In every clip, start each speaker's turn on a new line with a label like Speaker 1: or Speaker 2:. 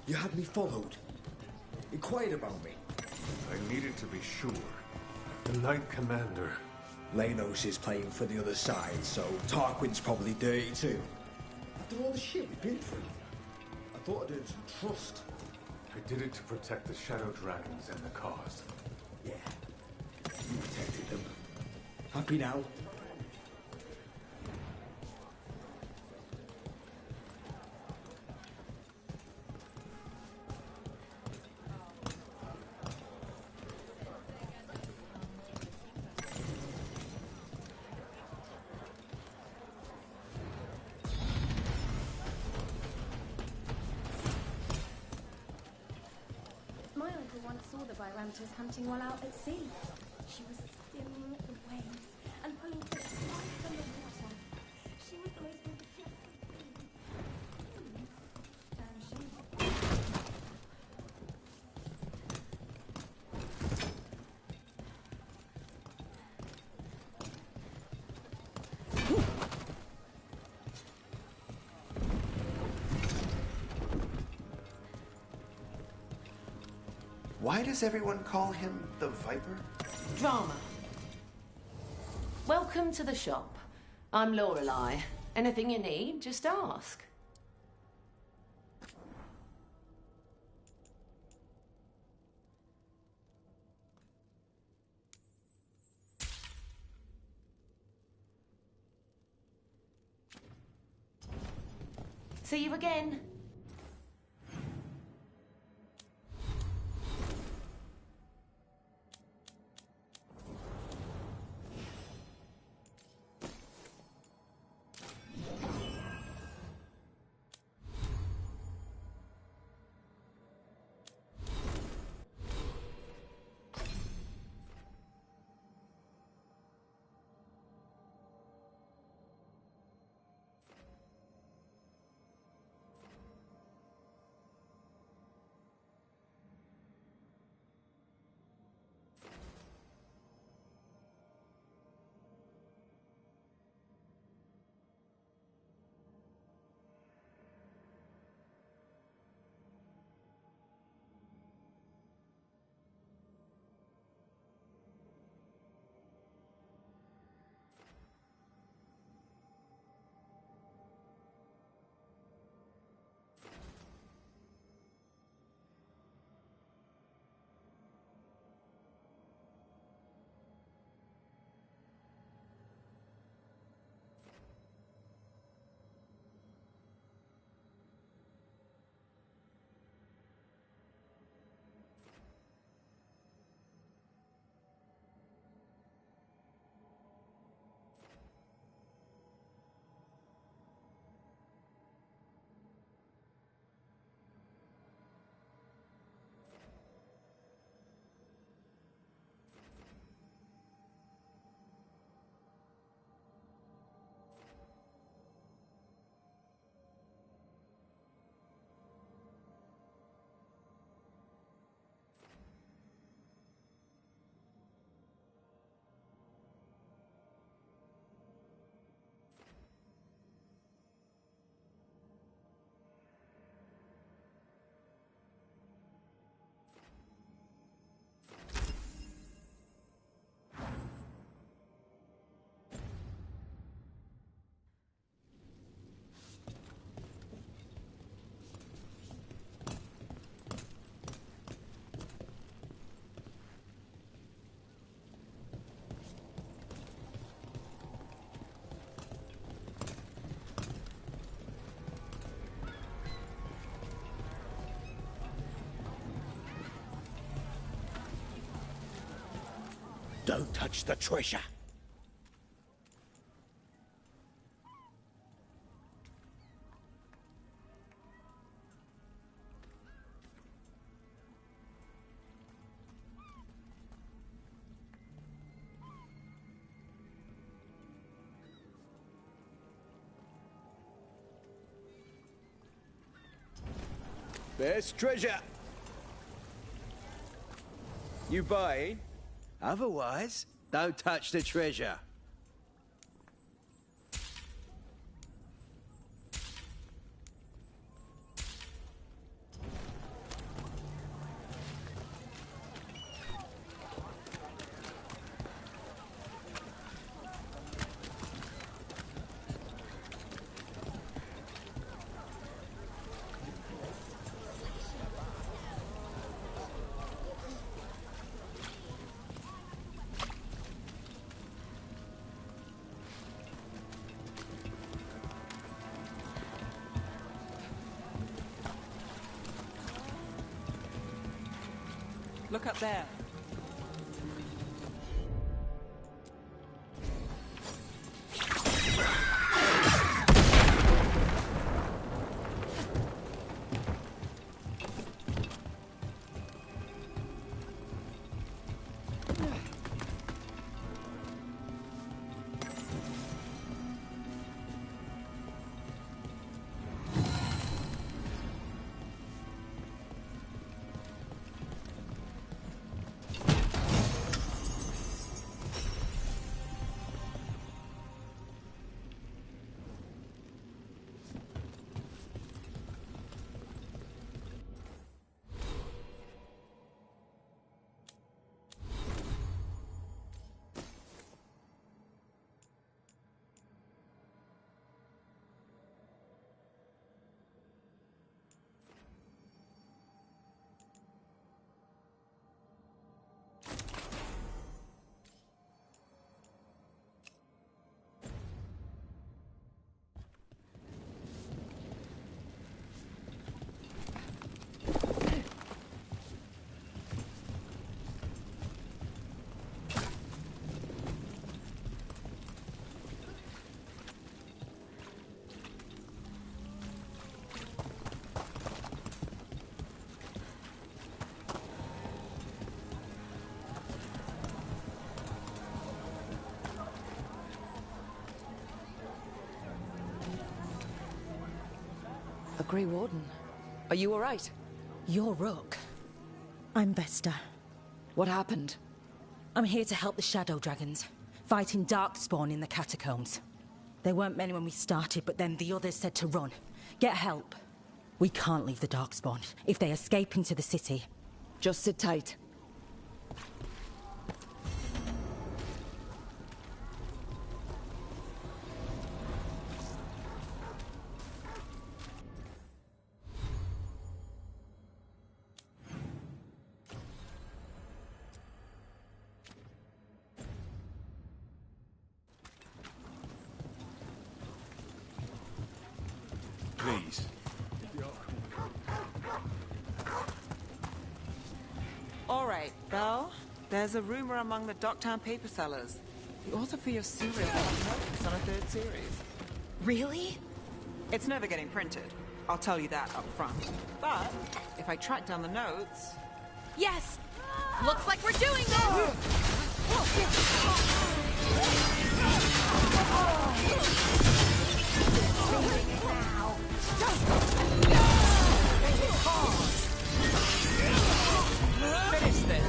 Speaker 1: You had me followed. Inquired about me.
Speaker 2: I needed to be sure. The Knight Commander.
Speaker 1: Lanos is playing for the other side, so Tarquin's probably dirty too. After all the shit we've been through, I thought I'd earned some trust.
Speaker 2: I did it to protect the Shadow Dragons and the cause.
Speaker 1: Yeah, you protected them. Happy now?
Speaker 3: Violanters hunting while out at sea. She was skimming the waves and pulling fish right from the water. She was the most majestic thing. Damn shame.
Speaker 4: Why does everyone call him the Viper?
Speaker 5: Drama. Welcome to the shop. I'm Lorelei. Anything you need, just ask. See you again.
Speaker 1: Don't touch the treasure.
Speaker 6: There's treasure. You buying? Otherwise, don't touch the treasure.
Speaker 7: Look up there.
Speaker 5: Grey Warden, are you all right?
Speaker 8: You're Rook. I'm Vesta.
Speaker 5: What happened?
Speaker 8: I'm here to help the Shadow Dragons, fighting Darkspawn in the catacombs. There weren't many when we started, but then the others said to run. Get help. We can't leave the Darkspawn. If they escape into the city...
Speaker 5: Just sit tight.
Speaker 2: Please.
Speaker 7: All right, Belle. There's a rumor among the Docktown paper sellers. The author for your serial has on a third series.
Speaker 8: Really?
Speaker 7: It's never getting printed. I'll tell you that up front. But if I track down the notes...
Speaker 3: Yes! Looks like we're doing this!
Speaker 7: Finish this!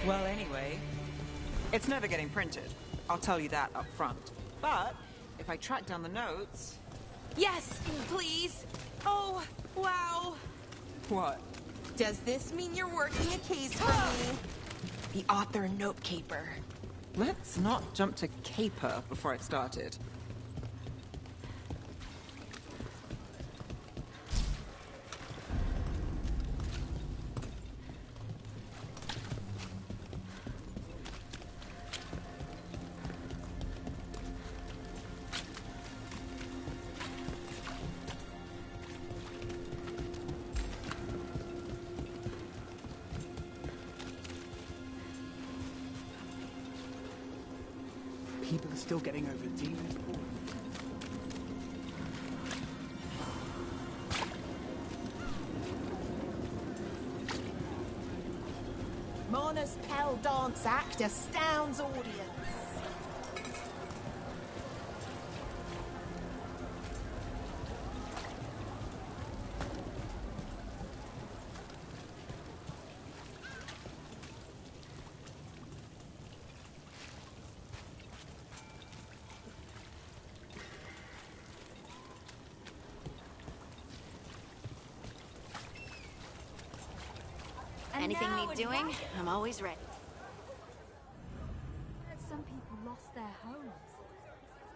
Speaker 7: Well, anyway, it's never getting printed. I'll tell you that up front. But if I track down the notes...
Speaker 3: Yes, please! Oh, wow!
Speaker 7: What?
Speaker 3: Does this mean you're working a case for me? The author note caper.
Speaker 7: Let's not jump to caper before it started.
Speaker 9: People are still getting over demons.
Speaker 10: Mona's Pell dance act astounds audience.
Speaker 11: Anything need doing, I'm always ready.
Speaker 3: Some people lost their homes.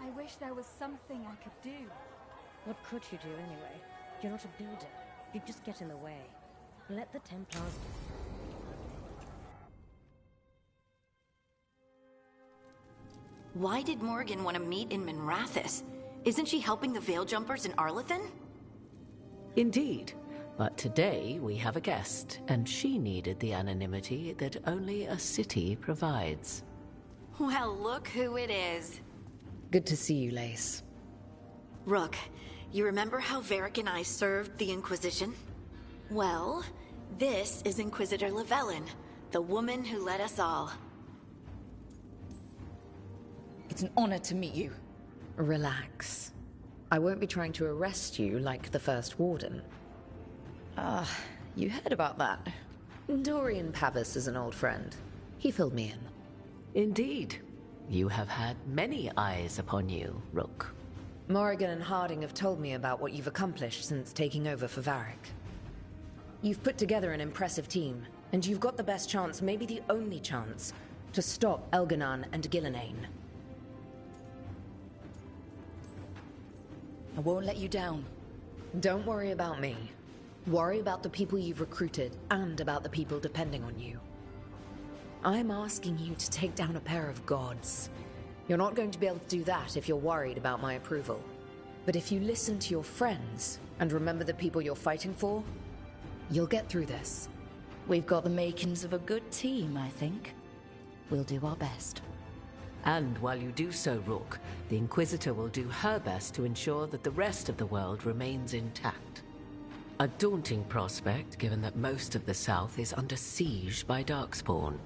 Speaker 3: I wish there was something I could do.
Speaker 12: What could you do anyway? You're not a builder. You'd just get in the way. Let the Templars...
Speaker 11: Why did Morgan want to meet in Minrathous? Isn't she helping the Veil Jumpers in Arlethan?
Speaker 13: Indeed. But today we have a guest, and she needed the anonymity that only a city provides.
Speaker 11: Well, look who it is.
Speaker 14: Good to see you, Lace.
Speaker 11: Rook, you remember how Varric and I served the Inquisition? Well, this is Inquisitor Llewellyn, the woman who led us all.
Speaker 14: It's an honor to meet you. Relax. I won't be trying to arrest you like the First Warden. You heard about that. Dorian Pavis is an old friend. He filled me in.
Speaker 13: Indeed. You have had many eyes upon you, Rook.
Speaker 14: Morrigan and Harding have told me about what you've accomplished since taking over for Varric. You've put together an impressive team, and you've got the best chance, maybe the only chance, to stop Elganon and Gillenane. I won't let you down. Don't worry about me. Worry about the people you've recruited, and about the people depending on you. I'm asking you to take down a pair of gods. You're not going to be able to do that if you're worried about my approval. But if you listen to your friends, and remember the people you're fighting for, you'll get through this.
Speaker 8: We've got the makings of a good team, I think. We'll do our best.
Speaker 13: And while you do so, Rook, the Inquisitor will do her best to ensure that the rest of the world remains intact. A daunting prospect, given that most of the South is under siege by Darkspawn.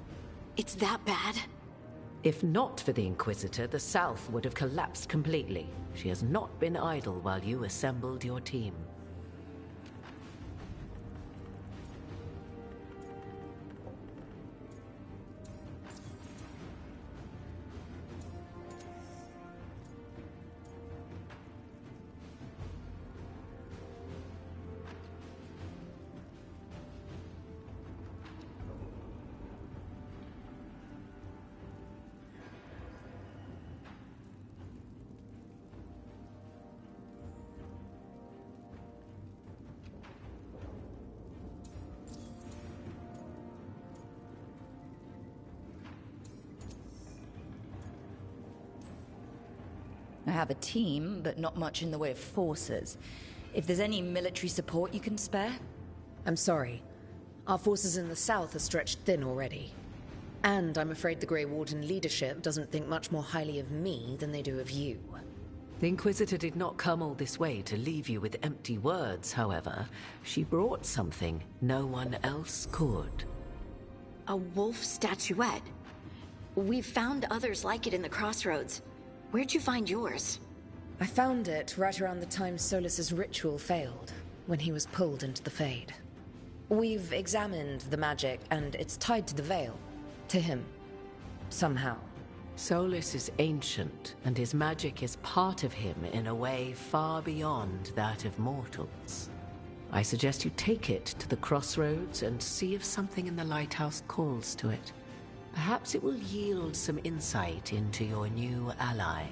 Speaker 11: It's that bad?
Speaker 13: If not for the Inquisitor, the South would have collapsed completely. She has not been idle while you assembled your team.
Speaker 8: I have a team, but not much in the way of forces. If there's any military support you can spare?
Speaker 14: I'm sorry. Our forces in the south are stretched thin already. And I'm afraid the Grey Warden leadership doesn't think much more highly of me than they do of you.
Speaker 13: The Inquisitor did not come all this way to leave you with empty words, however. She brought something no one else could.
Speaker 11: A wolf statuette. We've found others like it in the crossroads. Where'd you find yours?
Speaker 14: I found it right around the time Solus's ritual failed, when he was pulled into the Fade. We've examined the magic, and it's tied to the Veil. To him. Somehow.
Speaker 13: Solus is ancient, and his magic is part of him in a way far beyond that of mortals. I suggest you take it to the crossroads and see if something in the lighthouse calls to it. Perhaps it will yield some insight into your new ally.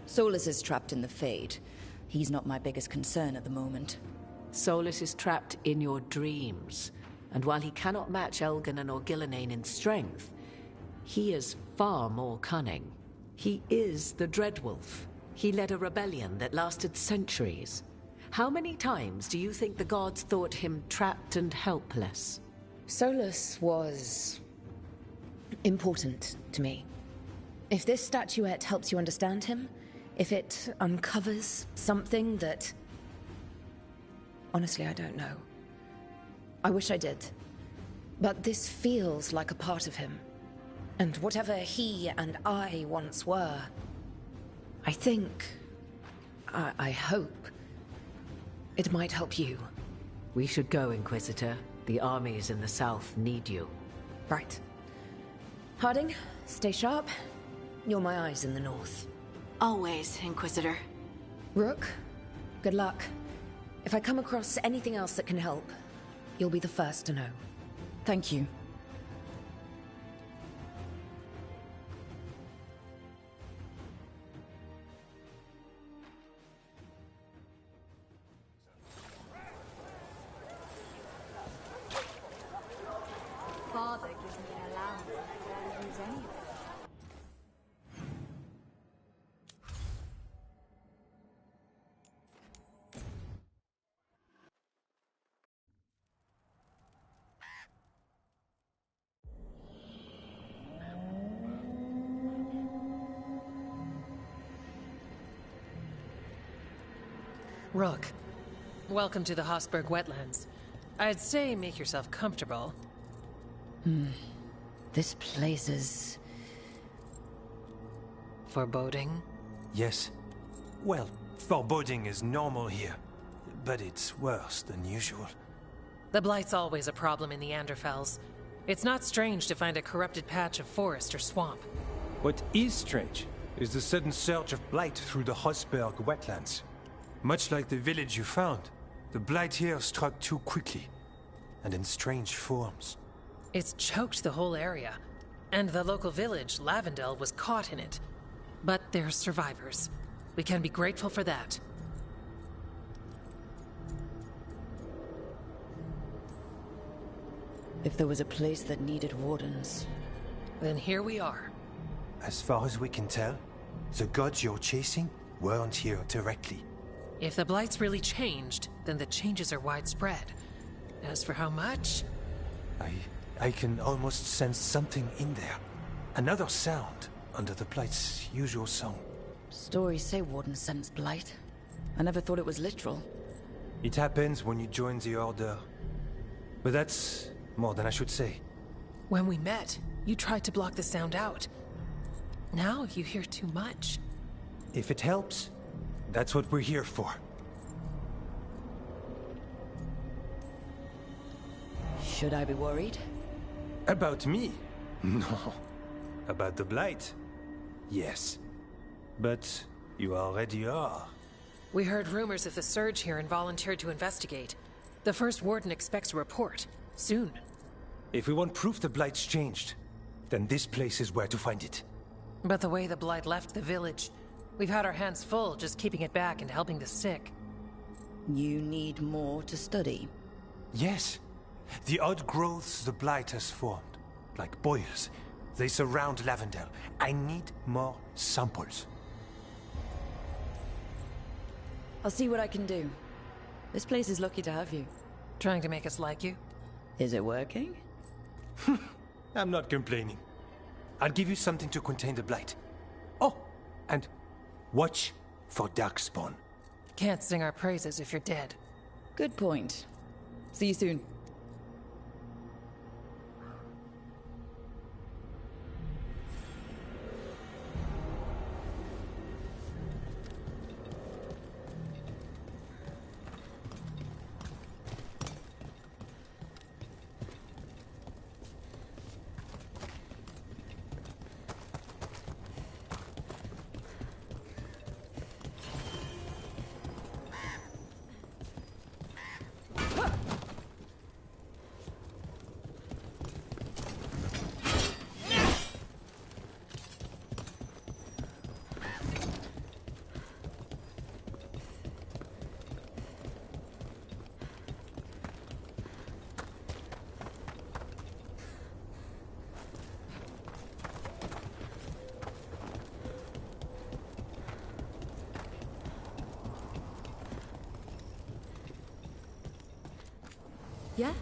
Speaker 8: Solus is trapped in the Fade. He's not my biggest concern at the moment.
Speaker 13: Solus is trapped in your dreams, and while he cannot match Elganon or Gillenane in strength, he is far more cunning. He is the Dreadwolf. He led a rebellion that lasted centuries. How many times do you think the gods thought him trapped and helpless?
Speaker 14: Solus was important to me. If this statuette helps you understand him, if it uncovers something that... Honestly, I don't know. I wish I did. But this feels like a part of him. And whatever he and I once were, I think, I hope, it might help you.
Speaker 13: We should go, Inquisitor. The armies in the south need you.
Speaker 14: Right. Harding, stay sharp. You're my eyes in the north.
Speaker 11: Always, Inquisitor.
Speaker 14: Rook, good luck. If I come across anything else that can help, you'll be the first to know.
Speaker 8: Thank you.
Speaker 3: Father gives me an allowance if I don't use any of it.
Speaker 15: Rook, welcome to the Hossberg wetlands. I'd say make yourself comfortable.
Speaker 8: This place is...
Speaker 15: foreboding?
Speaker 16: Yes. Well, foreboding is normal here, but it's worse than usual.
Speaker 15: The Blight's always a problem in the Anderfels. It's not strange to find a corrupted patch of forest or swamp.
Speaker 16: What is strange is the sudden surge of blight through the Hossberg wetlands. Much like the village you found, the blight here struck too quickly, and in strange forms.
Speaker 15: It's choked the whole area, and the local village, Lavendel, was caught in it. But they're survivors. We can be grateful for that.
Speaker 8: If there was a place that needed wardens...
Speaker 15: Then here we are.
Speaker 16: As far as we can tell, the gods you're chasing weren't here directly.
Speaker 15: If the Blight's really changed, then the changes are widespread. As for how much...
Speaker 16: I can almost sense something in there. Another sound under the Blight's usual song.
Speaker 8: Stories say wardens sense blight. I never thought it was literal.
Speaker 16: It happens when you join the Order. But that's more than I should say.
Speaker 15: When we met, you tried to block the sound out. Now you hear too much.
Speaker 16: If it helps, that's what we're here for.
Speaker 8: Should I be worried?
Speaker 16: About me? No. About the Blight? Yes. But you already are.
Speaker 15: We heard rumors of the surge here and volunteered to investigate. The first warden expects a report. Soon.
Speaker 16: If we want proof the Blight's changed, then this place is where to find it.
Speaker 15: But the way the Blight left the village, we've had our hands full just keeping it back and helping the sick.
Speaker 8: You need more to study?
Speaker 16: Yes. The odd growths the Blight has formed, like boils, they surround Lavendel. I need more samples.
Speaker 8: I'll see what I can do. This place is lucky to have you.
Speaker 15: Trying to make us like you?
Speaker 8: Is it working?
Speaker 16: I'm not complaining. I'll give you something to contain the Blight. Oh, and watch for Darkspawn.
Speaker 15: Can't sing our praises if you're dead.
Speaker 8: Good point. See you soon. Yeah?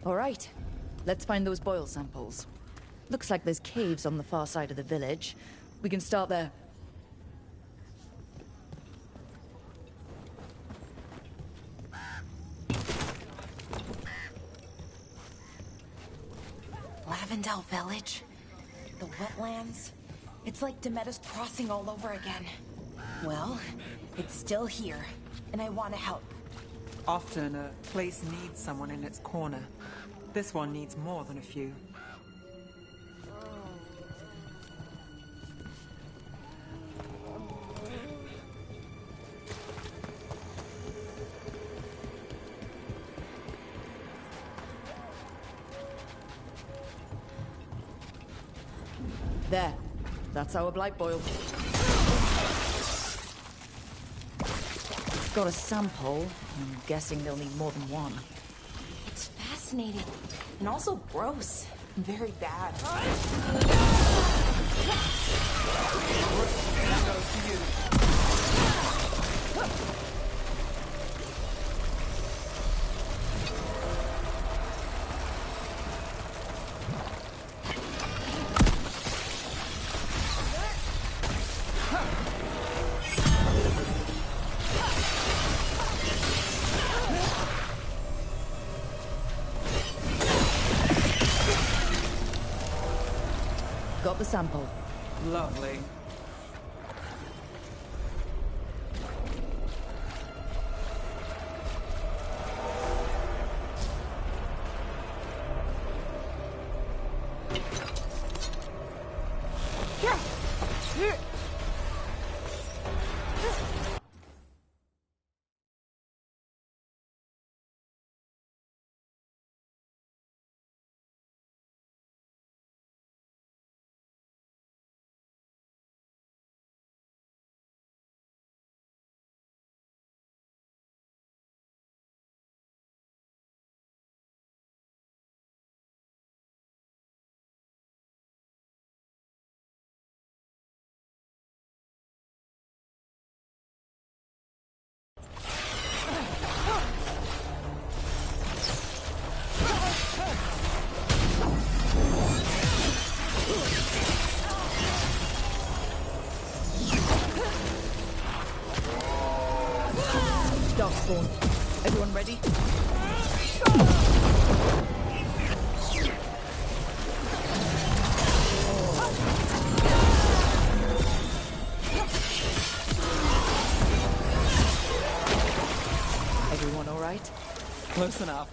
Speaker 14: All right. Let's find those boil samples. Looks like there's caves on the far side of the village. We can start there.
Speaker 10: Lavendel Village? The wetlands? It's like Demeter's Crossing all over again. Well, it's still here, and I want to help.
Speaker 7: Often a place needs someone in its corner. This one needs more than a few.
Speaker 14: There. That's our blight boil. Got a sample. I'm guessing they'll need more than one.
Speaker 10: It's fascinating, and also gross. Very bad.
Speaker 14: Got the sample.
Speaker 7: Lovely.
Speaker 14: Darkspawn. Everyone ready? Everyone all right?
Speaker 7: Close enough.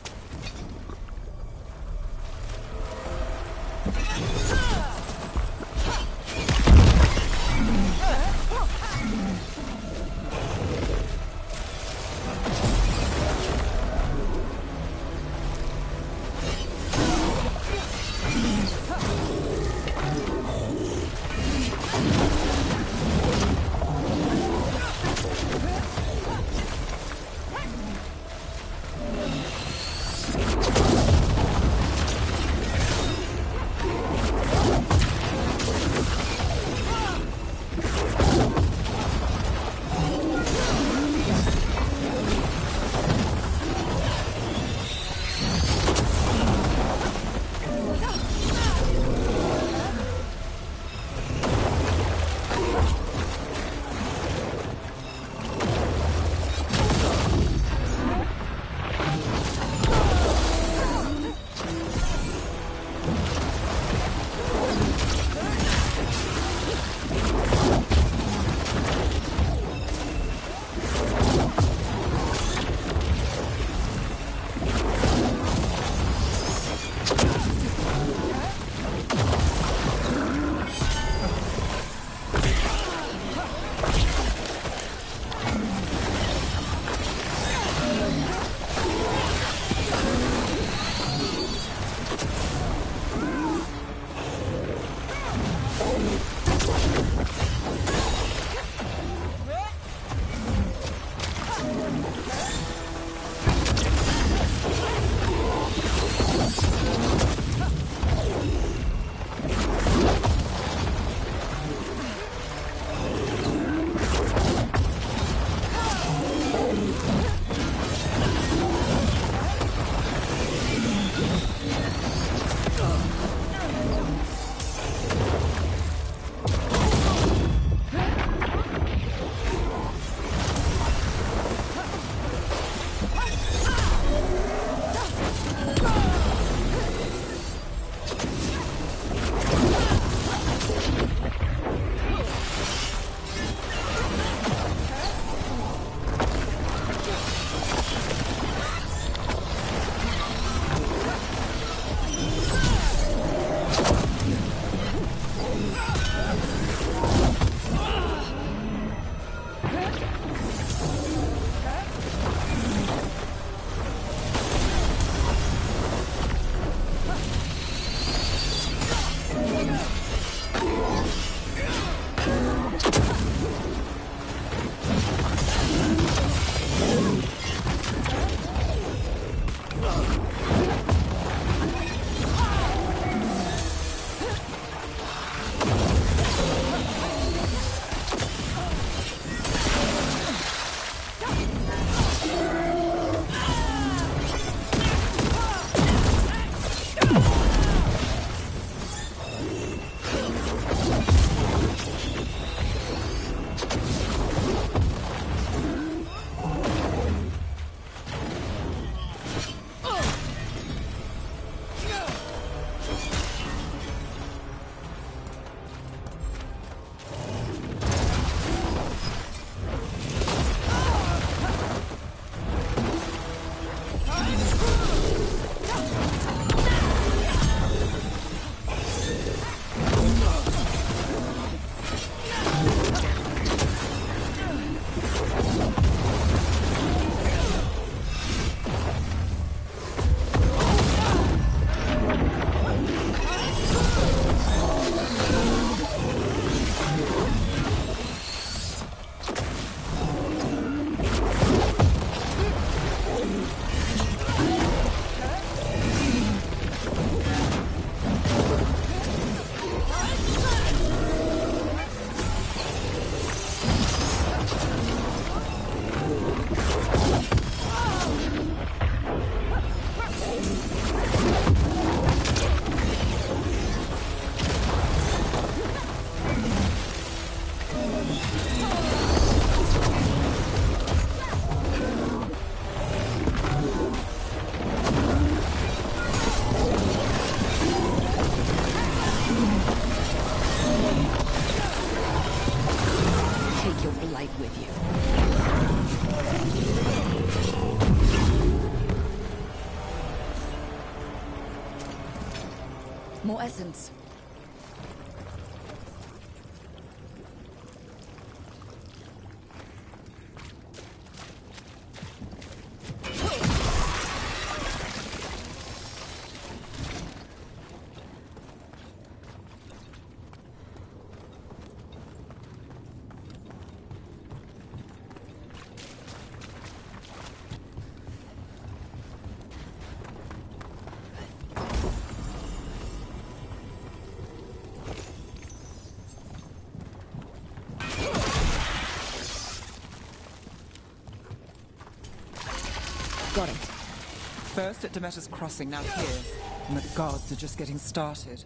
Speaker 8: More essence.
Speaker 7: Got it. First at Demeter's Crossing, now here. And the guards are just getting started.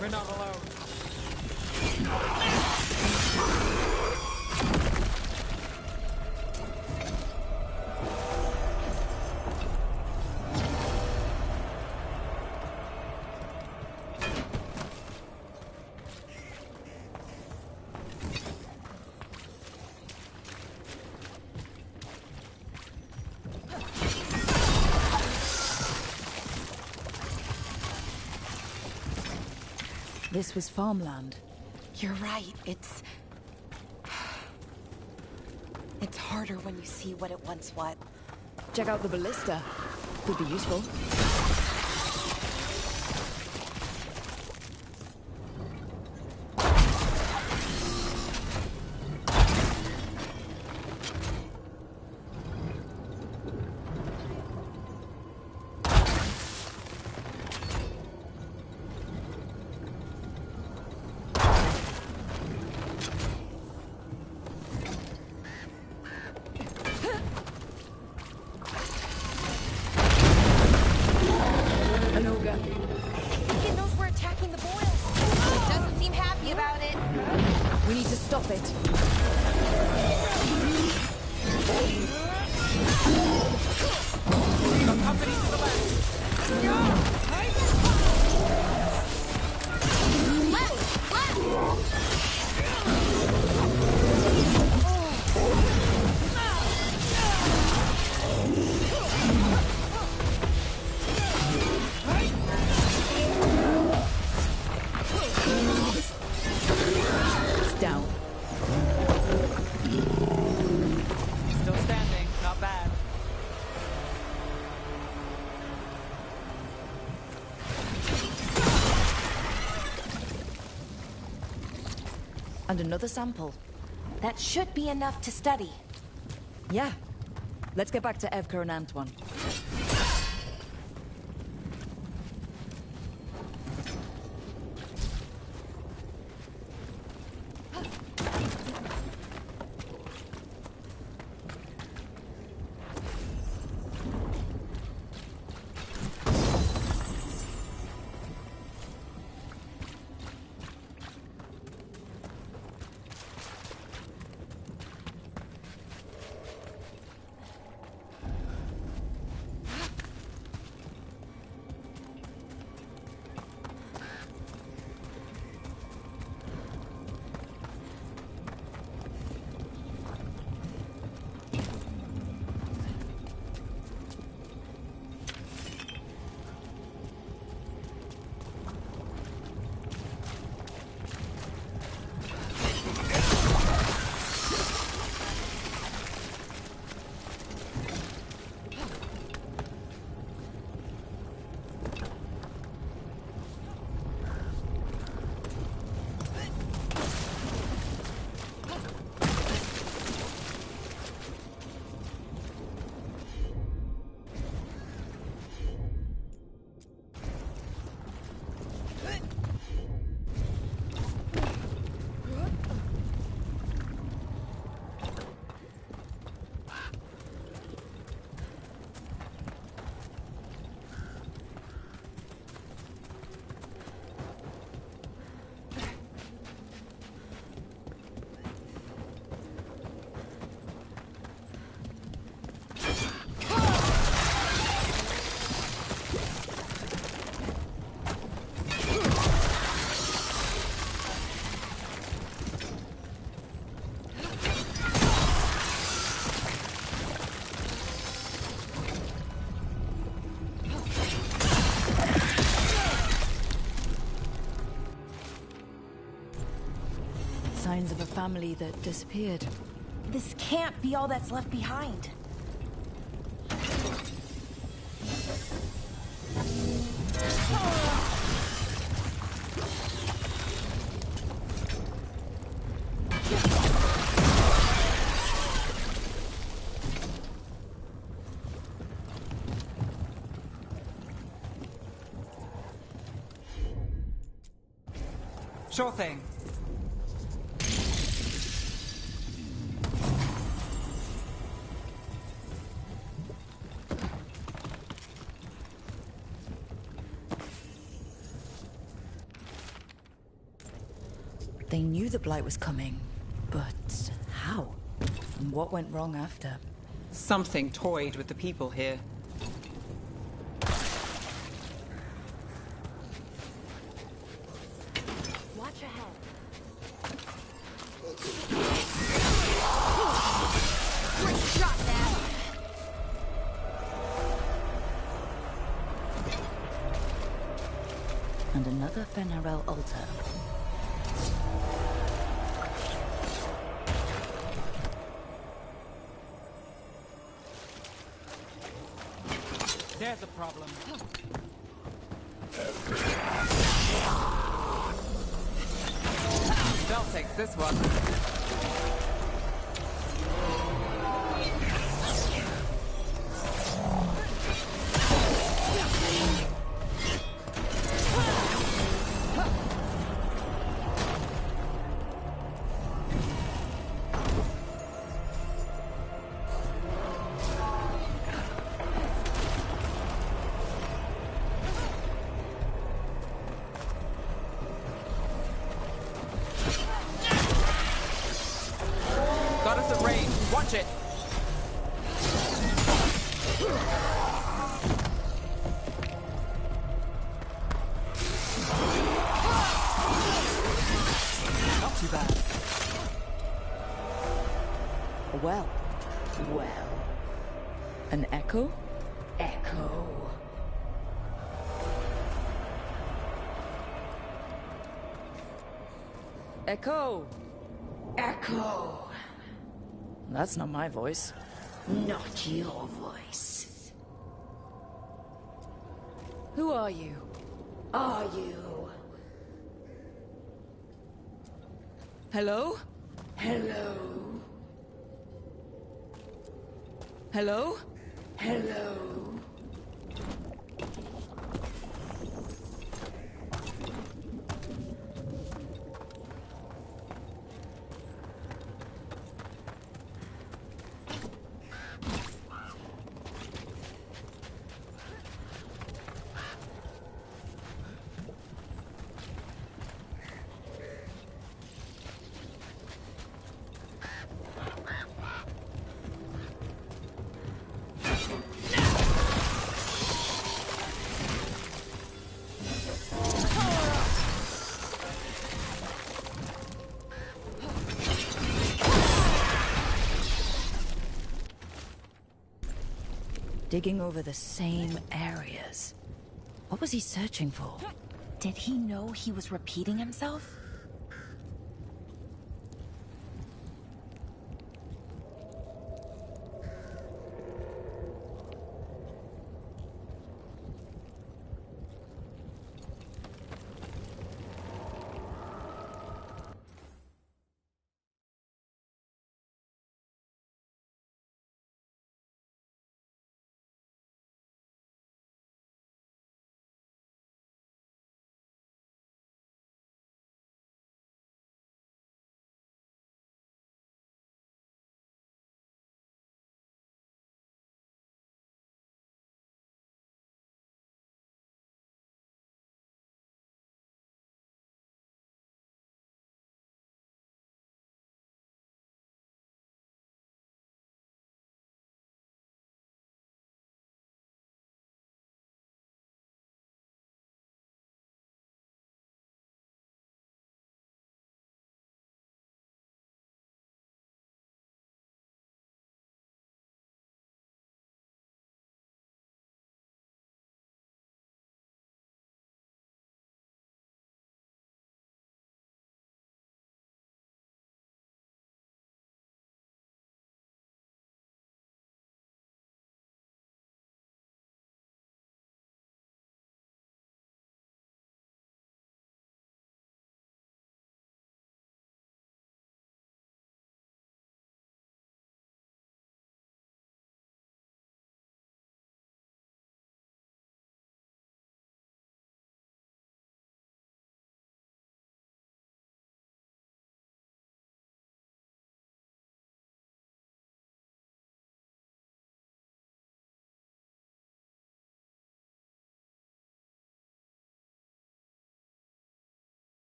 Speaker 17: We're not alone.
Speaker 8: This was farmland.
Speaker 10: You're right. It's harder when you see what it once was.
Speaker 8: Check out the ballista. Could be useful.
Speaker 10: Doesn't seem happy about it.
Speaker 8: We need to stop it.
Speaker 7: Company to the left.
Speaker 8: It's down.
Speaker 7: Still standing, not bad.
Speaker 10: And another sample. That should be enough to study.
Speaker 8: Yeah. Let's get back to Evka and Antoine. Signs of a family that disappeared.
Speaker 10: This can't be all that's left behind.
Speaker 7: Sure thing.
Speaker 8: They knew the Blight was coming, but how? And what went wrong after?
Speaker 7: Something toyed with the people here.
Speaker 10: Watch ahead. Great shot, Dad.
Speaker 8: And another Fenarel altar.
Speaker 7: There's a problem. Bell takes this one. Got us at range. Watch it.
Speaker 8: A well.
Speaker 14: Well,
Speaker 8: An echo?
Speaker 14: echo.
Speaker 8: Echo!
Speaker 14: Echo.
Speaker 8: That's not my voice.
Speaker 14: Not your voice.
Speaker 8: Who are you?
Speaker 14: Are you?
Speaker 8: Hello?
Speaker 14: Hello?
Speaker 8: Hello?
Speaker 14: Hello?
Speaker 8: Digging over the same areas. What was he searching for?
Speaker 10: Did he know he was repeating himself?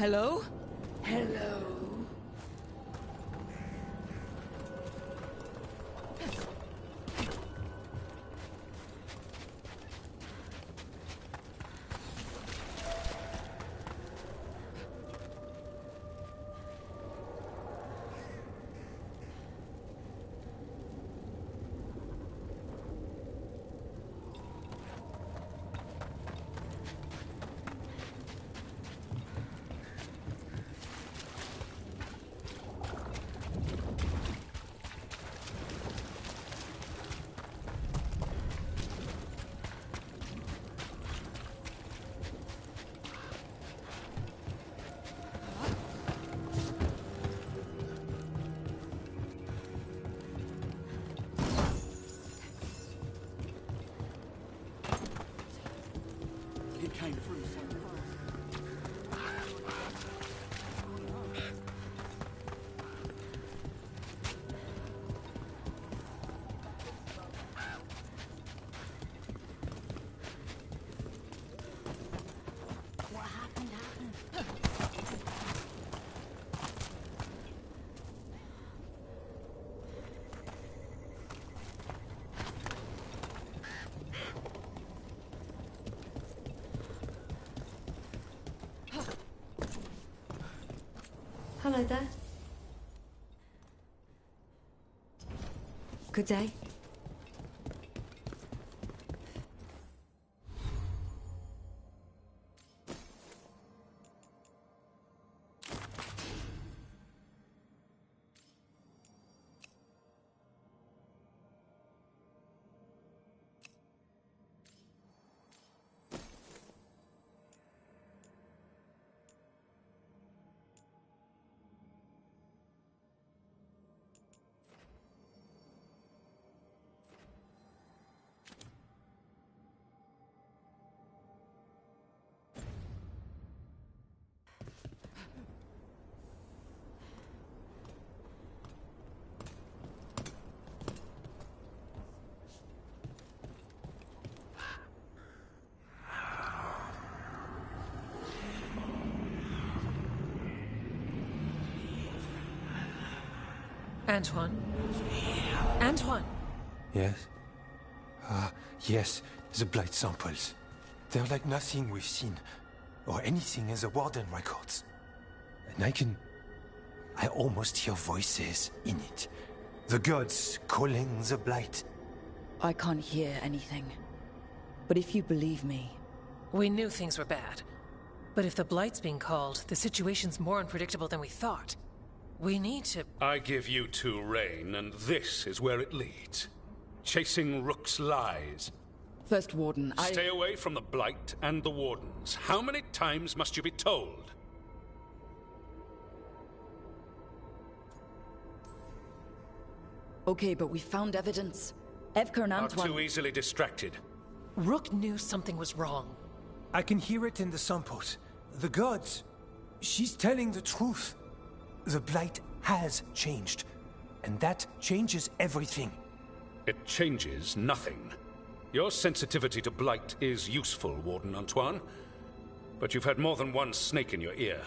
Speaker 8: Hello?
Speaker 14: Hello?
Speaker 17: Hello there. Good day.
Speaker 15: Antoine? Antoine!
Speaker 16: Yes? Yes, the blight samples. They're like nothing we've seen, or anything in the Warden records. And I almost hear voices in it. The gods calling the blight.
Speaker 8: I can't hear anything. But if you believe me...
Speaker 15: We knew things were bad. But if the blight's being called, the situation's more unpredictable than we thought. We need to...
Speaker 18: I give you two rein, and this is where it leads. Chasing Rook's lies.
Speaker 8: First Warden,
Speaker 18: Stay away from the Blight and the Wardens. How many times must you be told?
Speaker 8: Okay, but we found evidence. Evka and Antoine...
Speaker 18: Are too easily distracted.
Speaker 15: Rook knew something was wrong.
Speaker 16: I can hear it in the samples. The gods. She's telling the truth. The blight has changed, and that changes everything.
Speaker 18: It changes nothing. Your sensitivity to blight is useful, Warden Antoine, but you've had more than one snake in your ear.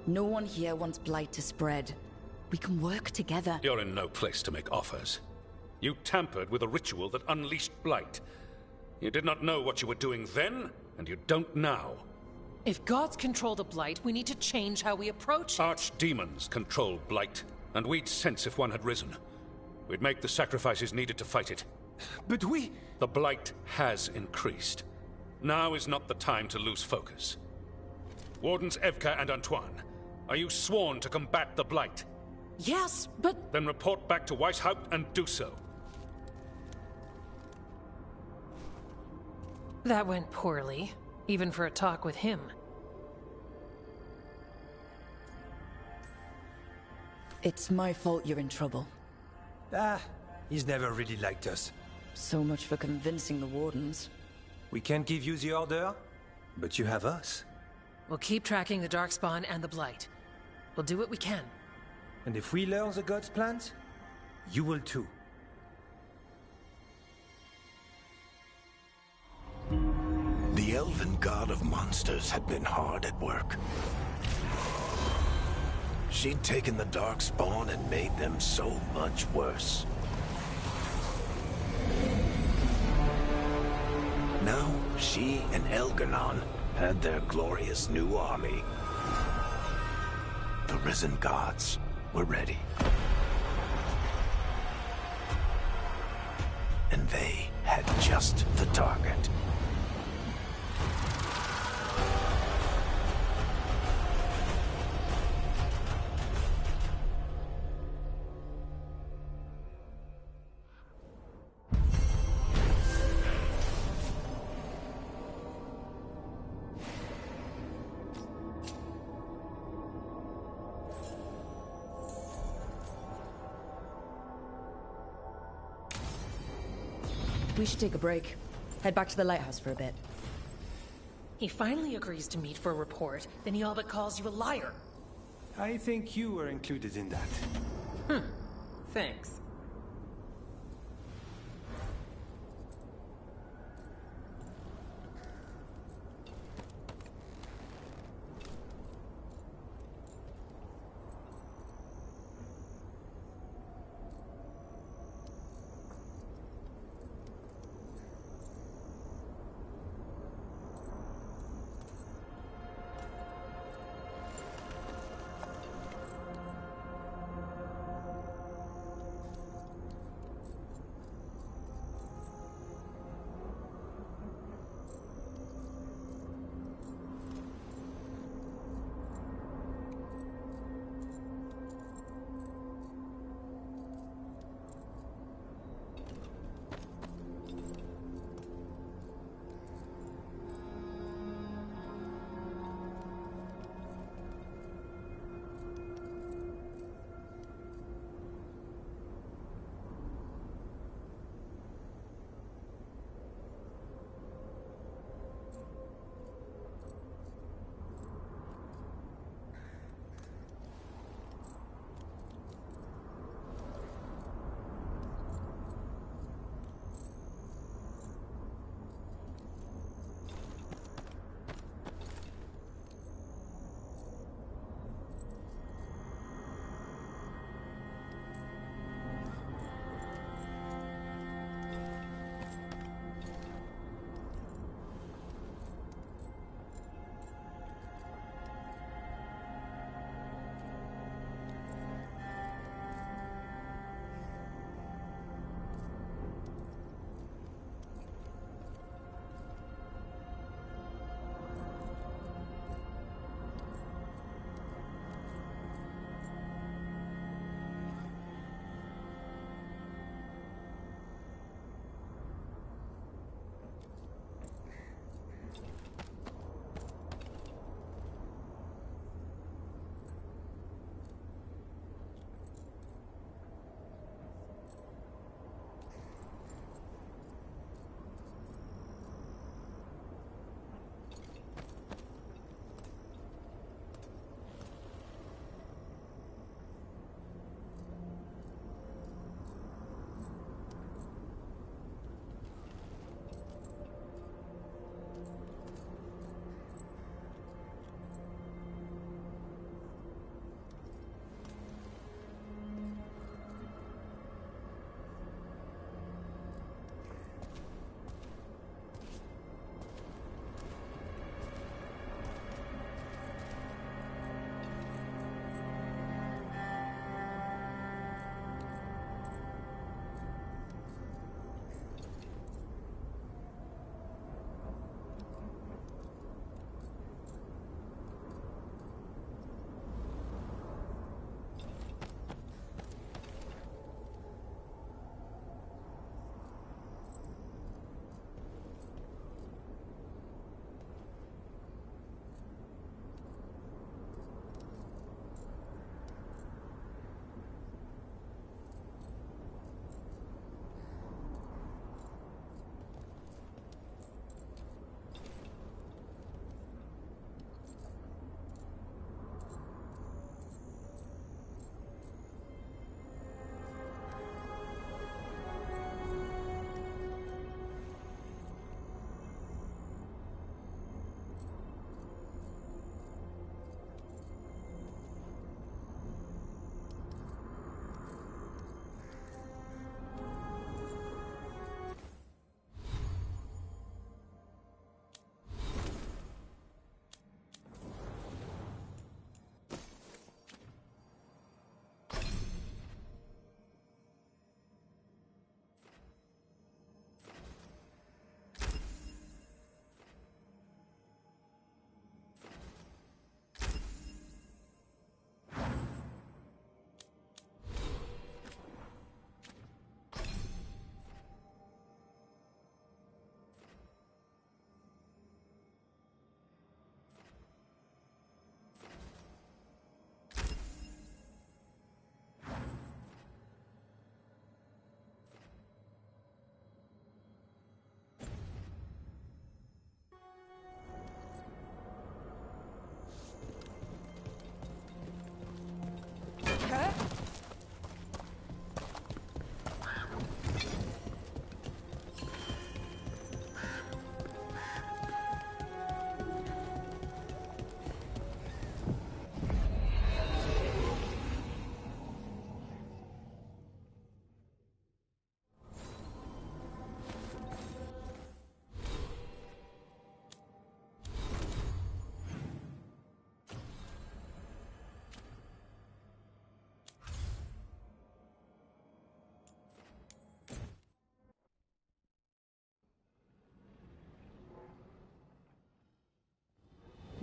Speaker 8: No one here wants blight to spread. We can work together.
Speaker 18: You're in no place to make offers. You tampered with a ritual that unleashed blight. You did not know what you were doing then, and you don't now.
Speaker 15: If gods control the Blight, we need to change how we approach it.
Speaker 18: Archdemons control Blight, and we'd sense if one had risen. We'd make the sacrifices needed to fight it.
Speaker 16: But we...
Speaker 18: The Blight has increased. Now is not the time to lose focus. Wardens Evka and Antoine, are you sworn to combat the Blight?
Speaker 15: Yes, but...
Speaker 18: Then report back to Weishaupt and do so.
Speaker 15: That went poorly, even for a talk with him.
Speaker 8: It's my fault you're in trouble.
Speaker 16: Ah, he's never really liked us.
Speaker 8: So much for convincing the Wardens.
Speaker 16: We can't give you the order, but you have us.
Speaker 15: We'll keep tracking the Darkspawn and the Blight. We'll do what we can.
Speaker 16: And if we learn the gods' plans, you will too.
Speaker 17: The elven god of monsters had been hard at work. She'd taken the Darkspawn and made them so much worse. Now, she and Elganon had their glorious new army. The risen gods were ready. And they had just the target.
Speaker 8: We should take a break. Head back to the lighthouse for a bit.
Speaker 15: He finally agrees to meet for a report, then he all but calls you a liar.
Speaker 16: I think you were included in that.
Speaker 15: Thanks.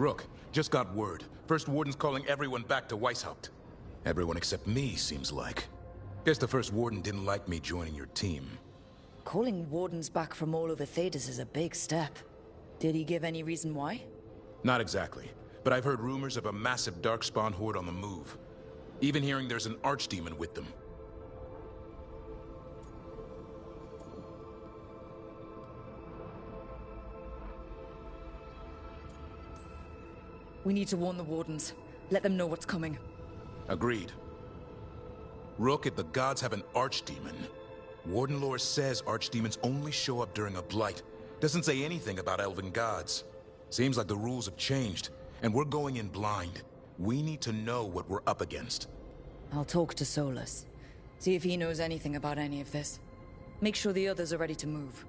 Speaker 19: Rook, just got word. First Warden's calling everyone back to Weishaupt. Everyone except me, seems like. Guess the First Warden didn't like me joining your team.
Speaker 14: Calling wardens back from all over Thedas is a big step. Did he give any reason why?
Speaker 19: Not exactly, but I've heard rumors of a massive Darkspawn horde on the move. Even hearing there's an archdemon with them.
Speaker 14: We need to warn the wardens. Let them know what's coming.
Speaker 19: Agreed. Rook, if the gods have an archdemon, Warden lore says archdemons only show up during a blight. Doesn't say anything about elven gods. Seems like the rules have changed, and we're going in blind. We need to know what we're up against.
Speaker 14: I'll talk to Solus. See if he knows anything about any of this. Make sure the others are ready to move.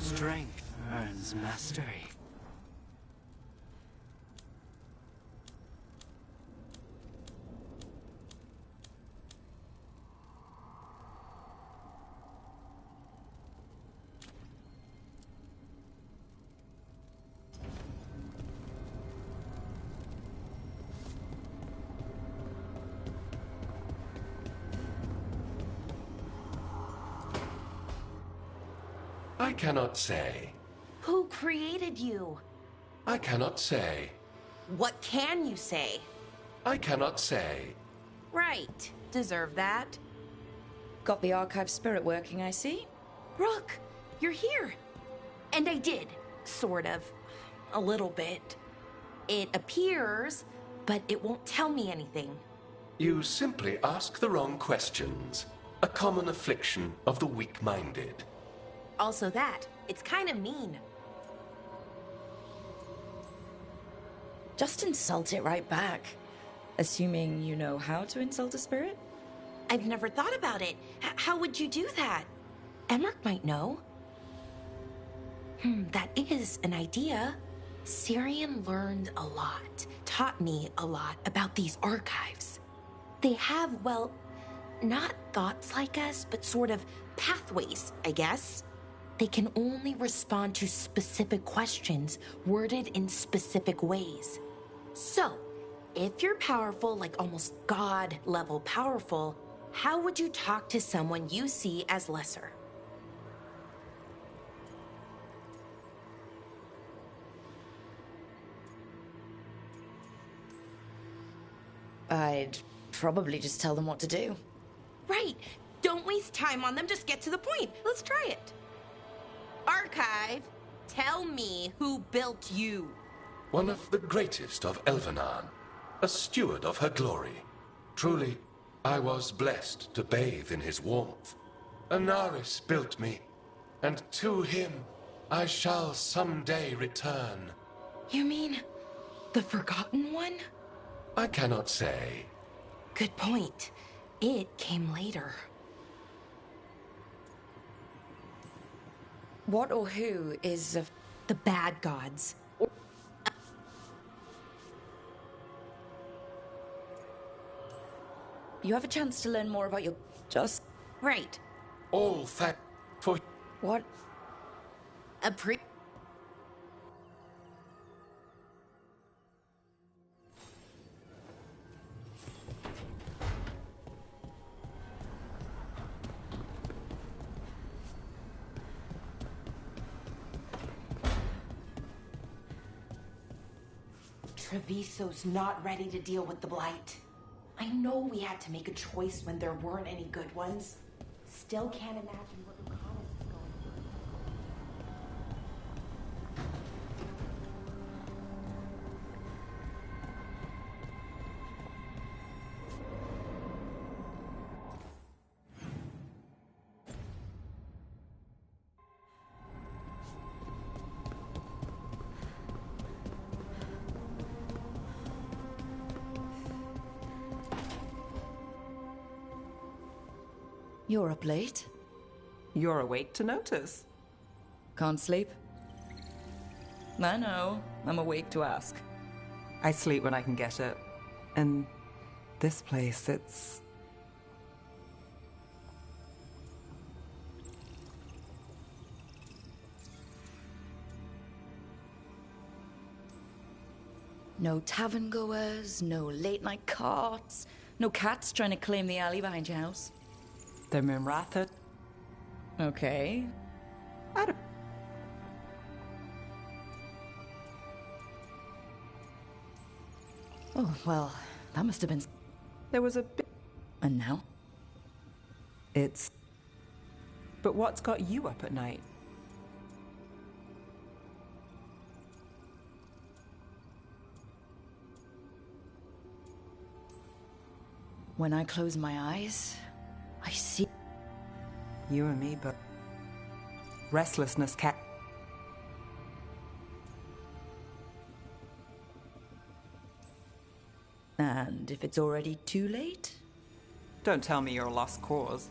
Speaker 9: Strength earns mastery.
Speaker 20: I cannot say.
Speaker 3: Who created you?
Speaker 20: I cannot say.
Speaker 3: What can you say?
Speaker 20: I cannot say.
Speaker 3: Right. Deserve that.
Speaker 14: Got the archive spirit working, I see.
Speaker 3: Rook, you're here. And I did. Sort of. A little bit. It appears, but it won't tell me anything.
Speaker 20: You simply ask the wrong questions. A common affliction of the weak-minded.
Speaker 3: Also that. It's kind of mean.
Speaker 14: Just insult it right back. Assuming you know how to insult a spirit?
Speaker 3: I've never thought about it. How would you do that? Emmerich might know. That is an idea. Syrian learned a lot, taught me a lot about these archives. They have, well, not thoughts like us, but sort of pathways, I guess. They can only respond to specific questions worded in specific ways. So, if you're powerful, like almost God-level powerful, how would you talk to someone you see as lesser?
Speaker 14: I'd probably just tell them what to do.
Speaker 3: Right. Don't waste time on them, just get to the point. Let's try it. Archive, tell me who built you.
Speaker 20: One of the greatest of Elvenan, a steward of her glory. Truly, I was blessed to bathe in his warmth. Anaris built me, and to him I shall someday return.
Speaker 3: You mean the Forgotten One?
Speaker 20: I cannot say.
Speaker 3: Good point. It came later.
Speaker 14: What or who is
Speaker 3: the bad gods?
Speaker 14: You have a chance to learn more about your... just...
Speaker 3: Right.
Speaker 20: All that for...
Speaker 14: What?
Speaker 3: A pre... Treviso's not ready to deal with the Blight. I know we had to make a choice when there weren't any good ones. Still can't imagine what Lucanus is going through.
Speaker 14: You're up late.
Speaker 7: You're awake to notice.
Speaker 14: Can't sleep? I know. I'm awake to ask.
Speaker 7: I sleep when I can get it. And this place, it's...
Speaker 14: No tavern goers, no late night carts, no cats trying to claim the alley behind your house.
Speaker 7: The Mimratha.
Speaker 14: Okay. Oh, well, that must have been...
Speaker 7: There was a bit...
Speaker 14: And now?
Speaker 7: It's... But what's got you up at night?
Speaker 14: When I close my eyes, I see...
Speaker 7: You and me, but... Restlessness cat...
Speaker 14: And if it's already too late?
Speaker 7: Don't tell me you're a lost cause.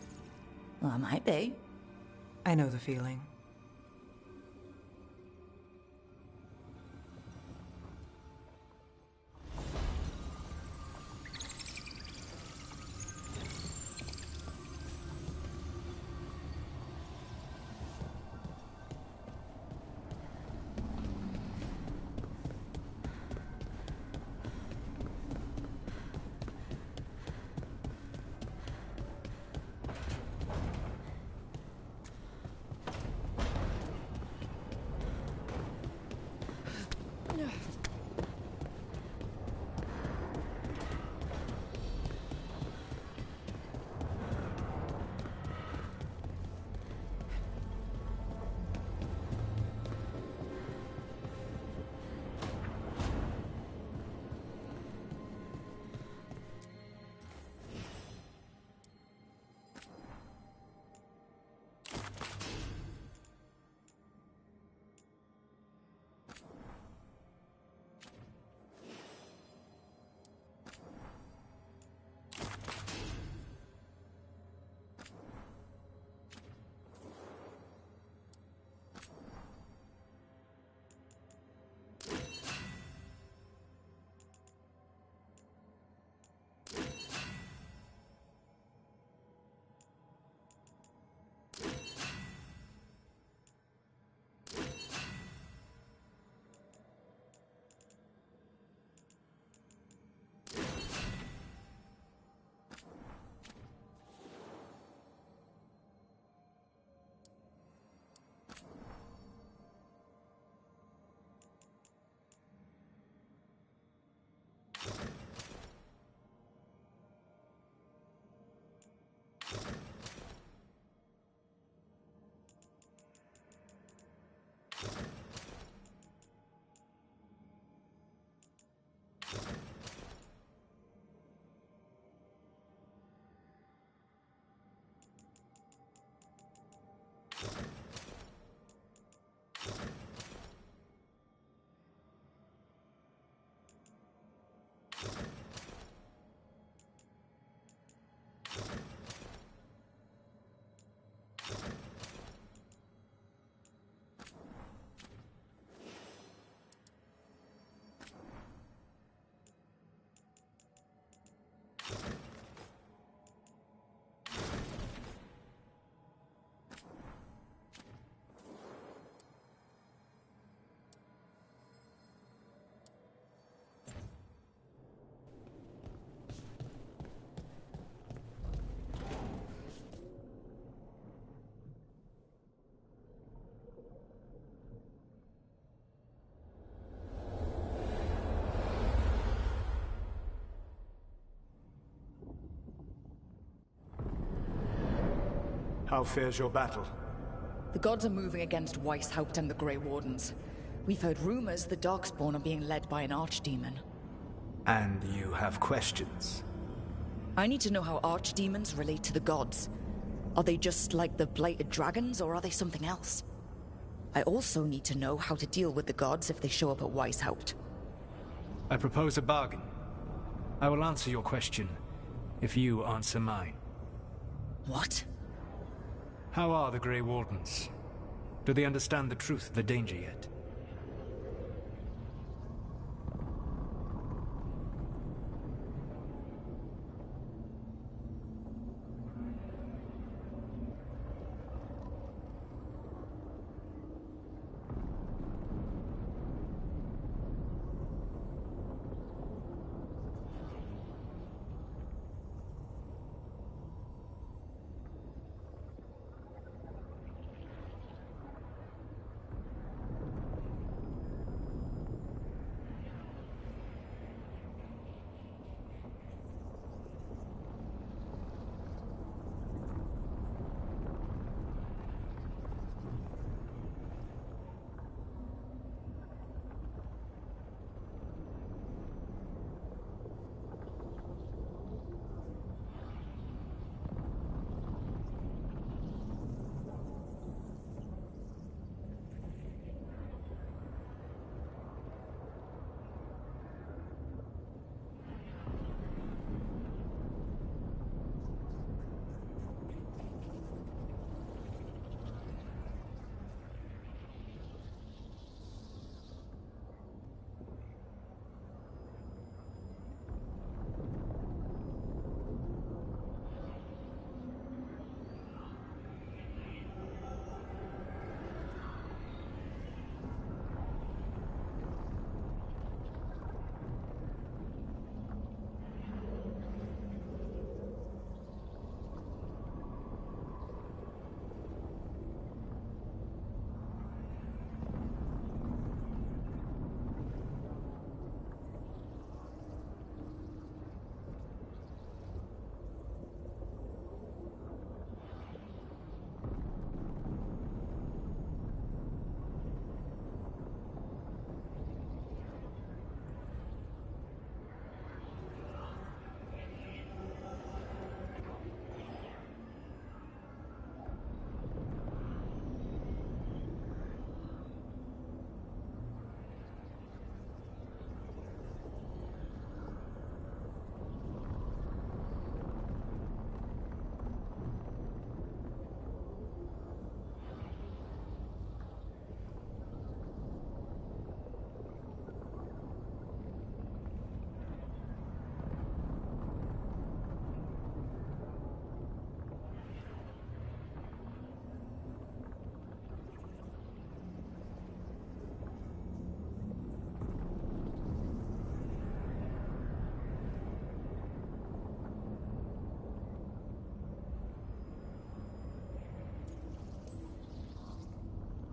Speaker 14: Well, I might be.
Speaker 7: I know the feeling.
Speaker 21: How fares your battle?
Speaker 10: The gods are moving against Weishaupt and the Grey Wardens. We've heard rumors the Darkspawn are being led by an archdemon.
Speaker 21: And you have questions?
Speaker 10: I need to know how archdemons relate to the gods. Are they just like the blighted dragons, or are they something else? I also need to know how to deal with the gods if they show up at Weishaupt.
Speaker 21: I propose a bargain. I will answer your question if you answer mine.
Speaker 10: What?
Speaker 21: How are the Grey Wardens? Do they understand the truth of the danger yet?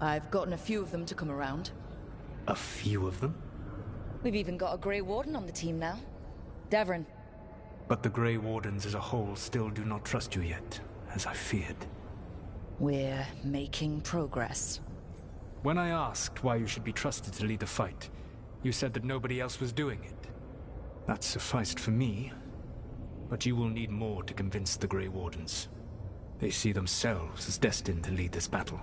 Speaker 10: I've gotten a few of them to come around.
Speaker 21: A few of them?
Speaker 10: We've even got a Grey Warden on the team now. Davrin.
Speaker 21: But the Grey Wardens as a whole still do not trust you yet, as I feared.
Speaker 10: We're making progress.
Speaker 21: When I asked why you should be trusted to lead the fight, you said that nobody else was doing it. That sufficed for me, but you will need more to convince the Grey Wardens. They see themselves as destined to lead this battle.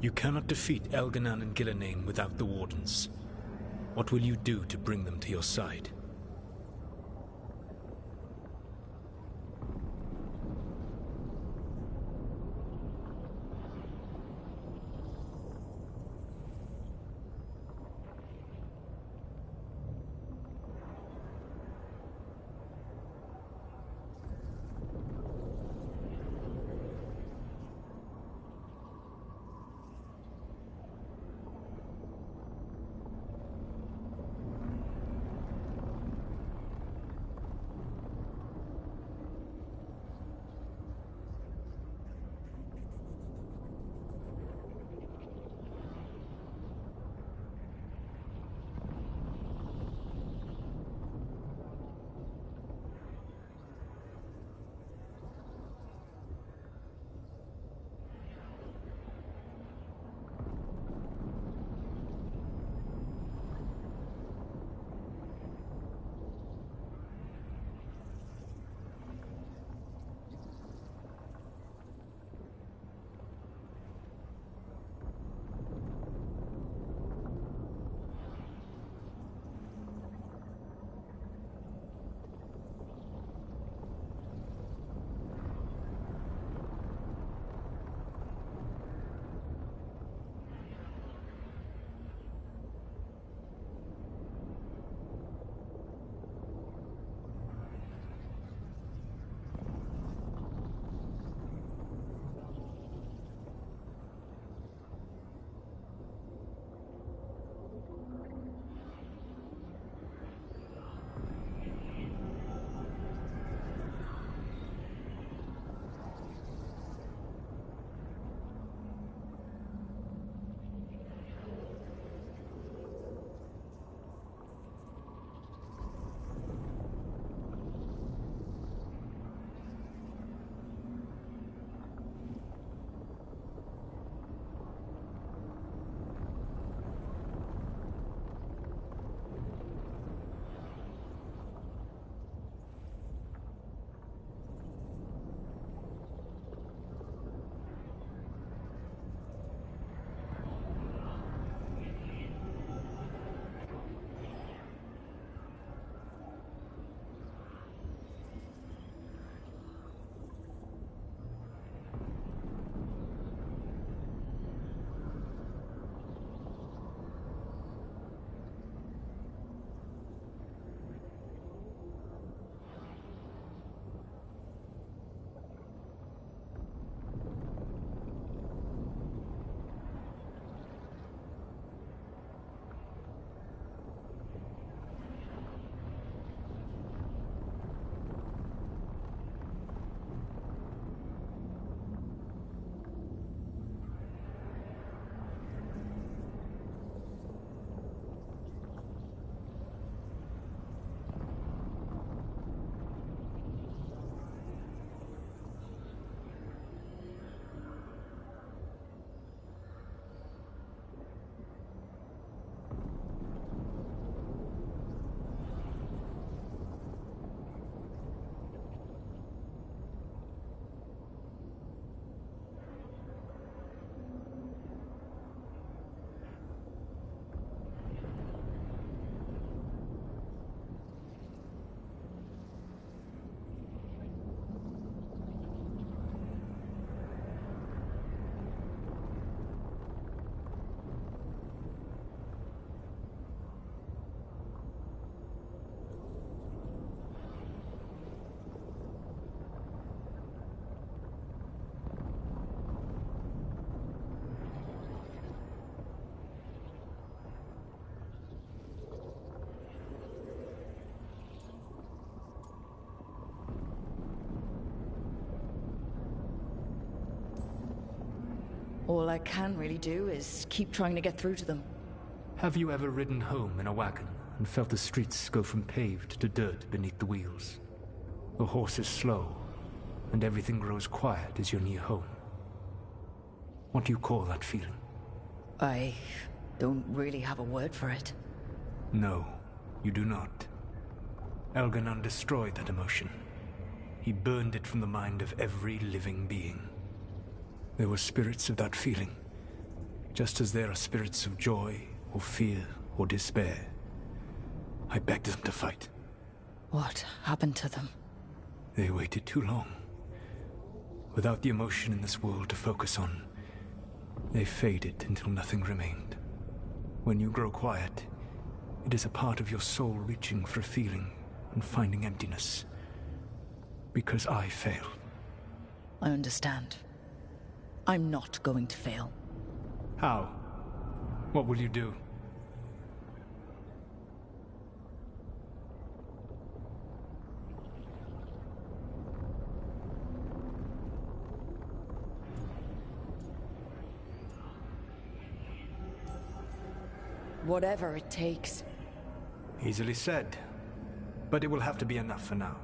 Speaker 21: You cannot defeat Elganan and Gillenane without the Wardens. What will you do to bring them to your side?
Speaker 10: All I can really do is keep trying to get through to them.
Speaker 21: Have you ever ridden home in a wagon and felt the streets go from paved to dirt beneath the wheels? The horse is slow, and everything grows quiet as you're near home. What do you call that feeling?
Speaker 10: I don't really have a word for it.
Speaker 21: No, you do not. Elganon destroyed that emotion. He burned it from the mind of every living being. There were spirits of that feeling, just as there are spirits of joy, or fear, or despair. I begged them to fight.
Speaker 10: What happened to them?
Speaker 21: They waited too long. Without the emotion in this world to focus on, they faded until nothing remained. When you grow quiet, it is a part of your soul reaching for a feeling and finding emptiness. Because I failed.
Speaker 10: I understand. I'm not going to fail.
Speaker 21: How? What will you do?
Speaker 10: Whatever it takes.
Speaker 21: Easily said. But it will have to be enough for now.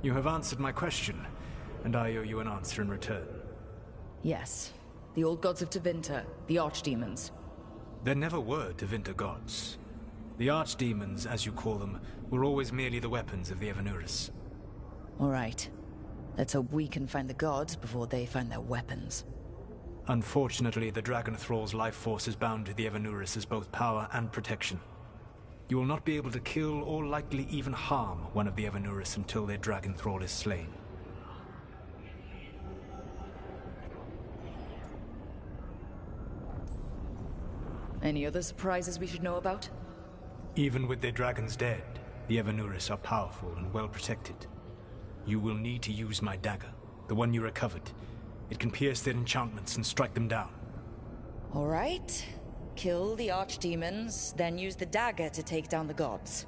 Speaker 21: You have answered my question, and I owe you an answer in return.
Speaker 10: Yes. The old gods of Tevinter, the archdemons.
Speaker 21: There never were Tevinter gods. The archdemons, as you call them, were always merely the weapons of the Evanuris.
Speaker 10: All right. Let's hope we can find the gods before they find their weapons.
Speaker 21: Unfortunately, the Dragon Thrall's life force is bound to the Evanuris as both power and protection. You will not be able to kill or likely even harm one of the Evanuris until their Dragon Thrall is slain.
Speaker 10: Any other surprises we should know about?
Speaker 21: Even with their dragons dead, the Evanuris are powerful and well protected. You will need to use my dagger, the one you recovered. It can pierce their enchantments and strike them down.
Speaker 10: All right. Kill the archdemons, then use the dagger to take down the gods.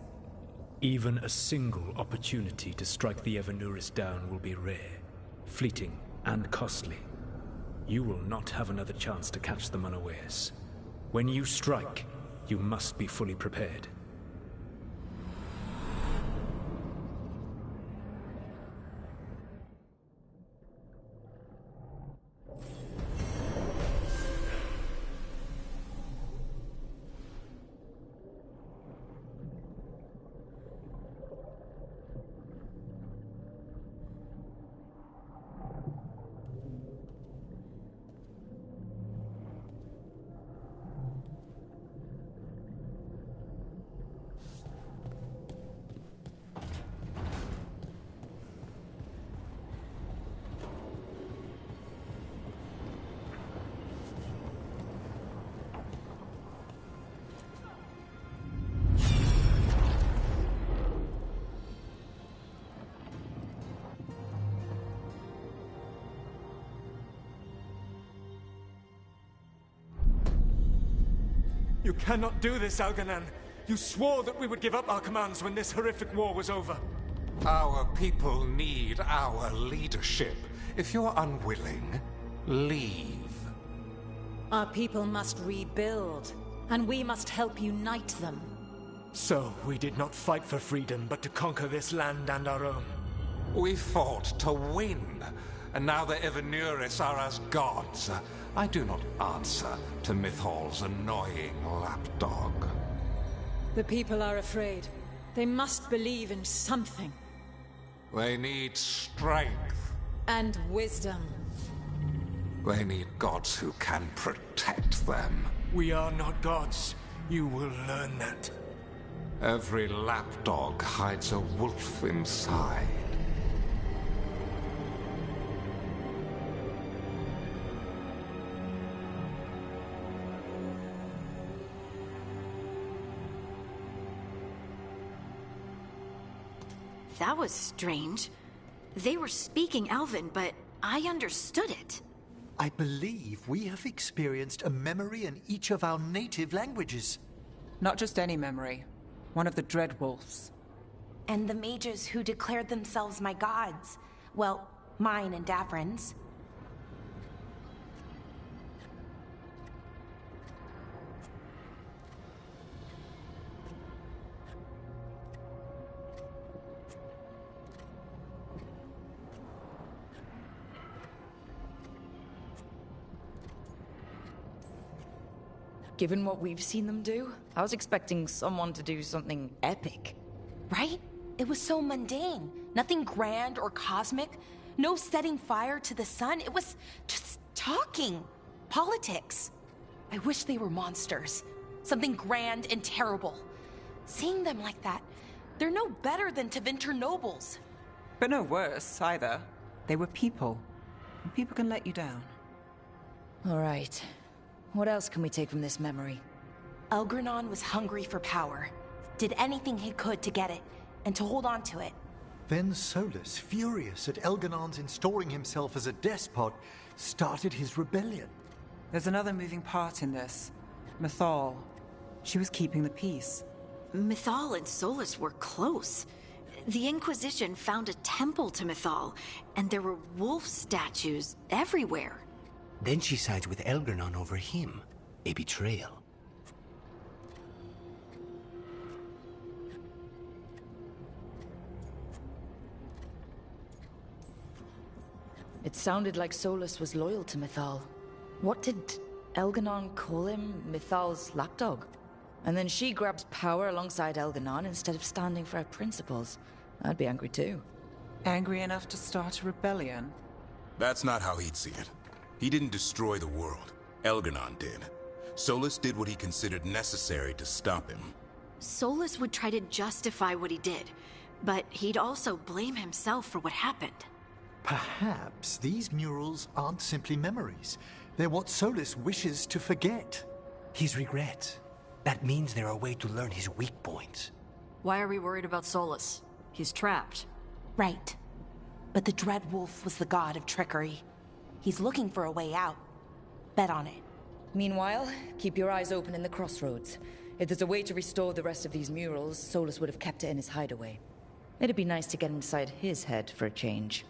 Speaker 21: Even a single opportunity to strike the Evanuris down will be rare, fleeting, and costly. You will not have another chance to catch them unawares. When you strike, you must be fully prepared.
Speaker 16: You cannot do this, Alganan. You swore that we would give up our commands when this horrific war was over.
Speaker 2: Our people need our leadership. If you're unwilling, leave.
Speaker 8: Our people must rebuild, and we must help unite them.
Speaker 16: So, we did not fight for freedom, but to conquer this land and our own.
Speaker 2: We fought to win, and now the Evanuris are as gods. I do not answer to Mythal's annoying lapdog.
Speaker 8: The people are afraid. They must believe in something.
Speaker 2: They need strength.
Speaker 8: And wisdom.
Speaker 2: They need gods who can protect them.
Speaker 16: We are not gods. You will learn that.
Speaker 2: Every lapdog hides a wolf inside.
Speaker 11: That was strange. They were speaking Elven, but I understood it.
Speaker 4: I believe we have experienced a memory in each of our native languages.
Speaker 7: Not just any memory. One of the Dreadwolves.
Speaker 3: And the mages who declared themselves my gods. Well, mine and Davrin's.
Speaker 10: Given what we've seen them do, I was expecting someone to do something epic.
Speaker 3: Right? It was so mundane. Nothing grand or cosmic. No setting fire to the sun. It was just talking. Politics. I wish they were monsters. Something grand and terrible. Seeing them like that, they're no better than Tevinter nobles.
Speaker 7: But no worse, either. They were people. And people can let you down.
Speaker 10: All right. What else can we take from this memory?
Speaker 3: Elgranon was hungry for power. Did anything he could to get it, and to hold on to it.
Speaker 4: Then Solus, furious at Elganon's installing himself as a despot, started his rebellion.
Speaker 7: There's another moving part in this. Mythal. She was keeping the peace.
Speaker 11: Mythal and Solus were close. The Inquisition found a temple to Mythal, and there were wolf statues everywhere.
Speaker 17: Then she sides with Elgranon over him. A betrayal.
Speaker 10: It sounded like Solus was loyal to Mythal. What did Elganon call him? Mythal's lapdog? And then she grabs power alongside Elganon instead of standing for her principles. I'd be angry too.
Speaker 7: Angry enough to start a rebellion?
Speaker 19: That's not how he'd see it. He didn't destroy the world. Elganon did. Solus did what he considered necessary to stop him.
Speaker 11: Solus would try to justify what he did, but he'd also blame himself for what happened.
Speaker 4: Perhaps these murals aren't simply memories. They're what Solus wishes to forget.
Speaker 17: His regrets. That means they're a way to learn his weak points.
Speaker 5: Why are we worried about Solus? He's trapped.
Speaker 3: Right. But the Dread Wolf was the god of trickery. He's looking for a way out. Bet on it.
Speaker 10: Meanwhile, keep your eyes open in the crossroads. If there's a way to restore the rest of these murals, Solus would have kept it in his hideaway. It'd be nice to get inside his head for a change.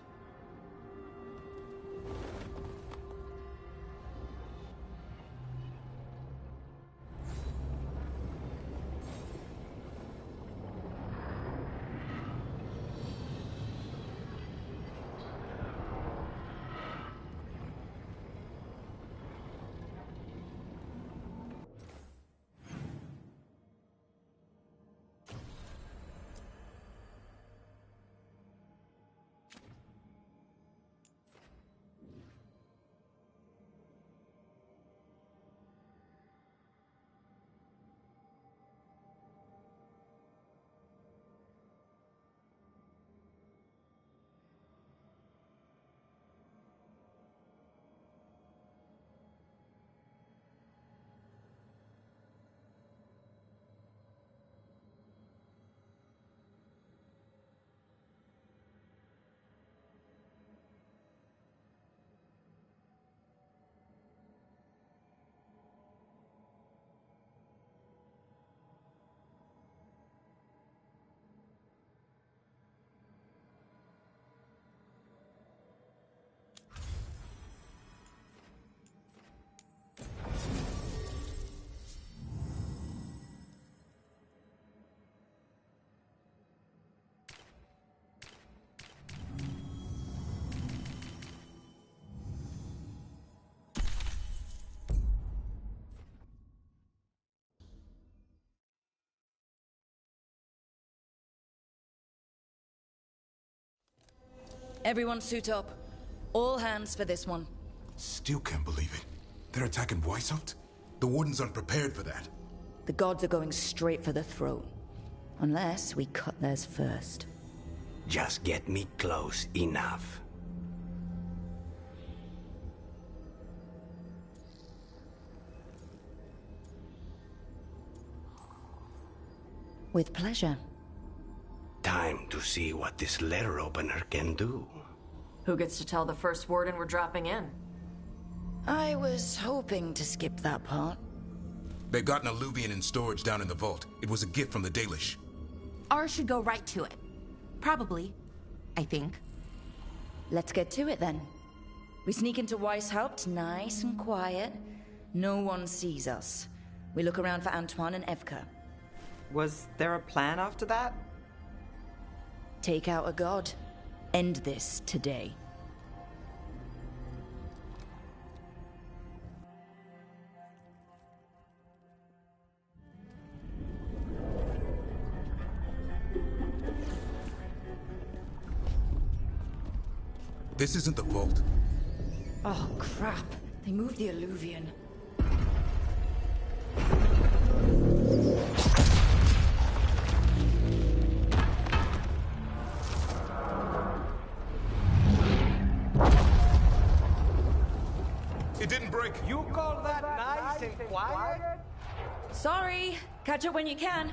Speaker 10: Everyone suit up. All hands for this one.
Speaker 19: Still can't believe it. They're attacking Weishaupt? The Wardens aren't prepared for that.
Speaker 10: The gods are going straight for the throne. Unless we cut theirs first.
Speaker 17: Just get me close enough.
Speaker 10: With pleasure.
Speaker 17: Time to see what this letter opener can do.
Speaker 5: Who gets to tell the first warden we're dropping in?
Speaker 10: I was hoping to skip that part.
Speaker 19: They've got an alluvian in storage down in the vault. It was a gift from the Dalish.
Speaker 3: Ours should go right to it. Probably. I think.
Speaker 10: Let's get to it then. We sneak into Weishaupt, nice and quiet. No one sees us. We look around for Antoine and Evka.
Speaker 7: Was there a plan after that?
Speaker 10: Take out a god. End this today.
Speaker 19: This isn't the vault.
Speaker 10: Oh, crap. They moved the alluvian.
Speaker 19: It didn't break.
Speaker 1: You call that nice and quiet?
Speaker 10: Sorry. Catch up when you can.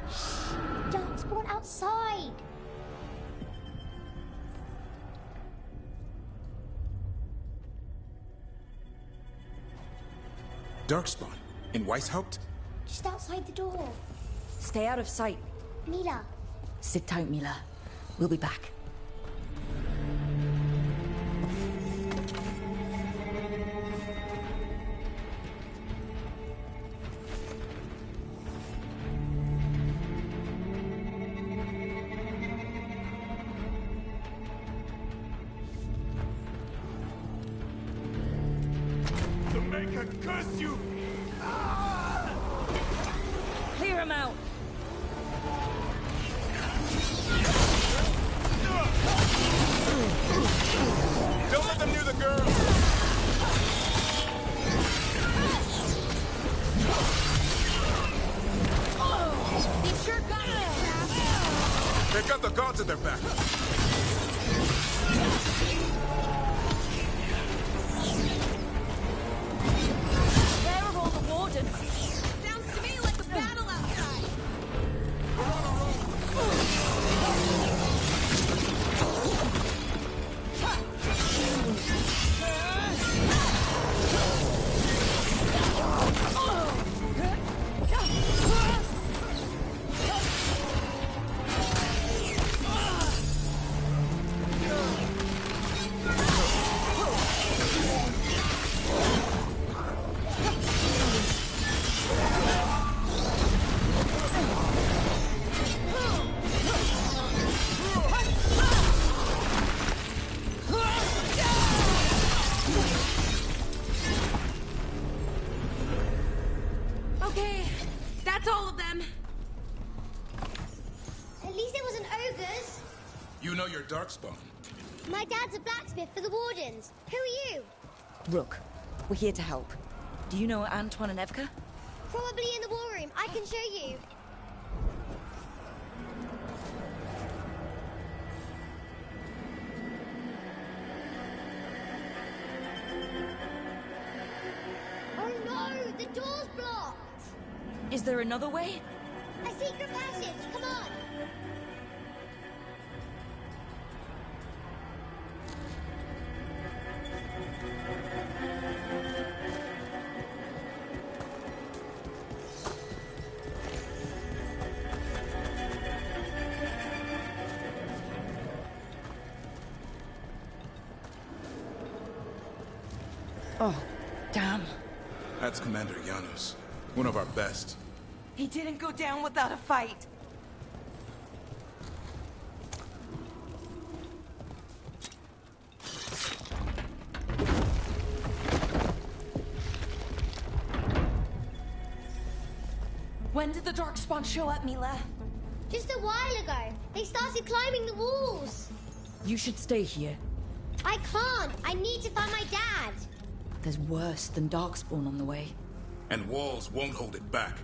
Speaker 22: Don't spawn outside.
Speaker 19: Darkspawn? In Weishaupt?
Speaker 22: Just outside the door.
Speaker 10: Stay out of sight.
Speaker 22: Mila.
Speaker 10: Sit tight, Mila. We'll be back.
Speaker 1: The Maker curse you!
Speaker 10: Clear him out.
Speaker 19: Don't let them near the girl!
Speaker 22: They sure got it.
Speaker 19: They've got the gods at their back.
Speaker 10: Where are all the wardens?
Speaker 22: Sounds to me like a battle outside. Okay, that's all of them. At least it wasn't ogres.
Speaker 19: You know your Darkspawn.
Speaker 22: My dad's a blacksmith for the Wardens. Who are you?
Speaker 10: Rook, we're here to help. Do you know Antoine and Evka?
Speaker 22: Probably in the war room. I can show you. Oh no! The door's blocked!
Speaker 10: Is there another way?
Speaker 22: A secret passage! Come on!
Speaker 10: Oh, damn.
Speaker 19: That's Commander Janos. One of our best.
Speaker 7: He didn't go down without a fight.
Speaker 3: When did the Darkspawn show up, Mila?
Speaker 22: Just a while ago. They started climbing the walls.
Speaker 10: You should stay here.
Speaker 22: I can't. I need to find my dad.
Speaker 10: There's worse than Darkspawn on the way.
Speaker 19: And walls won't hold it back.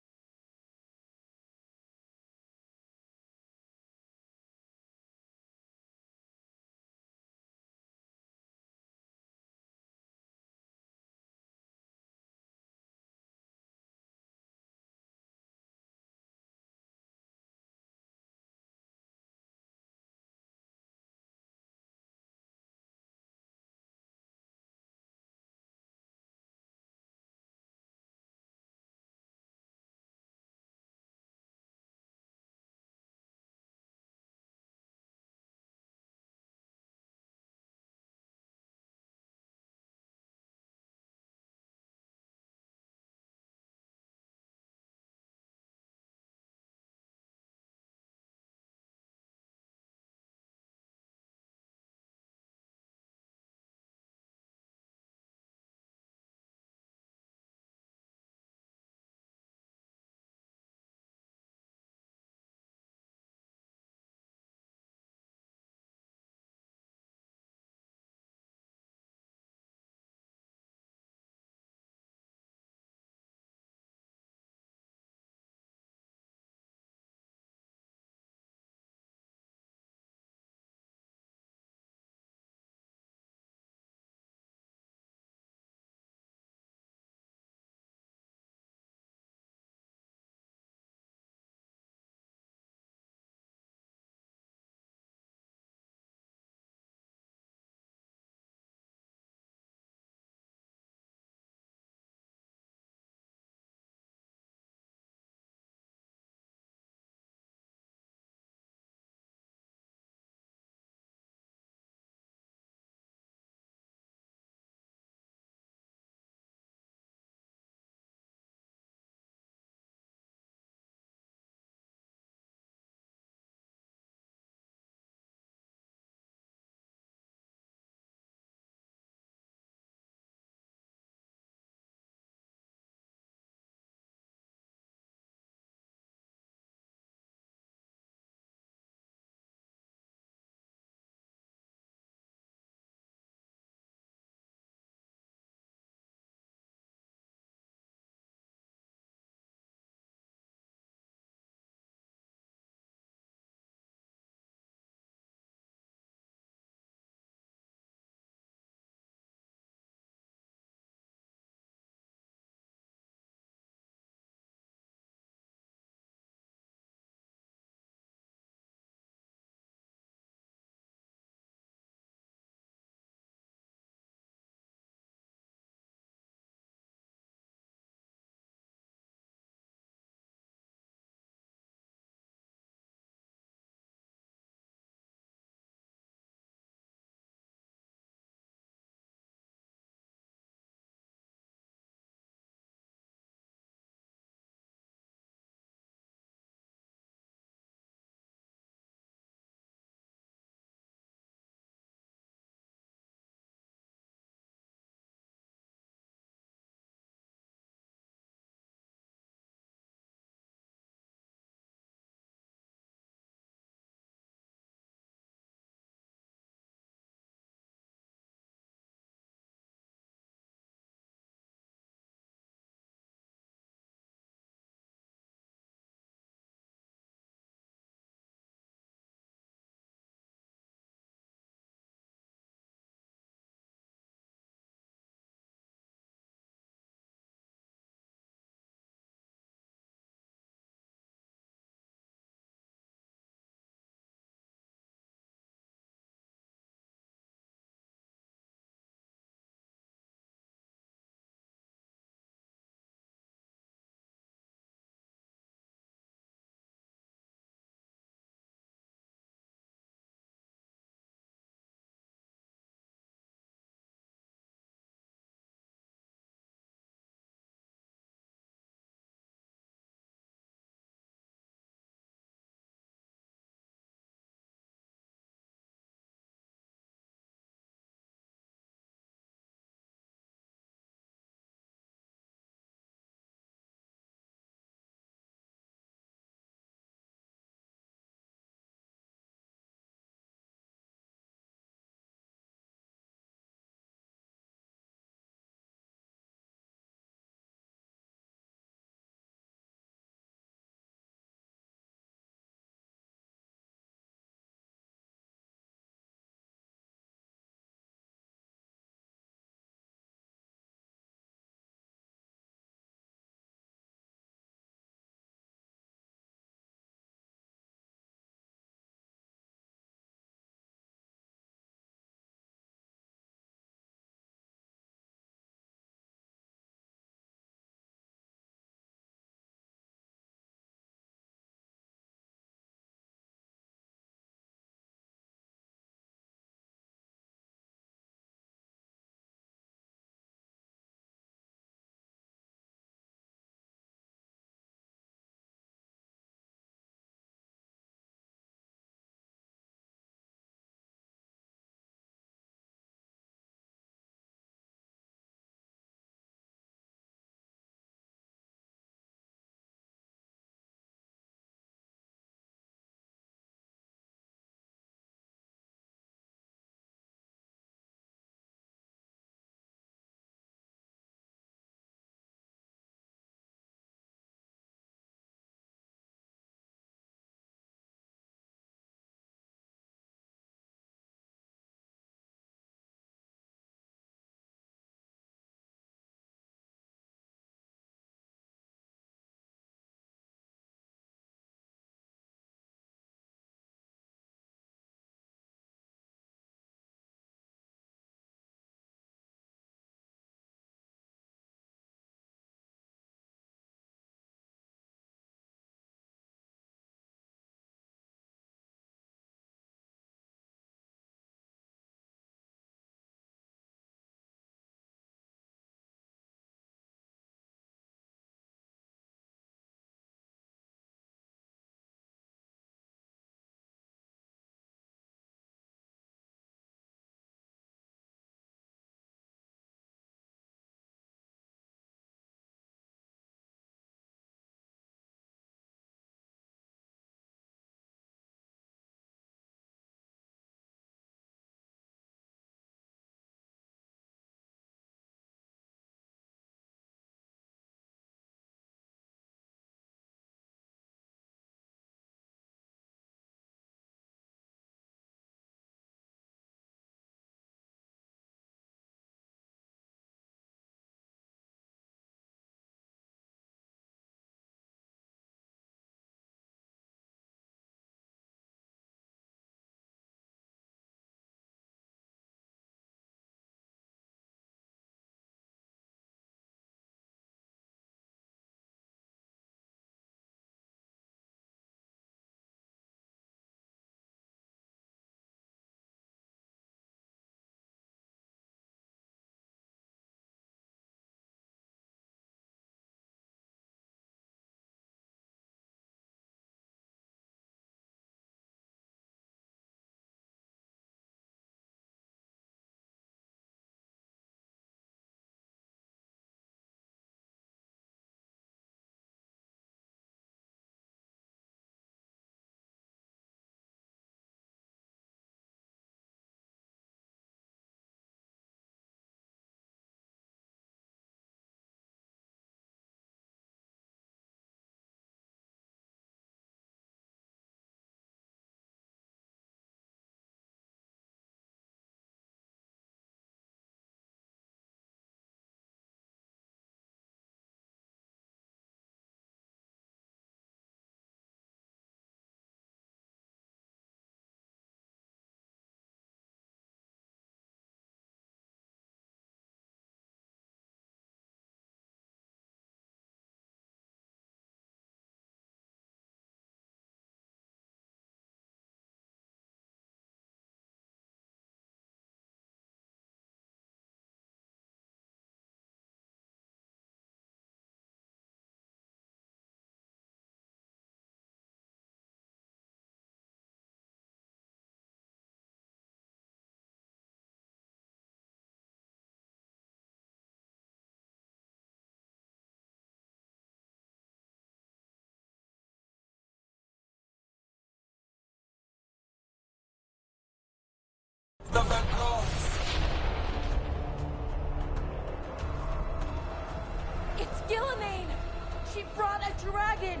Speaker 8: She brought a dragon!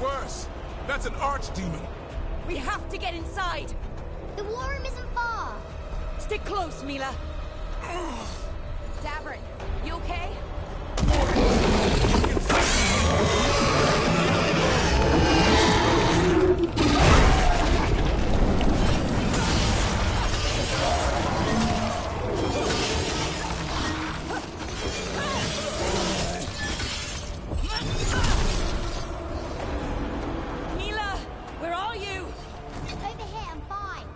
Speaker 19: Worse! That's an archdemon!
Speaker 8: We have to get inside!
Speaker 22: The war room isn't far.
Speaker 8: Stick close, Mila.
Speaker 6: Davrin, you okay?
Speaker 8: Mila, where are you?
Speaker 22: Over here, I'm fine.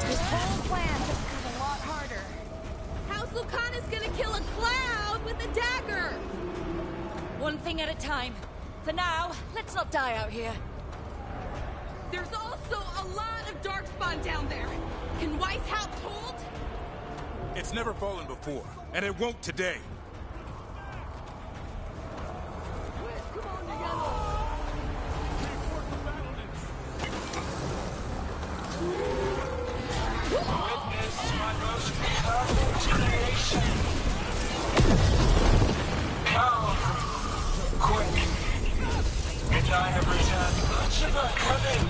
Speaker 6: This whole plan just got a lot harder. How's Lucanus gonna kill a cloud with a dagger?
Speaker 8: One thing at a time. For now, let's not die out here.
Speaker 6: There's also a lot of darkspawn down there. Can Weishaupt hold?
Speaker 19: It's never fallen before, and it won't today.
Speaker 1: Witness my most perfect creation. Come, quick, and I have returned much of our cunning.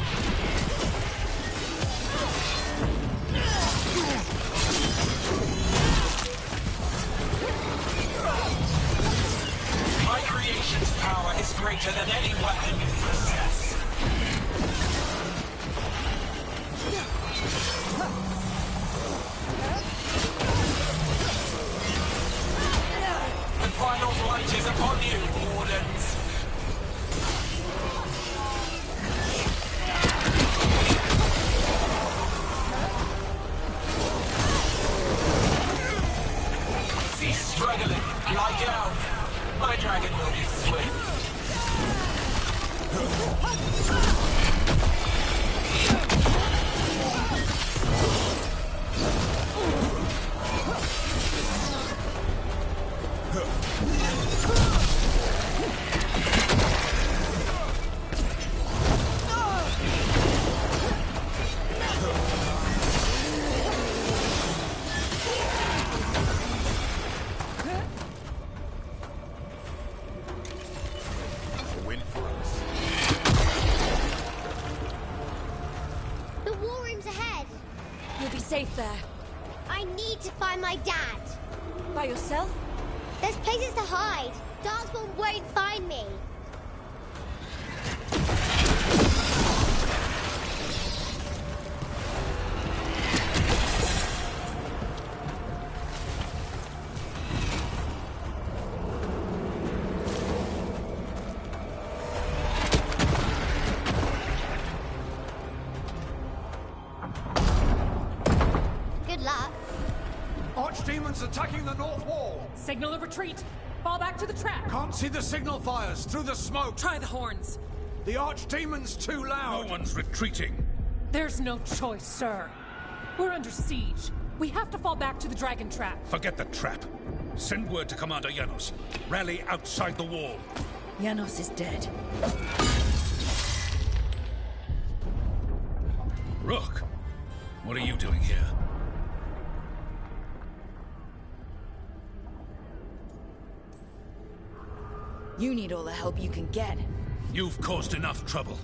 Speaker 1: My creation's power is greater than any weapon you possess. The final light is upon you, Wardens. Cease struggling. Lie down. My dragon will be swift.
Speaker 22: The war room's ahead.
Speaker 8: You'll be safe there.
Speaker 22: I need to find my dad.
Speaker 8: By yourself?
Speaker 22: There's places to hide. Darkspawn won't find me. Good luck.
Speaker 12: Archdemons attacking the north wall!
Speaker 15: Signal of retreat! Fall back to the trap!
Speaker 12: Can't see the signal fires through the smoke!
Speaker 15: Try the horns!
Speaker 12: The Archdemon's too loud!
Speaker 18: No one's retreating.
Speaker 15: There's no choice, sir. We're under siege. We have to fall back to the dragon trap.
Speaker 18: Forget the trap. Send word to Commander Janos. Rally outside the wall.
Speaker 10: Janos is dead.
Speaker 18: Rook, what are you doing here?
Speaker 10: You need all the help you can get.
Speaker 18: You've caused enough trouble.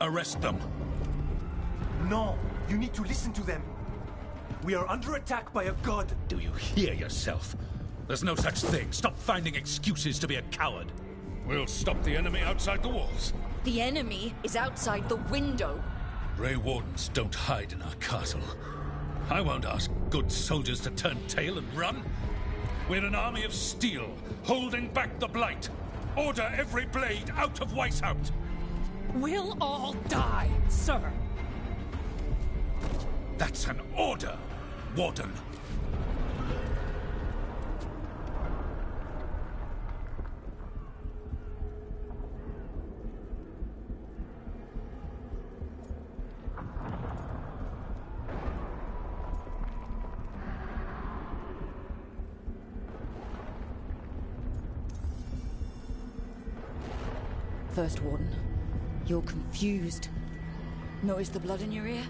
Speaker 18: Arrest them.
Speaker 12: No, you need to listen to them. We are under attack by a god.
Speaker 18: Do you hear yourself? There's no such thing. Stop finding excuses to be a coward. We'll stop the enemy outside the walls.
Speaker 8: The enemy is outside the window.
Speaker 18: Grey Wardens don't hide in our castle. I won't ask good soldiers to turn tail and run. We're an army of steel, holding back the Blight. Order every blade out of Weishaupt.
Speaker 15: We'll all die, sir.
Speaker 18: That's an order, Warden.
Speaker 10: First Warden, you're confused. Notice the blood in your ear?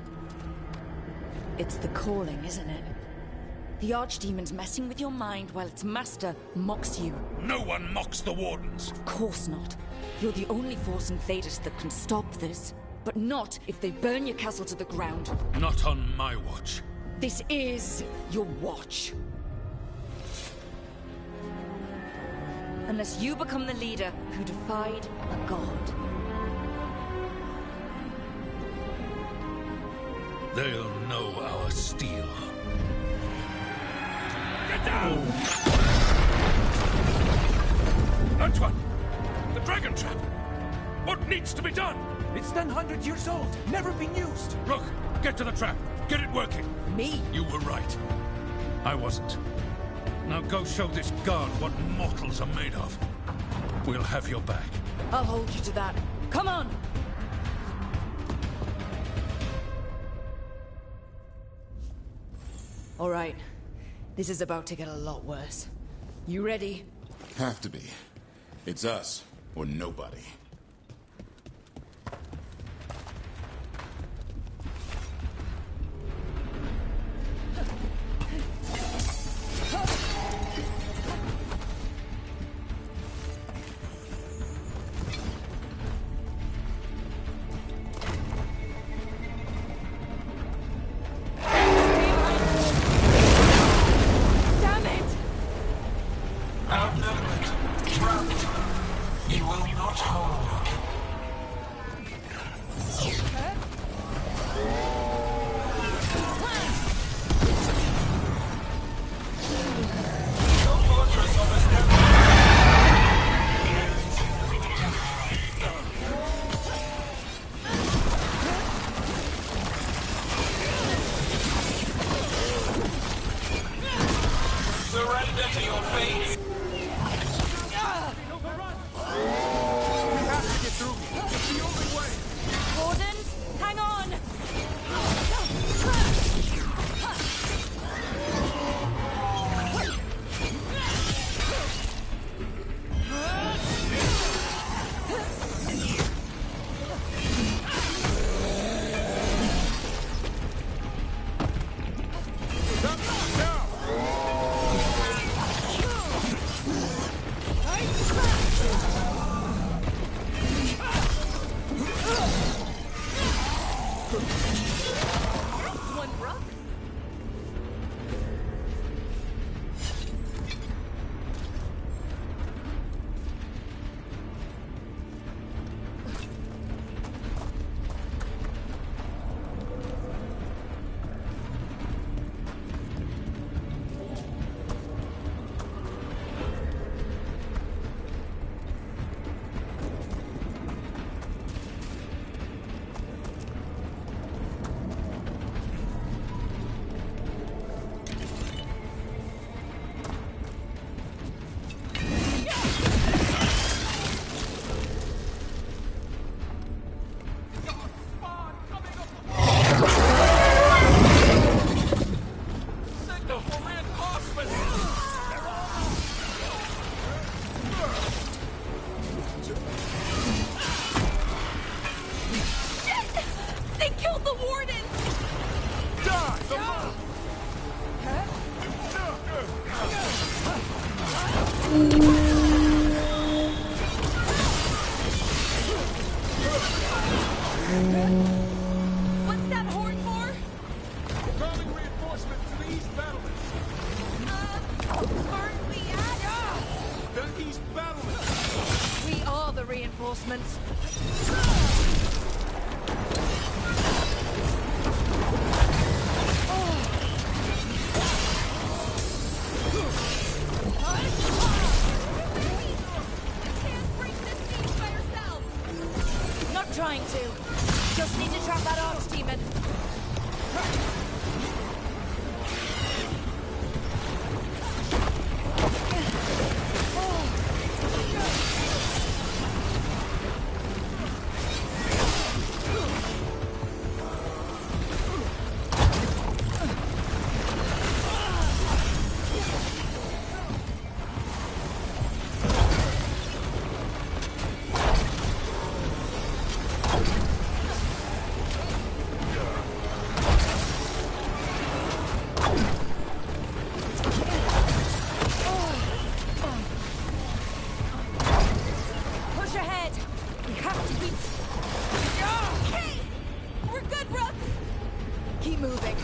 Speaker 10: It's the calling, isn't it? The Archdemon's messing with your mind while its master mocks you.
Speaker 18: No one mocks the Wardens.
Speaker 10: Of course not. You're the only force in Thedas that can stop this. But not if they burn your castle to the ground.
Speaker 18: Not on my watch.
Speaker 10: This is your watch. Unless you become the leader who defied a god.
Speaker 18: They'll know our steel. Get down! Antoine! The dragon trap! What needs to be done?
Speaker 12: It's 100 years old, never been used.
Speaker 18: Look, get to the trap. Get it working.
Speaker 10: Me?
Speaker 18: You were right. I wasn't. Now go show this guard what mortals are made of. We'll have your back.
Speaker 10: I'll hold you to that. Come on! All right. This is about to get a lot worse. You ready?
Speaker 19: Have to be. It's us, or nobody.
Speaker 6: What's that horn for?
Speaker 12: Calling reinforcements to the east battlements.
Speaker 6: Aren't we at?
Speaker 12: The east battlements.
Speaker 6: We are the reinforcements.
Speaker 10: Not trying to. Just need to trap that Archdemon.
Speaker 8: have to be...
Speaker 6: Hey! We're good, Rook!
Speaker 10: Keep moving.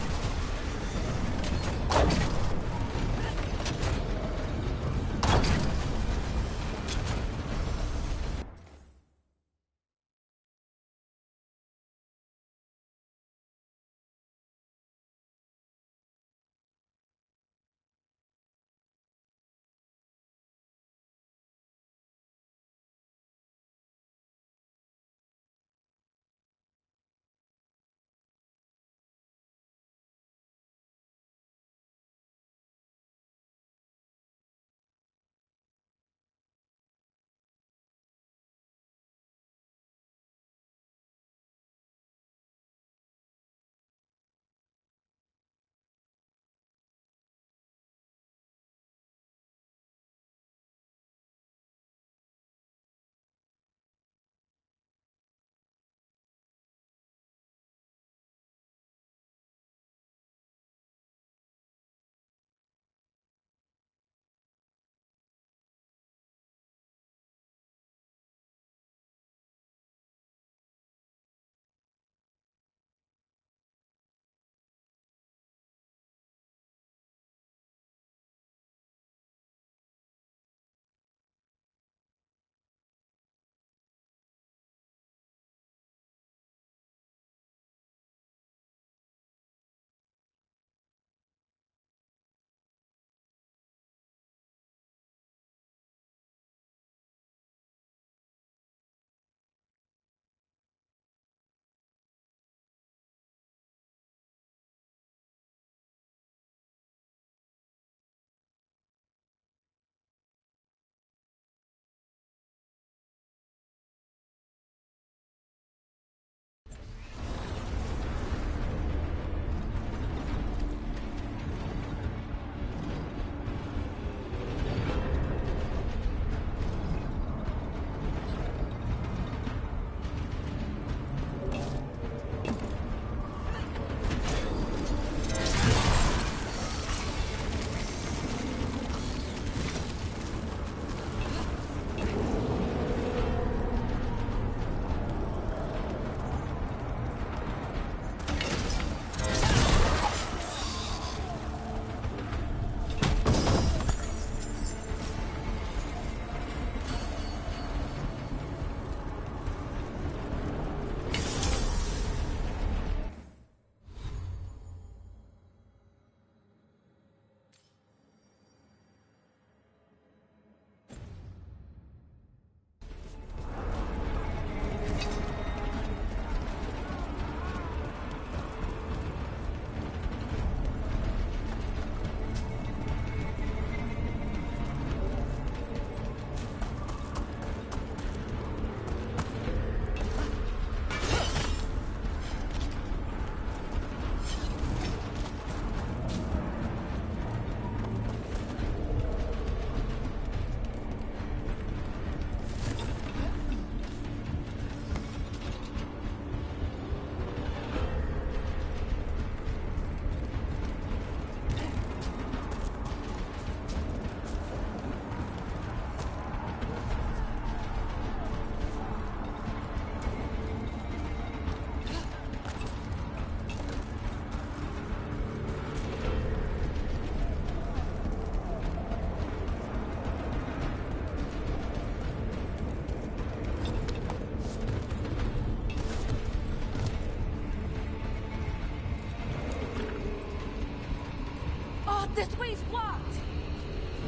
Speaker 6: This way's blocked!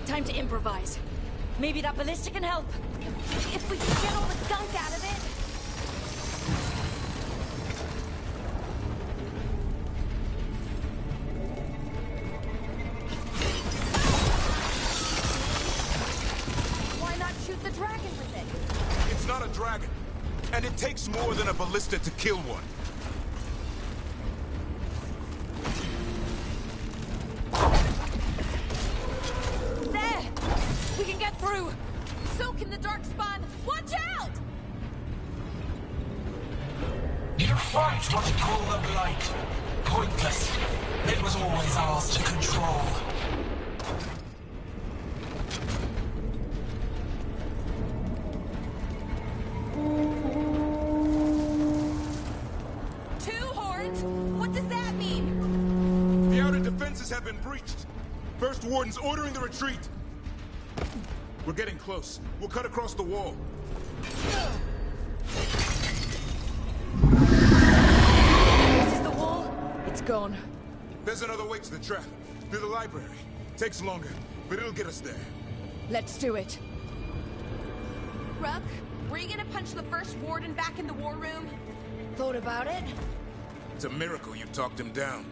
Speaker 8: Time to improvise. Maybe that ballista can help.
Speaker 6: If we can get all the gunk out of it! Why not shoot the dragon with it?
Speaker 19: It's not a dragon, and it takes more than a ballista to kill one.
Speaker 6: Through! So can the Darkspawn! Watch out!
Speaker 1: You fight what you call the Blight. Pointless. It was always ours to control.
Speaker 19: have been breached. First Warden's ordering the retreat. We're getting close. We'll cut across the wall.
Speaker 10: This is the wall. It's gone.
Speaker 19: There's another way to the trap. Through the library. Takes longer, but it'll get us there.
Speaker 10: Let's do it.
Speaker 6: Rook, were you gonna punch the first warden back in the war room?
Speaker 10: Thought about it?
Speaker 19: It's a miracle you talked him down.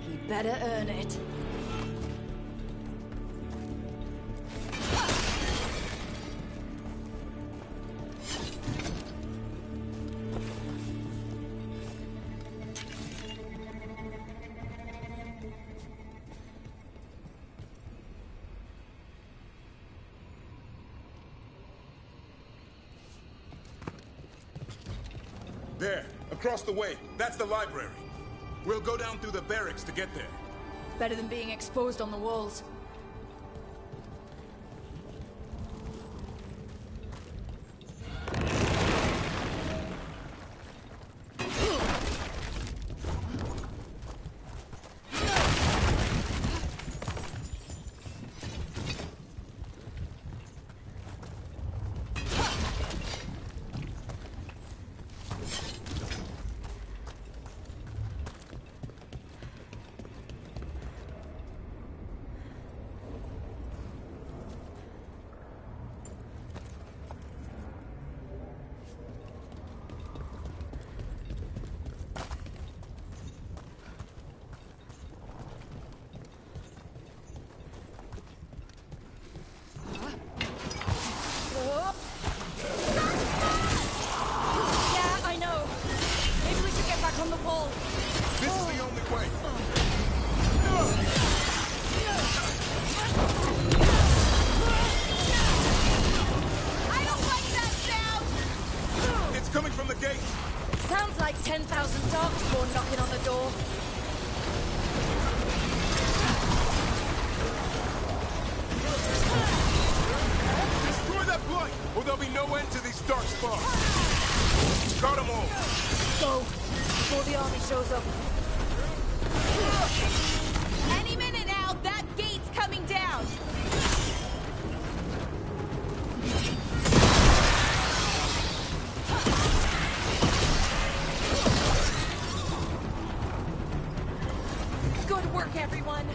Speaker 10: He better earn it.
Speaker 19: There, across the way. That's the library. We'll go down through the barracks to get there.
Speaker 10: Better than being exposed on the walls. Sounds like 10,000 Darkspawn knocking on the door.
Speaker 19: Destroy that blight, or there'll be no end to these Darkspawn. Got them all.
Speaker 10: Go, before the army shows up.
Speaker 6: Any minute now, that gate's coming down.
Speaker 10: Good work, everyone!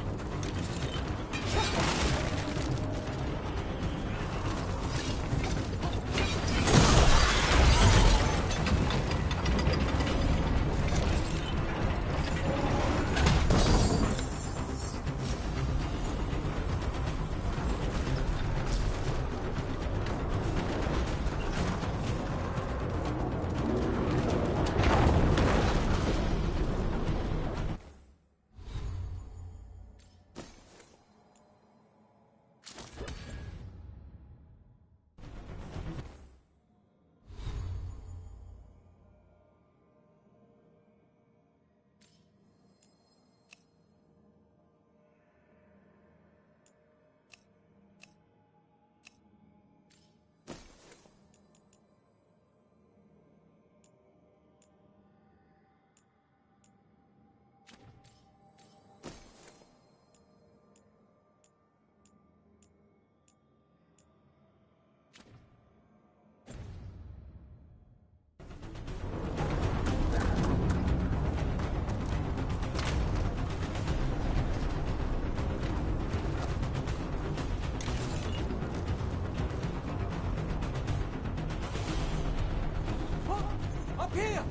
Speaker 1: Here!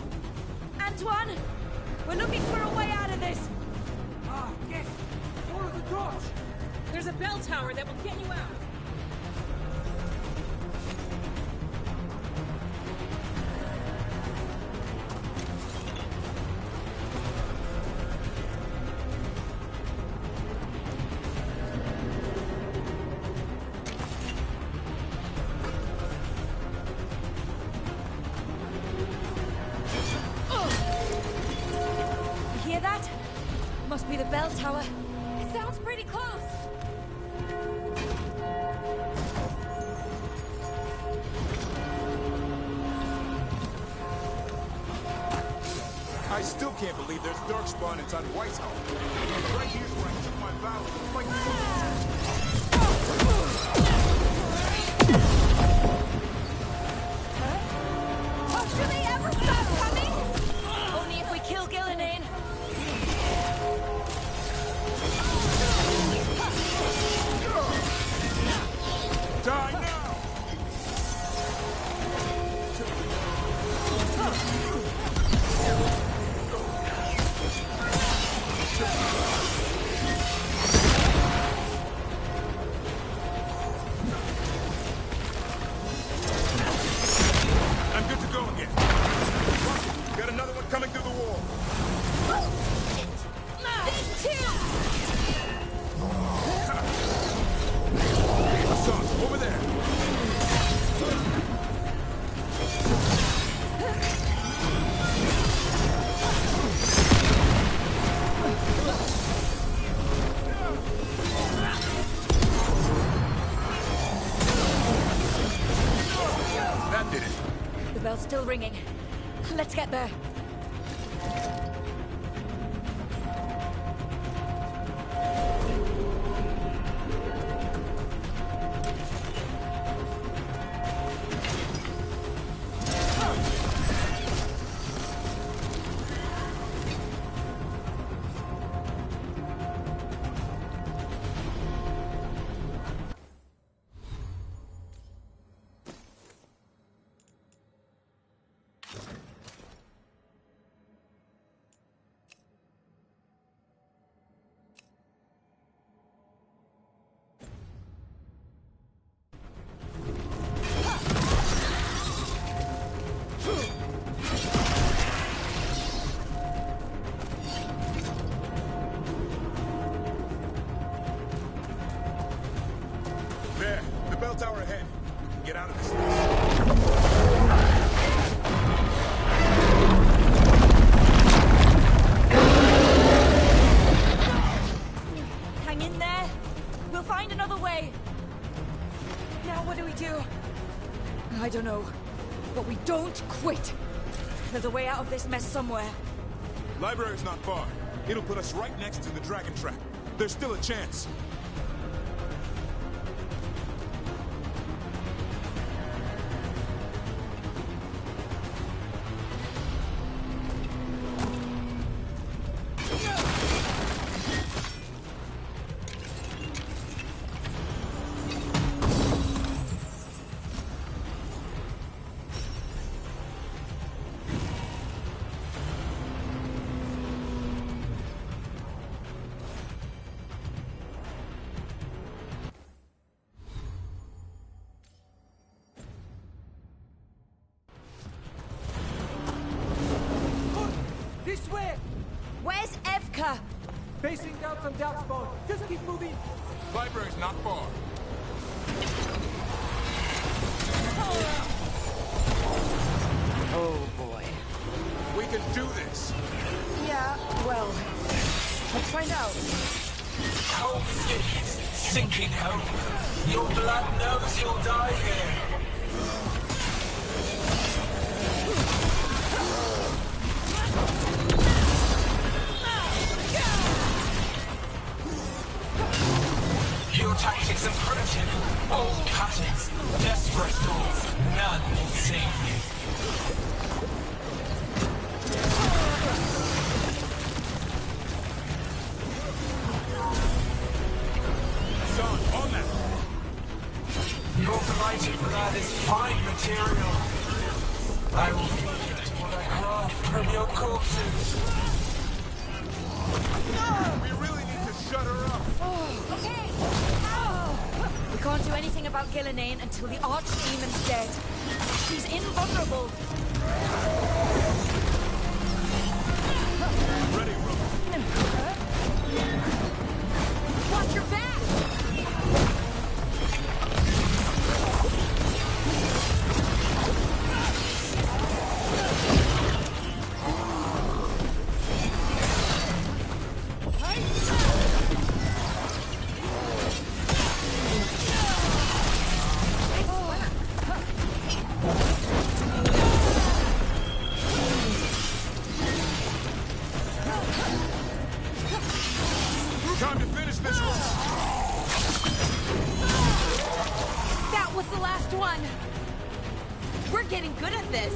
Speaker 10: Antoine! We're looking for a way out of this!
Speaker 1: Ah, yes! Follow the torch!
Speaker 15: There's a bell tower that will get you out.
Speaker 10: Hear that? Must be the bell tower. It sounds pretty close.
Speaker 19: I still can't believe there's Darkspawn inside Whitehall. Right here's where I took my
Speaker 6: Do they ever stop coming?
Speaker 8: Only if we kill Gillenane.
Speaker 19: Die now! I'm good to go again. Got another one coming through the wall. Assault, over there. That did it.
Speaker 8: The bell's still ringing. Let's get there.
Speaker 19: There, the bell tower ahead. We can get out of this.
Speaker 8: Hang in there. We'll find another way. Now what do we do? I don't know. But we don't quit. There's a way out of this mess somewhere.
Speaker 19: Library's not far. It'll put us right next to the dragon trap. There's still a chance.
Speaker 12: This way!
Speaker 8: Where's Evka?
Speaker 12: Facing down from Darkspawn. Just keep moving.
Speaker 19: Library's not far.
Speaker 12: Oh boy.
Speaker 19: We can do this.
Speaker 7: Yeah, well, let's find out.
Speaker 1: Cold cities, sinking hope. Your blood knows you'll die here. Your tactics are primitive. Old cuttings, desperate thoughts. None will save you.
Speaker 19: Son, on that!
Speaker 1: Your blighted blood is fine material. I will feed it what I craft from your corpses.
Speaker 19: We really need to shut her up.
Speaker 8: Okay. We can't do anything about Gillenane until the Archdemon's dead. She's invulnerable.
Speaker 19: Ready, Rook.
Speaker 8: Watch your back!
Speaker 6: We're getting good at this.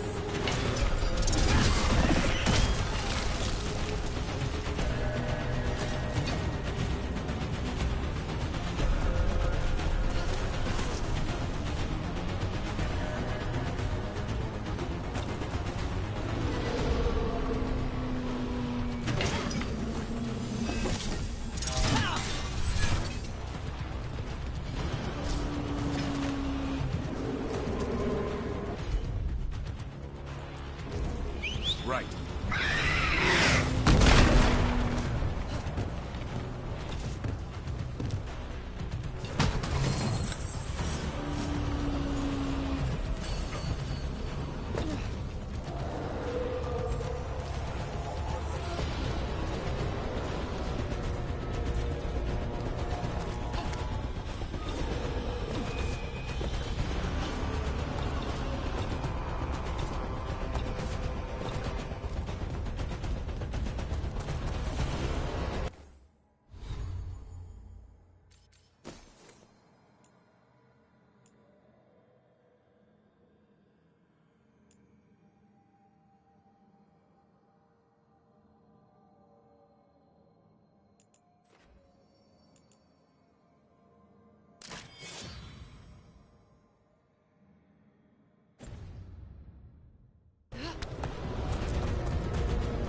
Speaker 19: Right.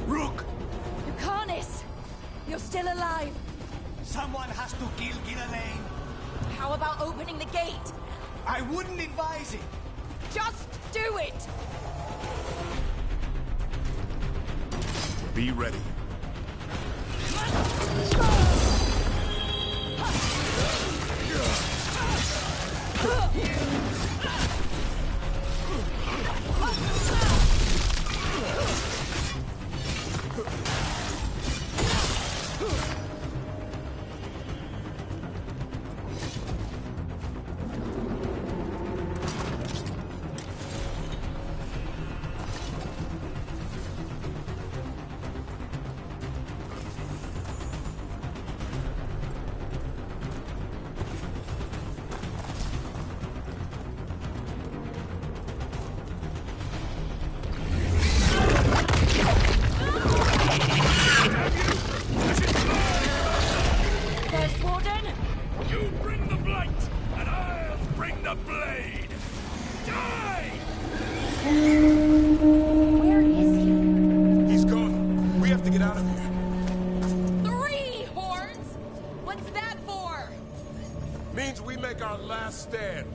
Speaker 9: Rook!
Speaker 6: Lucanus! You're still alive!
Speaker 9: Someone has to kill Gillian.
Speaker 6: How about opening the gate?
Speaker 9: I wouldn't advise it.
Speaker 6: Just do it!
Speaker 19: Be ready.
Speaker 6: First Warden!
Speaker 18: You bring the blight, and I'll bring the blade! Die!
Speaker 6: Where is he?
Speaker 19: He's gone. We have to get out of here.
Speaker 6: 3 horns? What's that for?
Speaker 19: Means we make our last stand.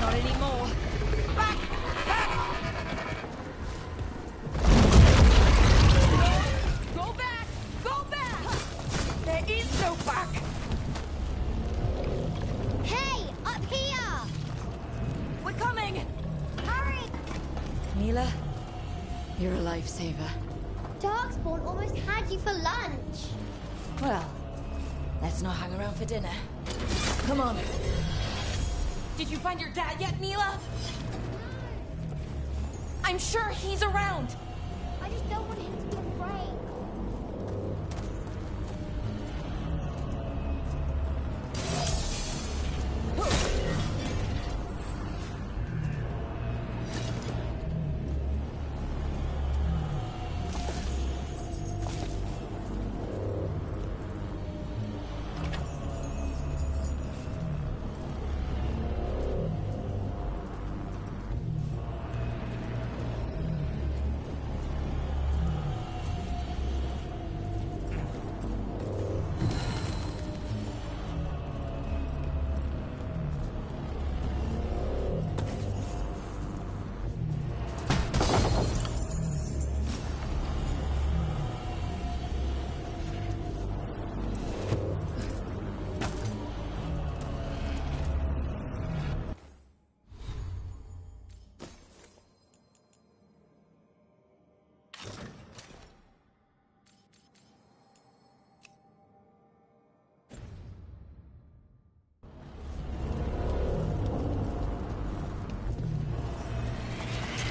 Speaker 6: Not anymore. Back! Go back! Go back! There is no back!
Speaker 22: Hey, up here!
Speaker 6: We're coming!
Speaker 22: Hurry!
Speaker 10: Mila, you're a lifesaver.
Speaker 22: Darkspawn almost had you for lunch.
Speaker 8: Well, let's not hang around for dinner. Come on.
Speaker 6: Did you find your dad yet, Mila? I'm sure he's around.
Speaker 22: I just don't want him to be afraid.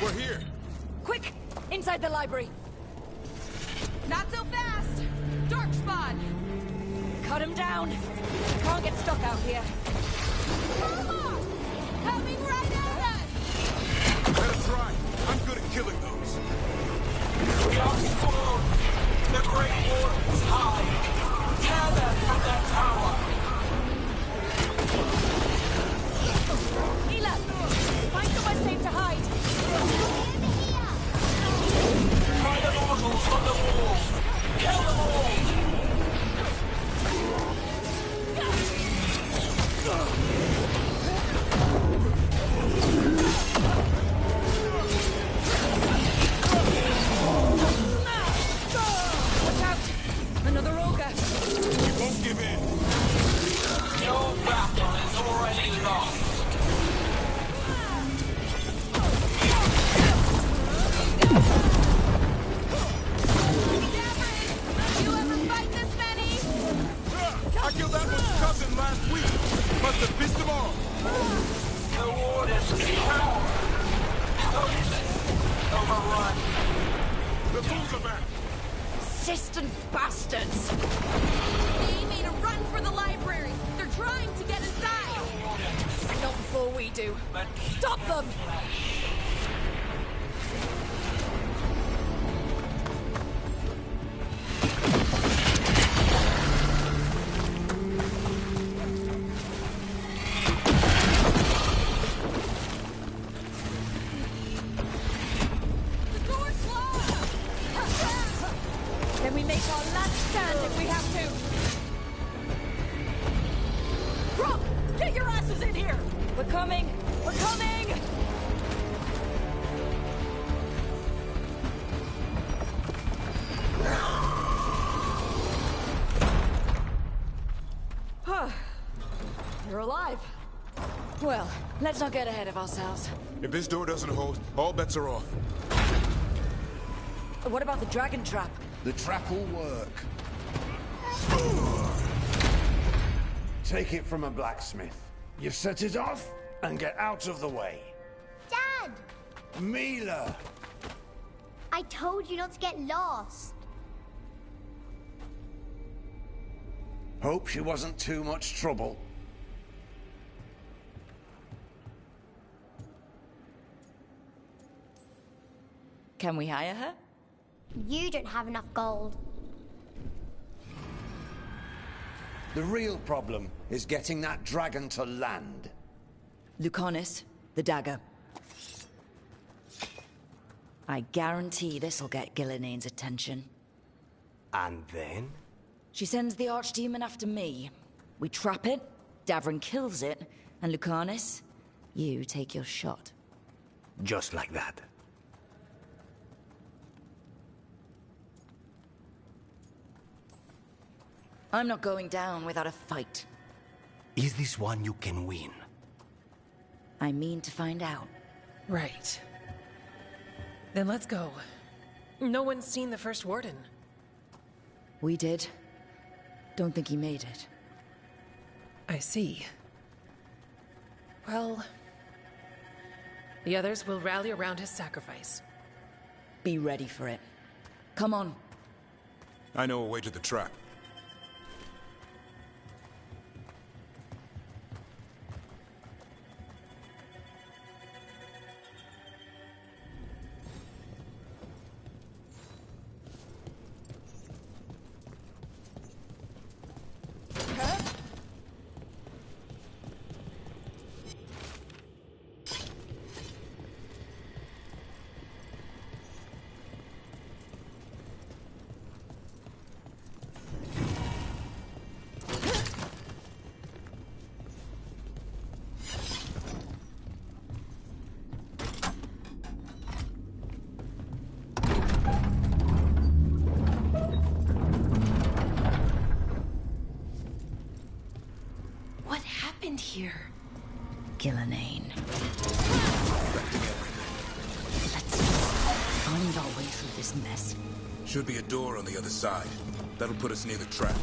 Speaker 19: We're here.
Speaker 10: Quick! Inside the library.
Speaker 6: Not so fast! Darkspawn!
Speaker 10: Cut him down. Can't get stuck out here.
Speaker 6: Coming right at us!
Speaker 19: Let us try. I'm good at killing those.
Speaker 1: Darkspawn! The Great Wardens hide! Tear them from their tower!
Speaker 10: Hila! Find somewhere safe to hide.
Speaker 1: Find the mortals on the walls! Kill them all!
Speaker 10: Watch out! Another ogre!
Speaker 19: Won't give in.
Speaker 1: Your battle is already lost!
Speaker 6: You ever fight this many?
Speaker 19: I killed that one's cousin last week. Must have pissed him off.
Speaker 1: The Wardens cower! Overrun!
Speaker 19: The fools are back.
Speaker 10: Assistant bastards!
Speaker 6: They made a run for the library. They're trying to get inside.
Speaker 10: Not before we do. Stop them!
Speaker 6: The door's locked!
Speaker 10: Then we make our last stand if we have to. Rock! Get your asses in here! We're coming! We're coming! You're alive. Well, let's not get ahead of ourselves.
Speaker 19: If this door doesn't hold, all bets are off.
Speaker 10: What about the dragon trap?
Speaker 17: The trap will work. Take it from a blacksmith. You set it off and get out of the way.
Speaker 22: Dad!
Speaker 17: Mila!
Speaker 22: I told you not to get lost.
Speaker 17: Hope she wasn't too much trouble.
Speaker 10: Can we hire her?
Speaker 22: You don't have enough gold.
Speaker 17: The real problem is getting that dragon to land.
Speaker 10: Lucanis, the dagger. I guarantee this'll get Gillinean's attention.
Speaker 17: And then?
Speaker 10: She sends the archdemon after me. We trap it, Davrin kills it, and Lucanis, you take your shot.
Speaker 17: Just like that.
Speaker 10: I'm not going down without a fight.
Speaker 17: Is this one you can win?
Speaker 10: I mean to find out.
Speaker 15: Right. Then let's go. No one's seen the first warden.
Speaker 10: We did. Don't think he made it.
Speaker 15: I see. Well, the others will rally around his sacrifice.
Speaker 10: Be ready for it. Come on.
Speaker 19: I know a way to the trap.
Speaker 3: Here.
Speaker 10: Gillinean. Let's find our way through this mess.
Speaker 19: Should be a door on the other side. That'll put us near the trap.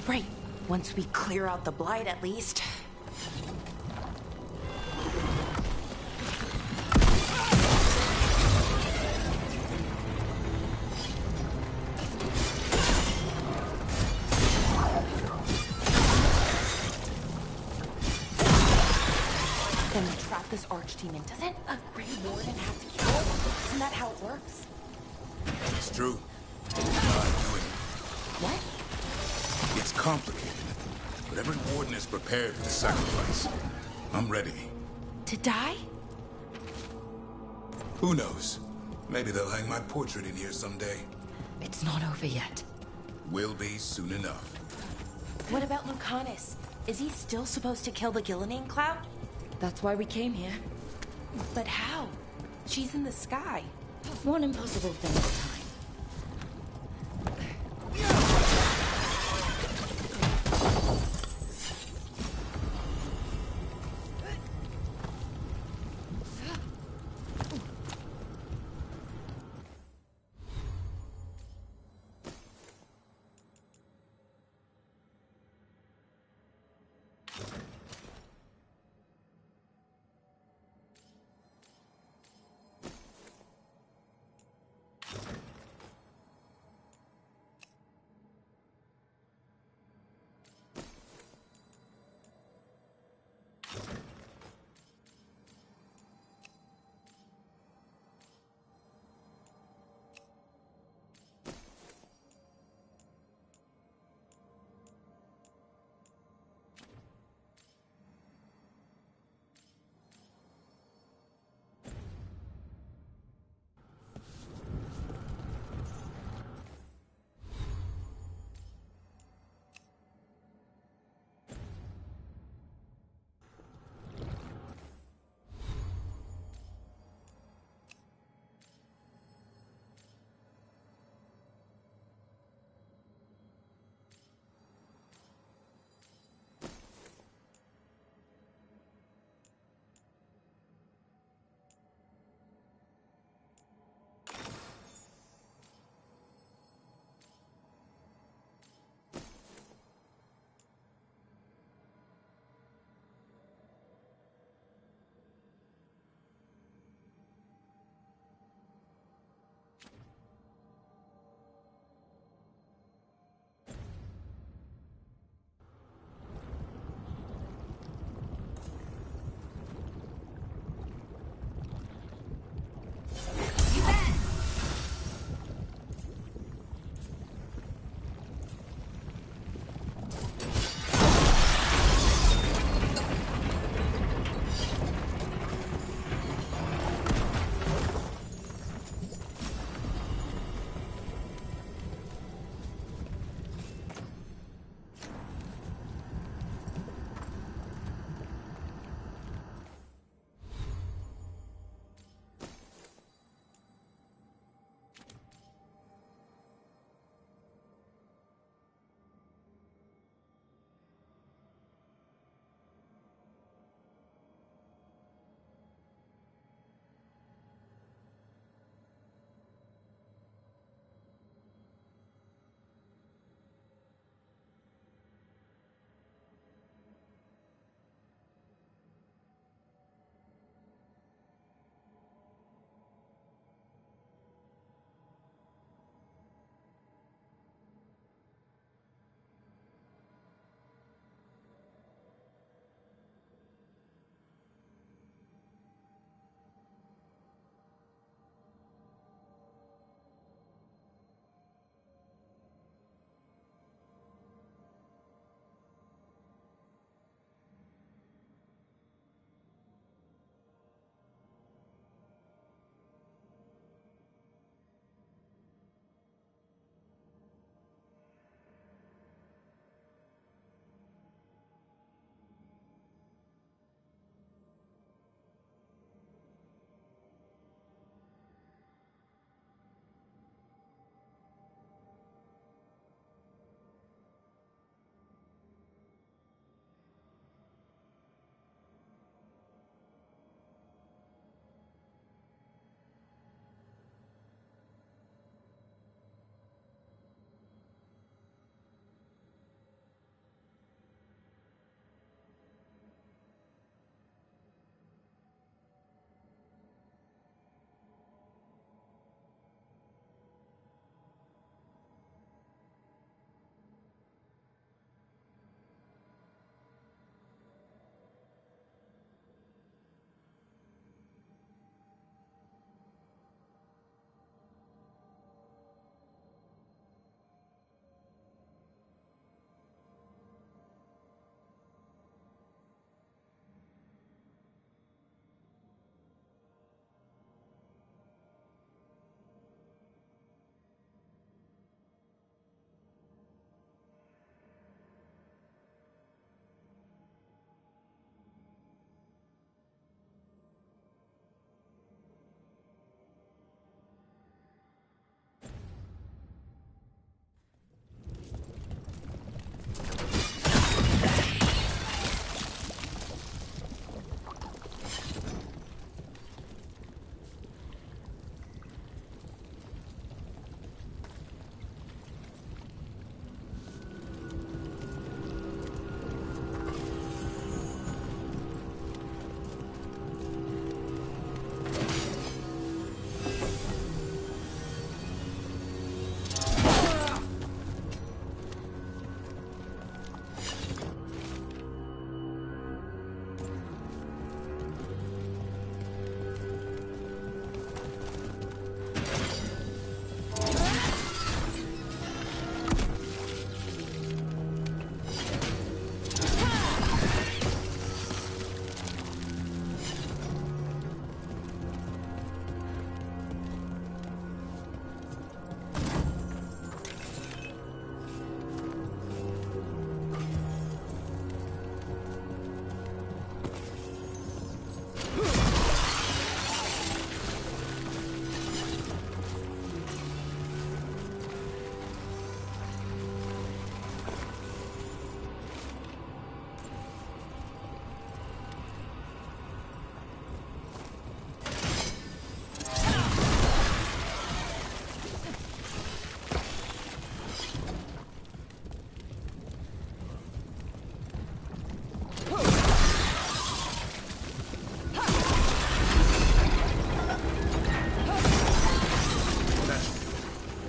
Speaker 3: Right. Once we clear out the blight, at least. this archdemon, doesn't a Grey Warden have to kill him? Isn't that how it works?
Speaker 19: It's true. I'm doing it.
Speaker 3: What?
Speaker 19: It's complicated, but every warden is prepared for the sacrifice. I'm ready.
Speaker 3: To die?
Speaker 19: Who knows? Maybe they'll hang my portrait in here someday.
Speaker 8: It's not over yet.
Speaker 19: Will be soon enough.
Speaker 3: What about Lucanus? Is he still supposed to kill the Gillenane Cloud?
Speaker 8: That's why we came here.
Speaker 3: But how? She's in the sky.
Speaker 8: One impossible thing at a time.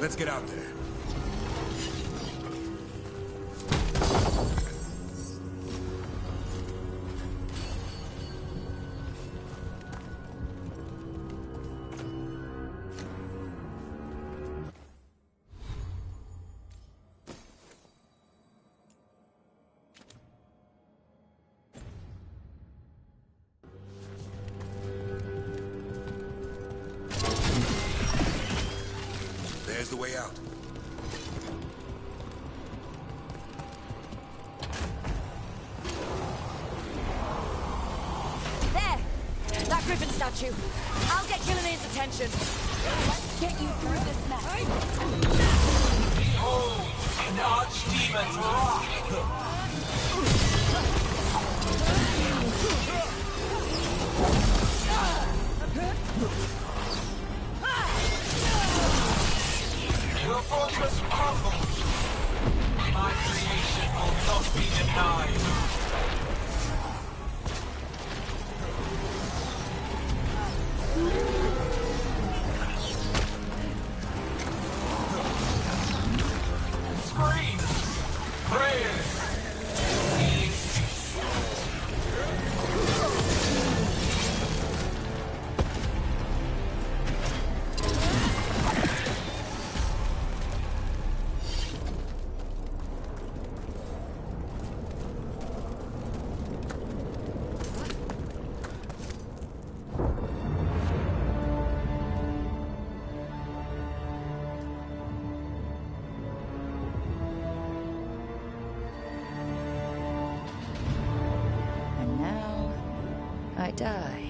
Speaker 19: Let's get out there. There's the way out.
Speaker 10: There! That griffin statue. I'll get Gillian's attention. Let's get you through this mess.
Speaker 1: Behold, an archdemon's wrath! Your fortress crumbles. My creation will not be denied. Screams, prayers,
Speaker 10: And now, I die.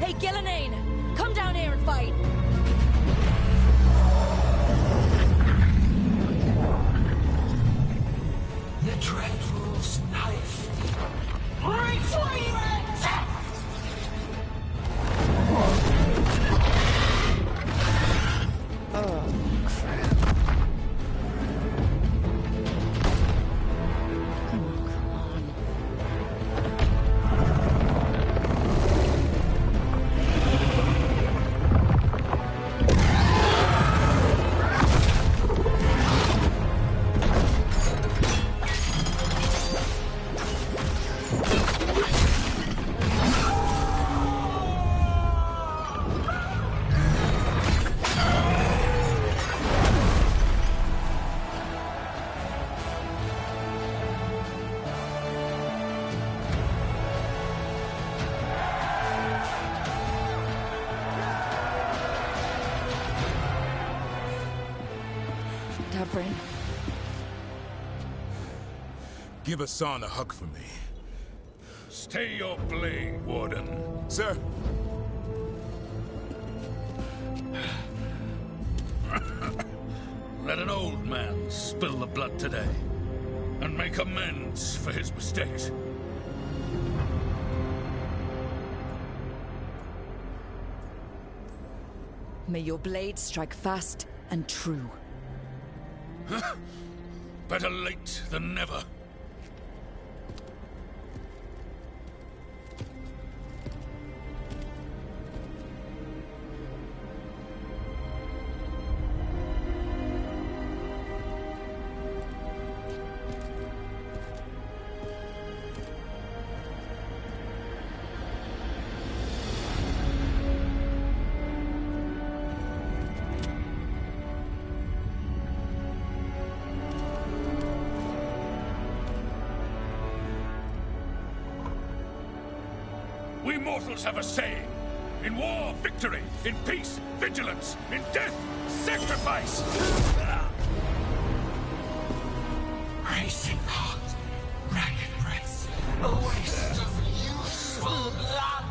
Speaker 10: Hey, Gillian! Come down here and fight!
Speaker 1: the dread rule's knife. Retrieve it!
Speaker 10: Oh, crap. Come on. Friend.
Speaker 19: Give Hassan a hug for me.
Speaker 18: Stay your blade, Warden.
Speaker 19: Sir.
Speaker 18: Let an old man spill the blood today, and make amends for his mistakes.
Speaker 10: May your blade strike fast and true.
Speaker 18: Better late than never. We mortals have a saying. In war, victory. In peace, vigilance. In death, sacrifice.
Speaker 1: Racing heart, ragged breath, a waste of useful blood.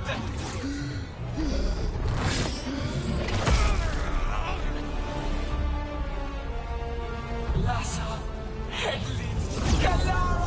Speaker 1: Lassa, Headley, Galara.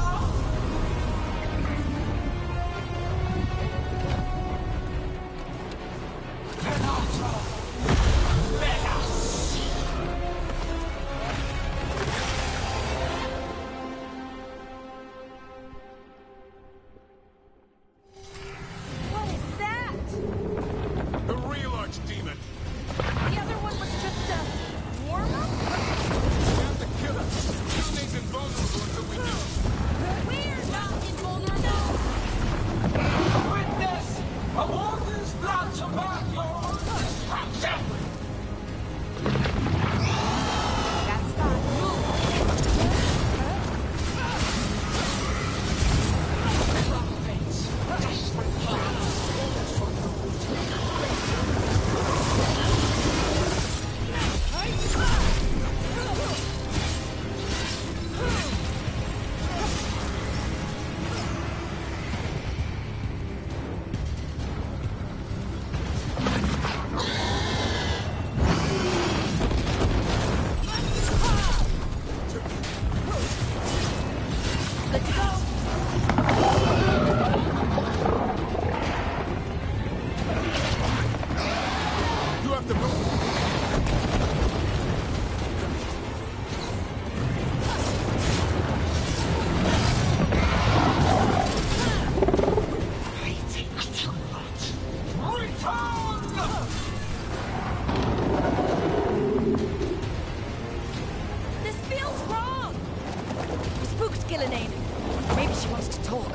Speaker 8: Maybe she wants to talk.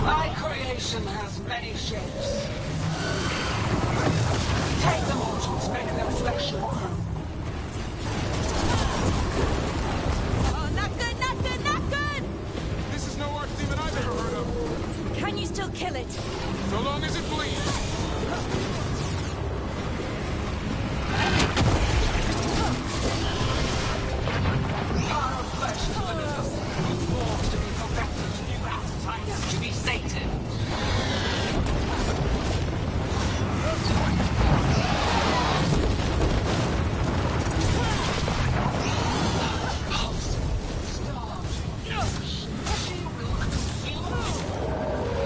Speaker 1: My creation has many shapes. Take the mortals, make their flesh your home.
Speaker 6: Oh, not good, not good, not good!
Speaker 13: This is no archdemon I've ever heard of.
Speaker 8: Can you still kill it?
Speaker 13: So long as it bleeds.
Speaker 1: Our flesh is limitless. New forms to be perfected, new appetites to be sated.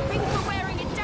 Speaker 6: Things are wearing it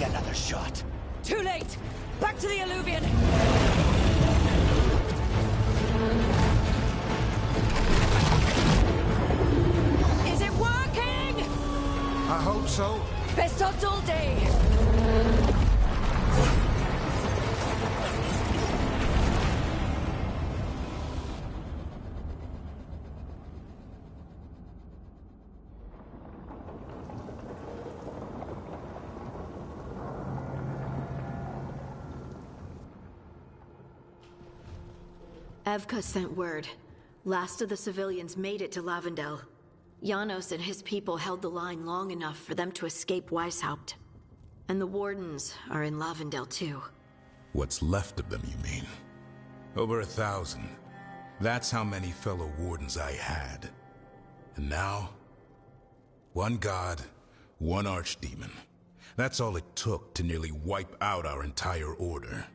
Speaker 9: me another shot.
Speaker 8: Too late! Back to the Alluvion! Is it working?
Speaker 2: I hope so.
Speaker 8: Best odds all day!
Speaker 11: Evka sent word. Last of the civilians made it to Lavendel. Janos and his people held the line long enough for them to escape Weishaupt. And the Wardens are in Lavendel too.
Speaker 19: What's left of them, you mean? Over 1,000. That's how many fellow Wardens I had. And now? One god, one archdemon. That's all it took to nearly wipe out our entire order.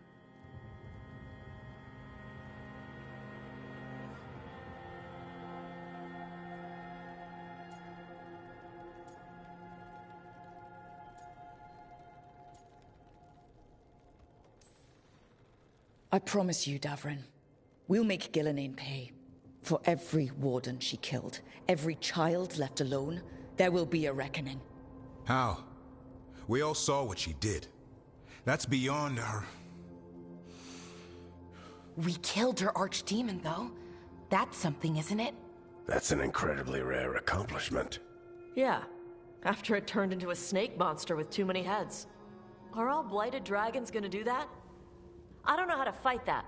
Speaker 10: I promise you, Davrin, we'll make Gillenane pay. For every warden she killed, every child left alone, there will be a reckoning.
Speaker 19: How? We all saw what she did. That's beyond our...
Speaker 3: We killed her archdemon, though. That's something, isn't it?
Speaker 14: That's an incredibly rare accomplishment.
Speaker 20: Yeah, after it turned into a snake monster with too many heads. Are all blighted dragons gonna do that? I don't know how to fight that.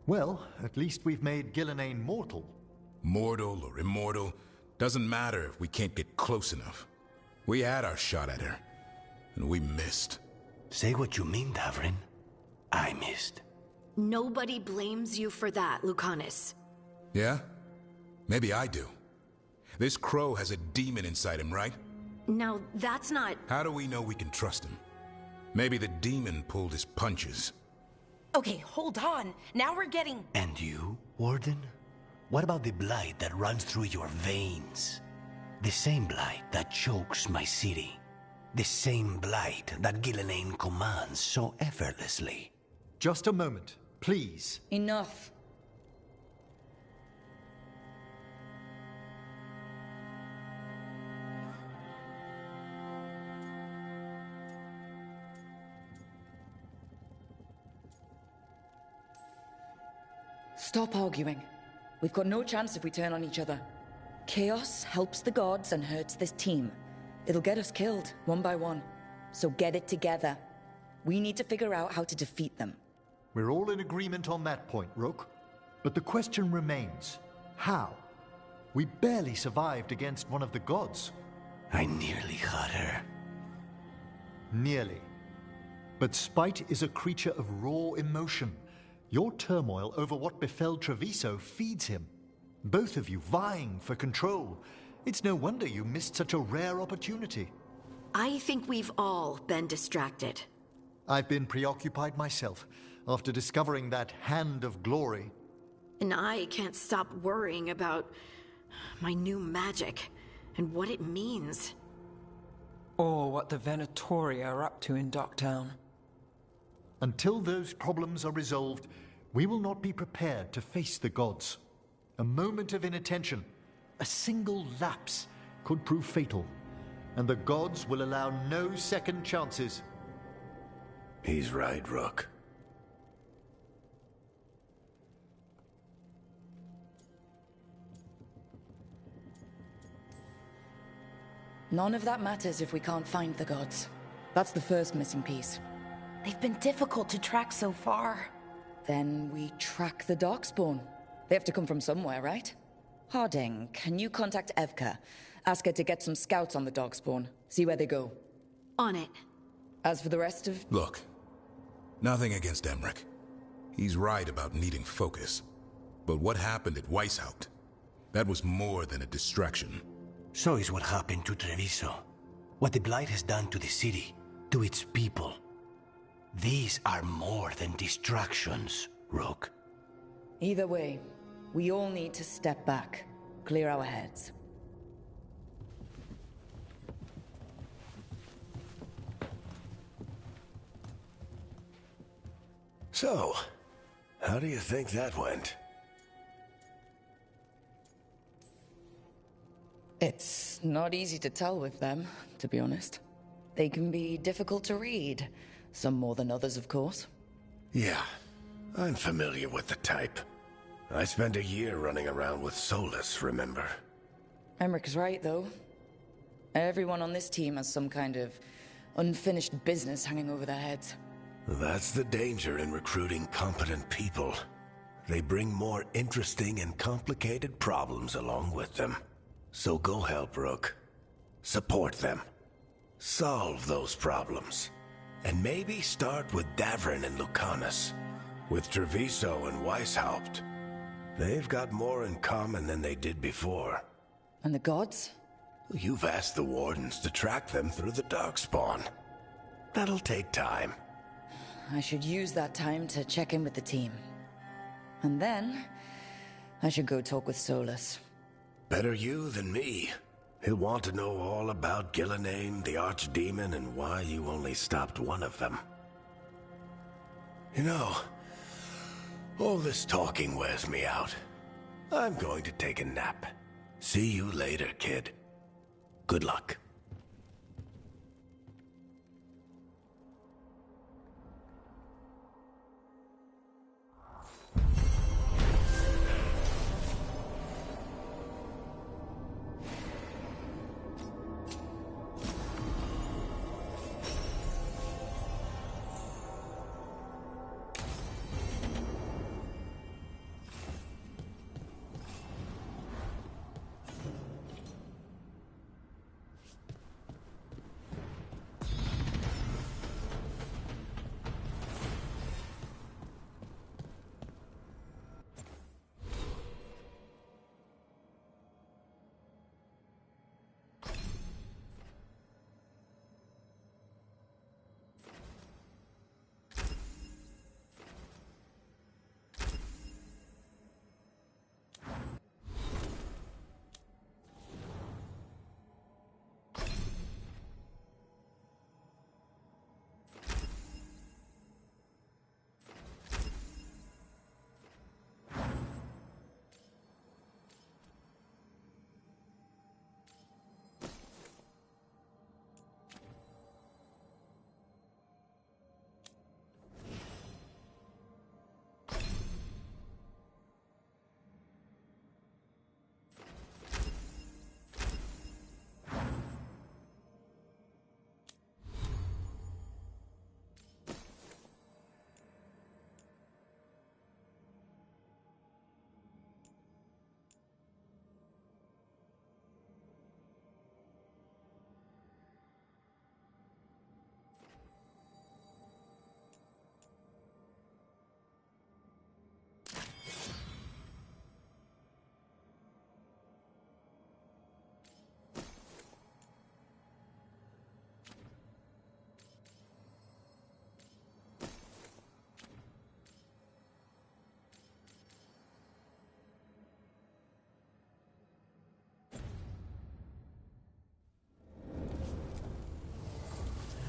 Speaker 4: Well, at least we've made Gillenane mortal.
Speaker 19: Mortal or immortal, doesn't matter if we can't get close enough. We had our shot at her, and we missed.
Speaker 9: Say what you mean, Davrin. I missed.
Speaker 11: Nobody blames you for that, Lucanus.
Speaker 19: Yeah? Maybe I do. This crow has a demon inside him, right?
Speaker 11: Now, that's not...
Speaker 19: How do we know we can trust him? Maybe the demon pulled his punches.
Speaker 3: Okay, hold on. Now we're getting...
Speaker 9: And you, Warden? What about the blight that runs through your veins? The same blight that chokes my city. The same blight that Gillenane commands so effortlessly.
Speaker 4: Just a moment, please.
Speaker 10: Enough. Stop arguing. We've got no chance if we turn on each other. Chaos helps the gods and hurts this team. It'll get us killed, one by one. So get it together. We need to figure out how to defeat them.
Speaker 4: We're all in agreement on that point, Rook. But the question remains, how? We barely survived against one of the gods.
Speaker 9: I nearly had her.
Speaker 4: Nearly. But spite is a creature of raw emotion. Your turmoil over what befell Treviso feeds him. Both of you vying for control. It's no wonder you missed such a rare opportunity.
Speaker 11: I think we've all been distracted.
Speaker 4: I've been preoccupied myself after discovering that hand of glory.
Speaker 11: And I can't stop worrying about my new magic and what it means.
Speaker 7: Or what the Venatori are up to in Docktown.
Speaker 4: Until those problems are resolved, we will not be prepared to face the gods. A moment of inattention, a single lapse, could prove fatal, and the gods will allow no second chances.
Speaker 14: He's right, Rook.
Speaker 10: None of that matters if we can't find the gods. That's the first missing piece.
Speaker 3: They've been difficult to track so far.
Speaker 10: Then we track the Darkspawn. They have to come from somewhere, right? Harding, can you contact Evka? Ask her to get some scouts on the Darkspawn. See where they go.
Speaker 11: On it.
Speaker 10: As for the rest of...
Speaker 19: Look, nothing against Emmerich. He's right about needing focus. But what happened at Weishaupt? That was more than a distraction.
Speaker 9: So is what happened to Treviso. What the Blight has done to the city, to its people. These are more than distractions, Rook.
Speaker 10: Either way, we all need to step back, clear our heads.
Speaker 14: So, how do you think that went?
Speaker 10: It's not easy to tell with them, to be honest. They can be difficult to read. Some more than others, of course.
Speaker 14: Yeah, I'm familiar with the type. I spent a year running around with Solus, remember?
Speaker 10: Emmerich right, though. Everyone on this team has some kind of unfinished business hanging over their heads.
Speaker 14: That's the danger in recruiting competent people. They bring more interesting and complicated problems along with them. So go help Rook. Support them. Solve those problems. And maybe start with Davrin and Lucanus. With Treviso and Weishaupt. They've got more in common than they did before.
Speaker 10: And the gods?
Speaker 14: You've asked the Wardens to track them through the Darkspawn. That'll take time.
Speaker 10: I should use that time to check in with the team. And then, I should go talk with Solus.
Speaker 14: Better you than me. He'll want to know all about Gillenane, the Archdemon, and why you only stopped one of them. You know, all this talking wears me out. I'm going to take a nap. See you later, kid. Good luck.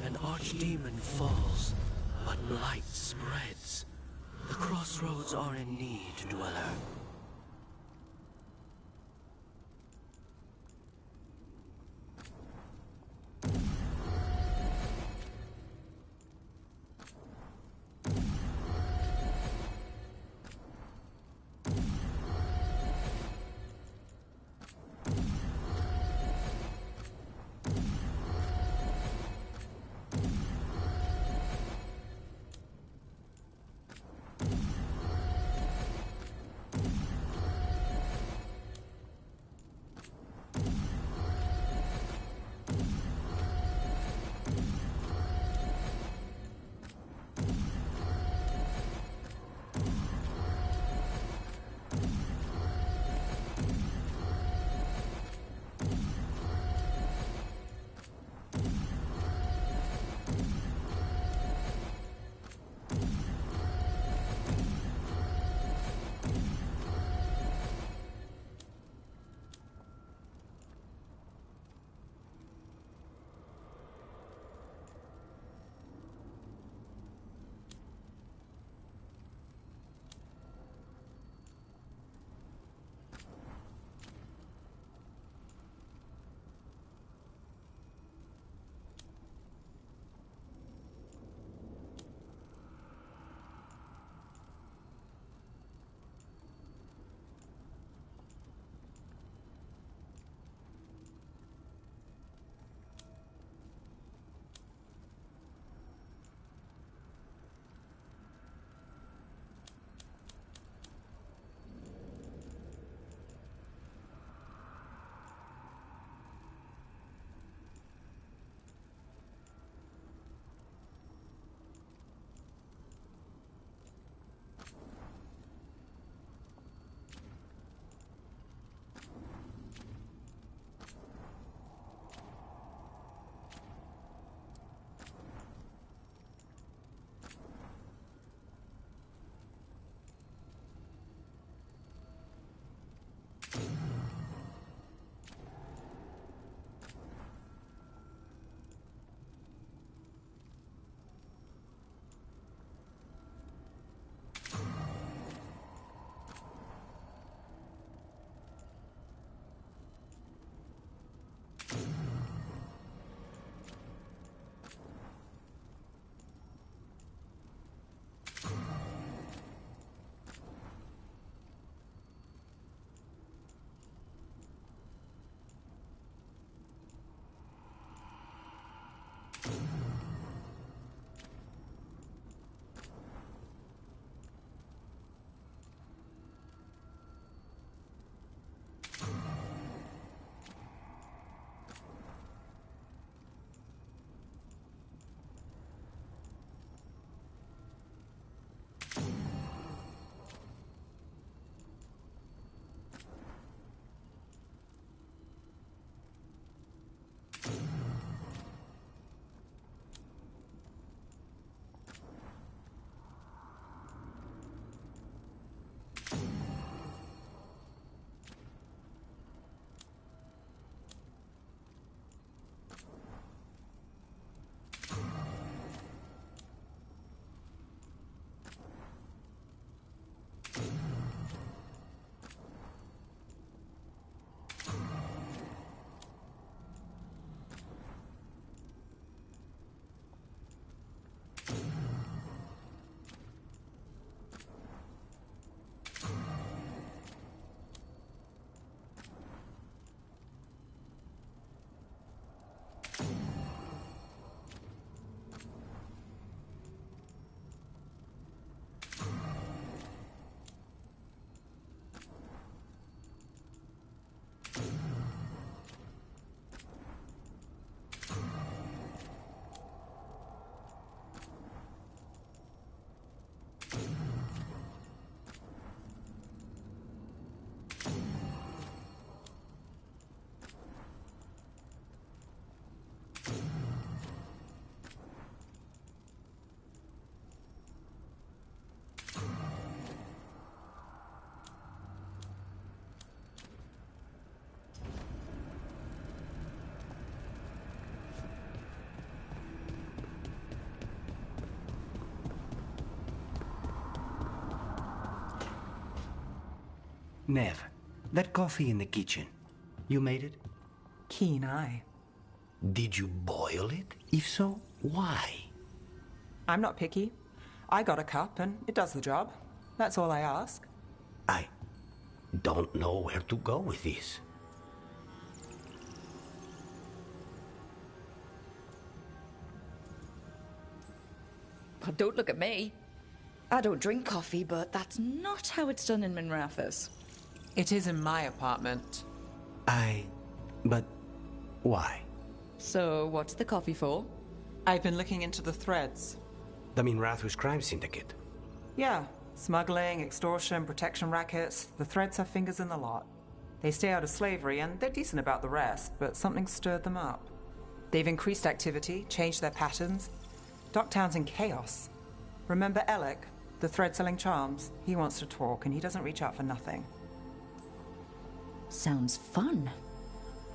Speaker 16: An archdemon falls, but blight spreads. The crossroads are in need, dweller.
Speaker 9: Nev, that coffee in the kitchen, you made it?
Speaker 7: Keen eye.
Speaker 9: Did you boil it? If so, why?
Speaker 7: I'm not picky. I got a cup and it does the job. That's all I ask.
Speaker 9: I don't know where to go with this.
Speaker 10: Well, don't look at me. I don't drink coffee, but that's not how it's done in Minrathous.
Speaker 7: It is in my apartment.
Speaker 9: But why?
Speaker 10: So, what's the coffee for?
Speaker 7: I've been looking into the threads.
Speaker 9: The Minrathous crime syndicate.
Speaker 7: Yeah, smuggling, extortion, protection rackets. The threads have fingers in the lot. They stay out of slavery and they're decent about the rest, but something stirred them up. They've increased activity, changed their patterns. Docktown's in chaos. Remember Alec, the thread-selling charms? He wants to talk and he doesn't reach out for nothing.
Speaker 10: Sounds fun.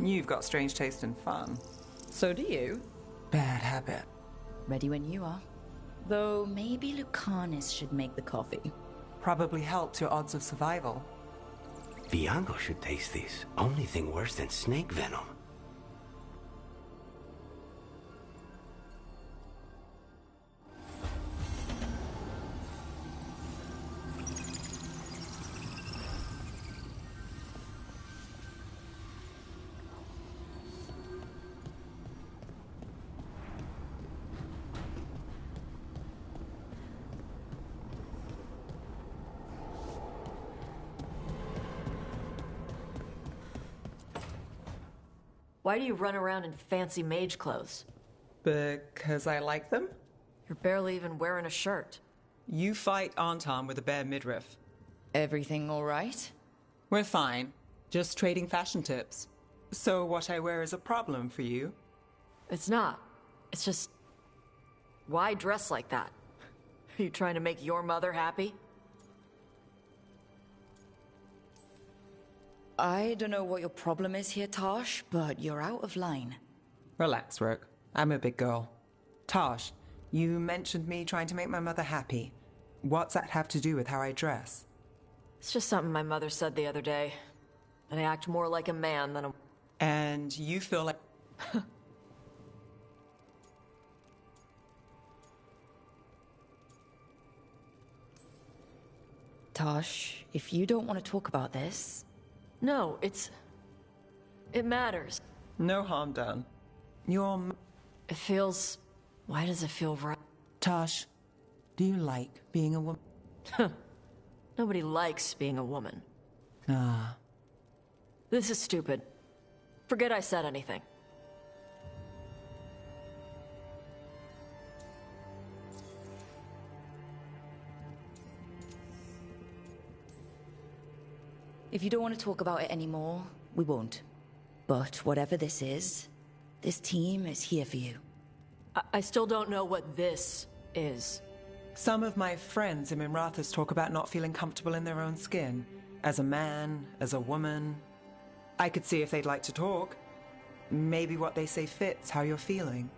Speaker 7: You've got strange taste in fun.
Speaker 10: So do you.
Speaker 7: Bad habit.
Speaker 10: Ready when you are. Though maybe Lucanus should make the coffee.
Speaker 7: Probably helps your odds of survival.
Speaker 9: Viango should taste this. Only thing worse than snake venom.
Speaker 20: Why do you run around in fancy mage clothes?
Speaker 7: Because I like them?
Speaker 20: You're barely even wearing a shirt.
Speaker 7: You fight Anton with a bare midriff.
Speaker 10: Everything all right?
Speaker 7: We're fine. Just trading fashion tips. So what I wear is a problem for you?
Speaker 20: It's not. It's just... Why dress like that? Are you trying to make your mother happy?
Speaker 10: I don't know what your problem is here, Tosh, but you're out of line.
Speaker 7: Relax, Rook. I'm a big girl. Tosh, you mentioned me trying to make my mother happy. What's that have to do with how I dress?
Speaker 20: It's just something my mother said the other day. And I act more like a man than a...
Speaker 7: And you feel like...
Speaker 10: Tosh, if you don't want to talk about this...
Speaker 20: No, it matters.
Speaker 7: No harm done.
Speaker 20: It feels... Why does it feel right?
Speaker 7: Tosh, do you like being a woman?
Speaker 20: Nobody likes being a woman.
Speaker 7: Ah.
Speaker 20: This is stupid. Forget I said anything.
Speaker 10: If you don't want to talk about it anymore, we won't. But whatever this is, this team is here for you.
Speaker 20: I still don't know what this is.
Speaker 7: Some of my friends in Minrathous talk about not feeling comfortable in their own skin. As a man, as a woman. I could see if they'd like to talk. Maybe what they say fits how you're feeling.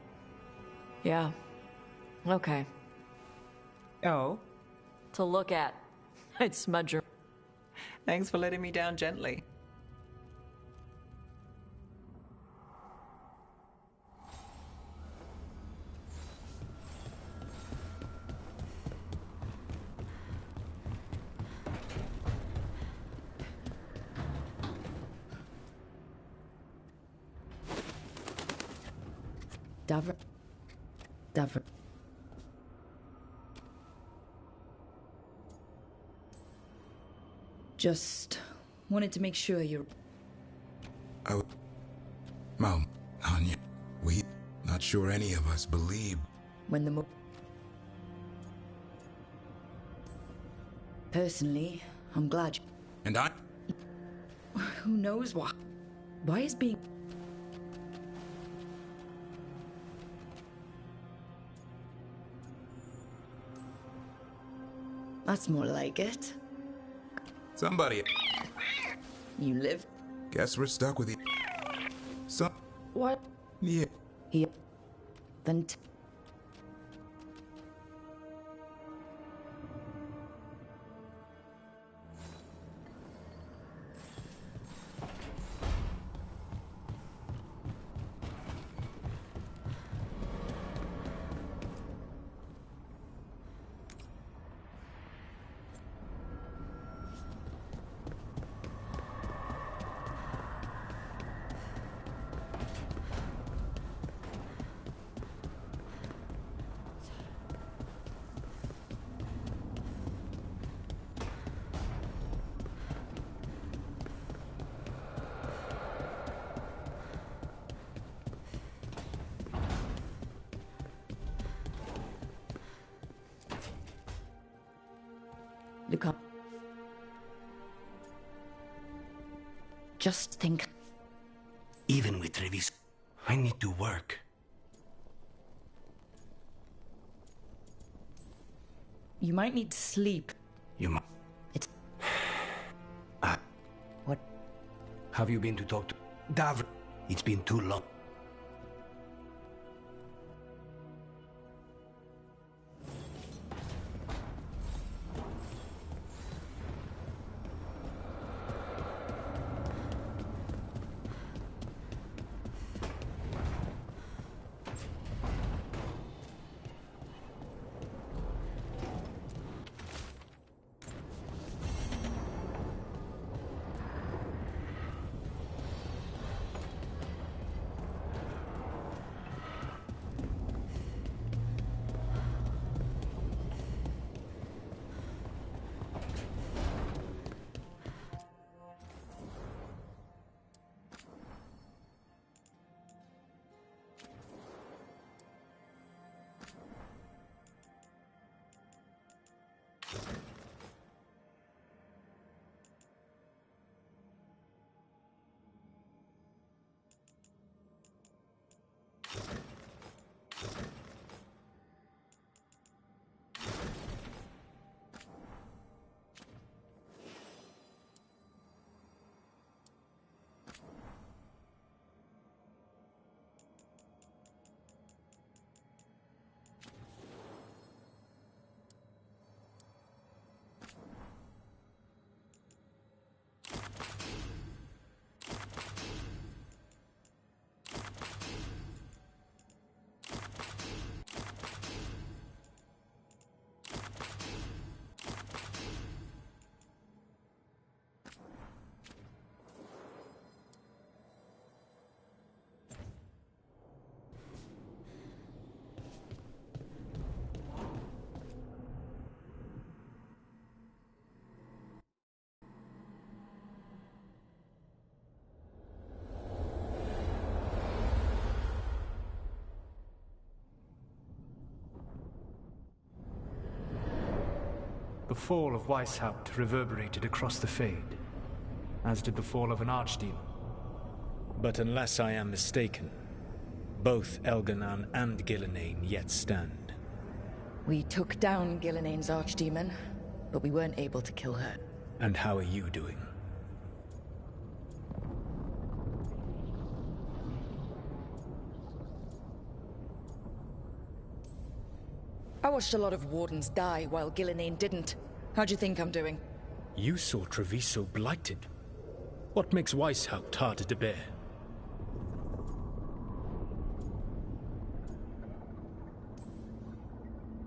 Speaker 20: Yeah. Okay.
Speaker 7: Oh?
Speaker 20: To look at. I'd smudge your...
Speaker 7: Thanks for letting me down gently.
Speaker 10: Davra. Just wanted to make sure you're...
Speaker 19: Oh. Mom, Anya, we... Not sure any of us believe...
Speaker 10: When the Personally, I'm glad you...
Speaker 19: And I...
Speaker 10: Who knows why? Why is being... That's more like it.
Speaker 19: Somebody...
Speaker 10: You live...
Speaker 19: Guess we're stuck with you.
Speaker 10: What?
Speaker 19: Yeah.
Speaker 10: Here. Then... Lucan. Just think.
Speaker 9: Even with Treviso, I need to work.
Speaker 10: You might need sleep.
Speaker 9: You might.
Speaker 10: It's...
Speaker 9: What? Have you been to talk to... Davr? It's been too long.
Speaker 12: The fall of Weishaupt reverberated across the Fade, as did the fall of an archdemon. But unless I am mistaken, both Elganan and Gillenane yet stand.
Speaker 10: We took down Gillenane's archdemon, but we weren't able to kill her.
Speaker 12: And how are you doing?
Speaker 10: I watched a lot of Wardens die while Gillenane didn't. How do you think I'm doing?
Speaker 12: You saw Treviso blighted. What makes Weishaupt harder to bear?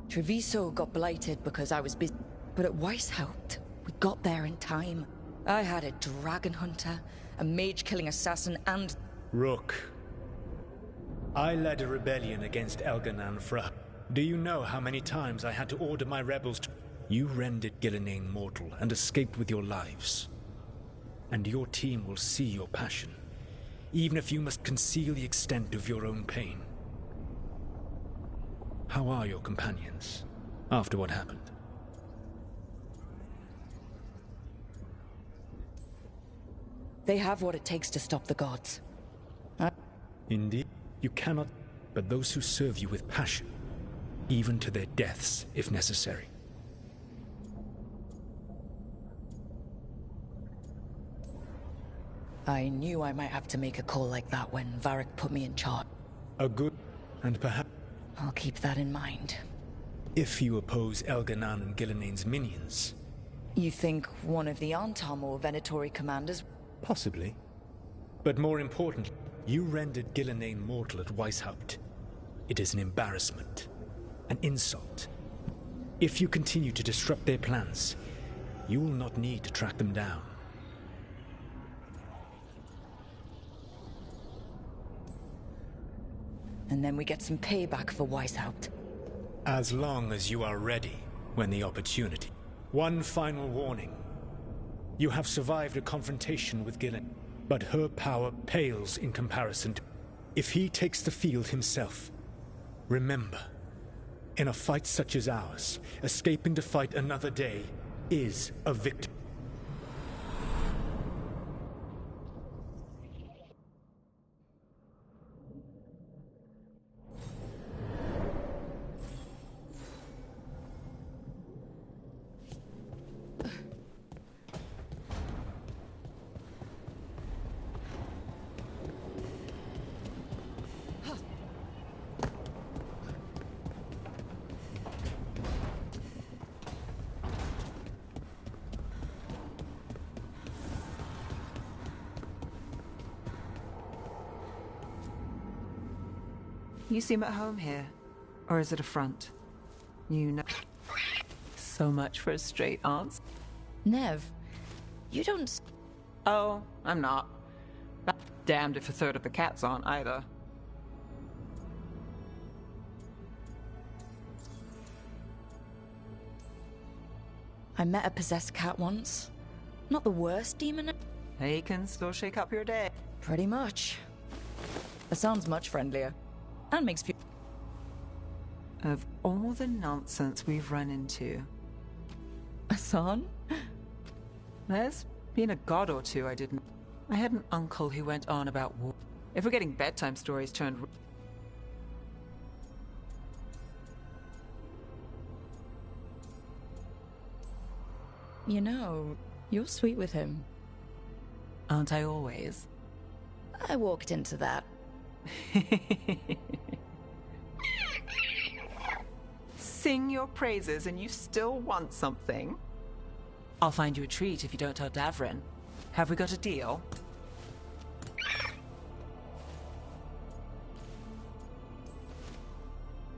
Speaker 10: Treviso got blighted because I was busy. But at Weishaupt, we got there in time. I had a dragon hunter, a mage-killing assassin, and...
Speaker 12: Rook. I led a rebellion against Elganan Fra. Do you know how many times I had to order my rebels to... You rendered Gillenane mortal and escaped with your lives. And your team will see your passion, even if you must conceal the extent of your own pain. How are your companions, after what happened?
Speaker 10: They have what it takes to stop the gods.
Speaker 12: Indeed, you cannot, but those who serve you with passion, even to their deaths, if necessary.
Speaker 10: I knew I might have to make a call like that when Varric put me in charge.
Speaker 12: A good, and perhaps...
Speaker 10: I'll keep that in mind.
Speaker 12: If you oppose Elganan and Gillenane's minions...
Speaker 10: You think one of the Antam or Venatori commanders...
Speaker 12: Possibly. But more importantly, you rendered Gillenane mortal at Weishaupt. It is an embarrassment. An insult. If you continue to disrupt their plans, you will not need to track them down.
Speaker 10: And then we get some payback for Weishaupt.
Speaker 12: As long as you are ready when the opportunity. One final warning. You have survived a confrontation with Gillenane, but her power pales in comparison to... If he takes the field himself, remember, in a fight such as ours, escaping to fight another day is a victim.
Speaker 7: You seem at home here. Or is it a front? You know. So much for a straight answer.
Speaker 10: Nev, you don't...
Speaker 7: Oh, I'm not. Damned if a third of the cats aren't either.
Speaker 10: I met a possessed cat once. Not the worst demon.
Speaker 7: He can still shake up your day.
Speaker 10: Pretty much. Hassan's much friendlier. And makes people...
Speaker 7: Of all the nonsense we've run into...
Speaker 10: Hassan?
Speaker 7: There's been a god or two I didn't... I had an uncle who went on about war. If we're getting bedtime stories turned...
Speaker 10: You know, you're sweet with him.
Speaker 7: Aren't I always?
Speaker 10: I walked into that.
Speaker 7: Sing your praises and you still want something? I'll find you a treat if you don't tell Davrin. Have we got a deal?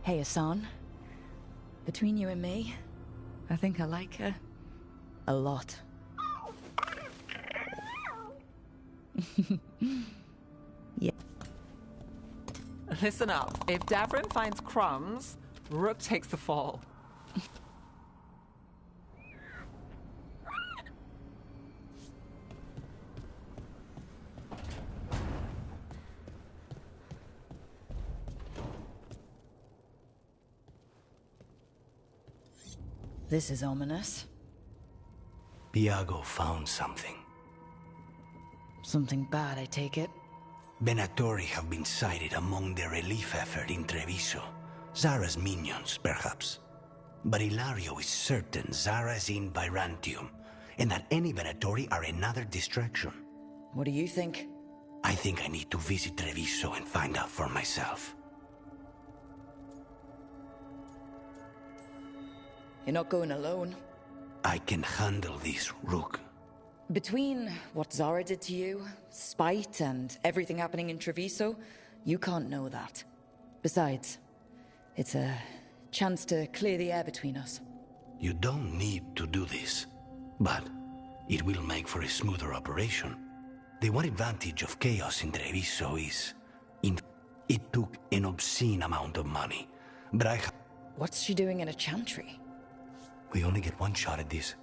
Speaker 10: Hey, Hassan. Between you and me, I think I like her a lot. Yeah.
Speaker 7: Listen up. If Davrin finds crumbs, Rook takes the fall.
Speaker 10: This is ominous.
Speaker 9: Iago found something.
Speaker 10: Something bad, I take it.
Speaker 9: Venatori have been sighted among the relief effort in Treviso. Zara's minions, perhaps. But Ilario is certain Zara is in Byzantium, and that any Venatori are another distraction.
Speaker 10: What do you think?
Speaker 9: I think I need to visit Treviso and find out for myself.
Speaker 10: You're not going alone.
Speaker 9: I can handle this, Rook.
Speaker 10: Between what Zara did to you, spite, and everything happening in Treviso, you can't know that. Besides, it's a chance to clear the air between us.
Speaker 9: You don't need to do this, but it will make for a smoother operation. The one advantage of chaos in Treviso is... It took an obscene amount of money, but
Speaker 10: What's she doing in a chantry?
Speaker 9: We only get one shot at this.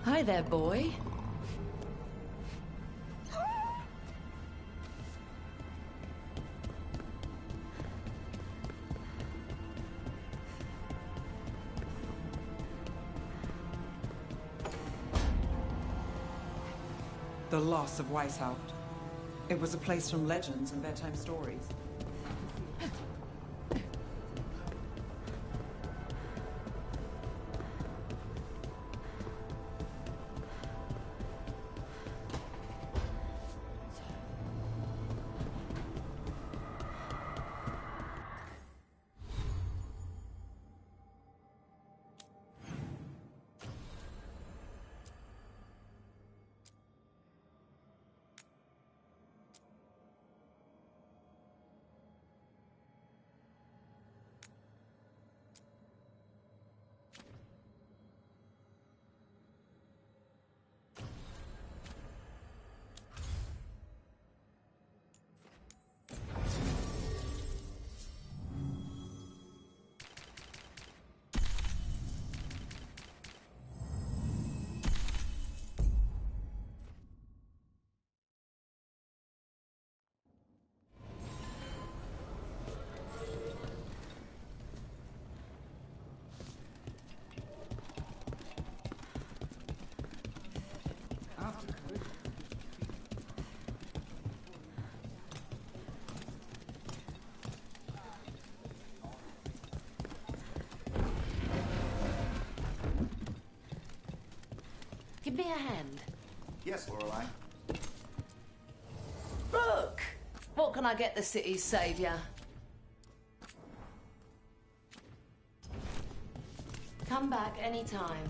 Speaker 10: Hi there, boy.
Speaker 7: The loss of Weishaupt. It was a place from legends and bedtime stories.
Speaker 5: me a hand?
Speaker 21: Yes, Lorelei.
Speaker 5: Rook! What can I get the city's saviour? Come back anytime.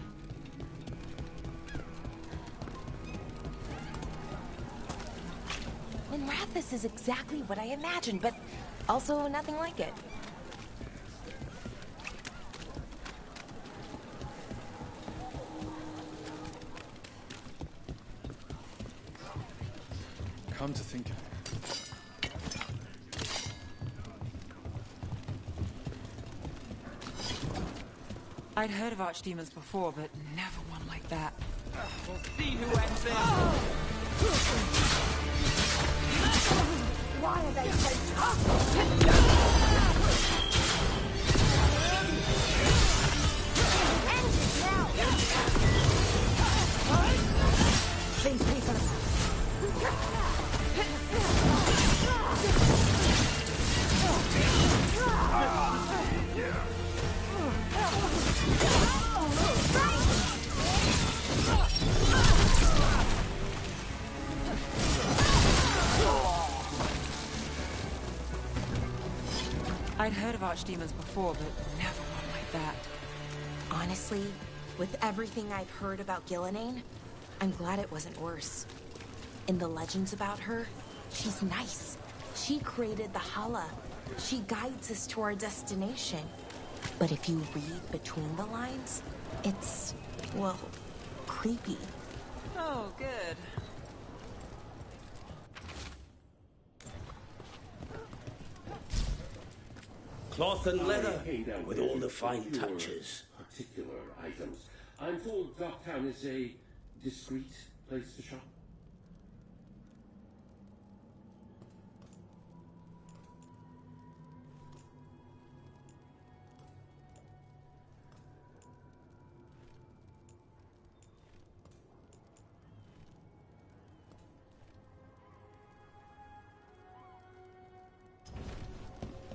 Speaker 3: Winrathis is exactly what I imagined, but also nothing like it.
Speaker 23: Come to think of it.
Speaker 7: I'd heard of archdemons before, but never one like that.
Speaker 1: We'll see who ends this.
Speaker 6: Why are they so tough?
Speaker 8: These people
Speaker 7: I'd heard of archdemons before, but never one like that.
Speaker 3: Honestly, with everything I've heard about Gillenane, I'm glad it wasn't worse. In the legends about her, she's nice. She created the Hala. She guides us to our destination. But if you read between the lines, it's, well, creepy.
Speaker 7: Oh, good.
Speaker 16: Cloth and leather, with all the fine touches.
Speaker 24: Particular items. I'm told Docktown is a discreet place to shop.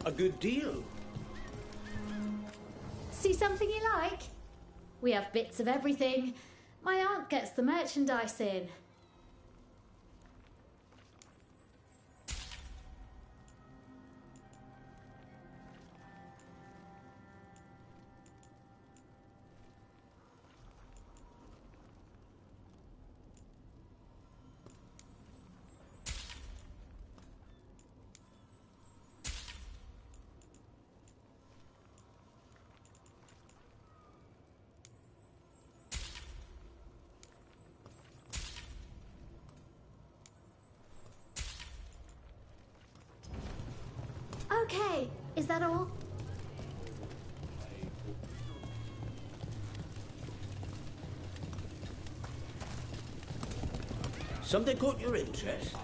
Speaker 16: A good deal.
Speaker 22: See something you like? We have bits of everything. My aunt gets the merchandise in. Okay, is that all?
Speaker 16: Something caught your interest?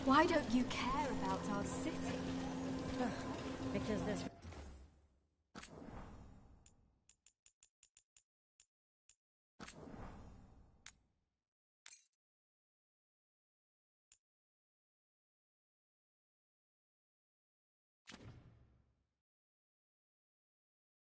Speaker 6: Why don't you care about our city?
Speaker 8: Because this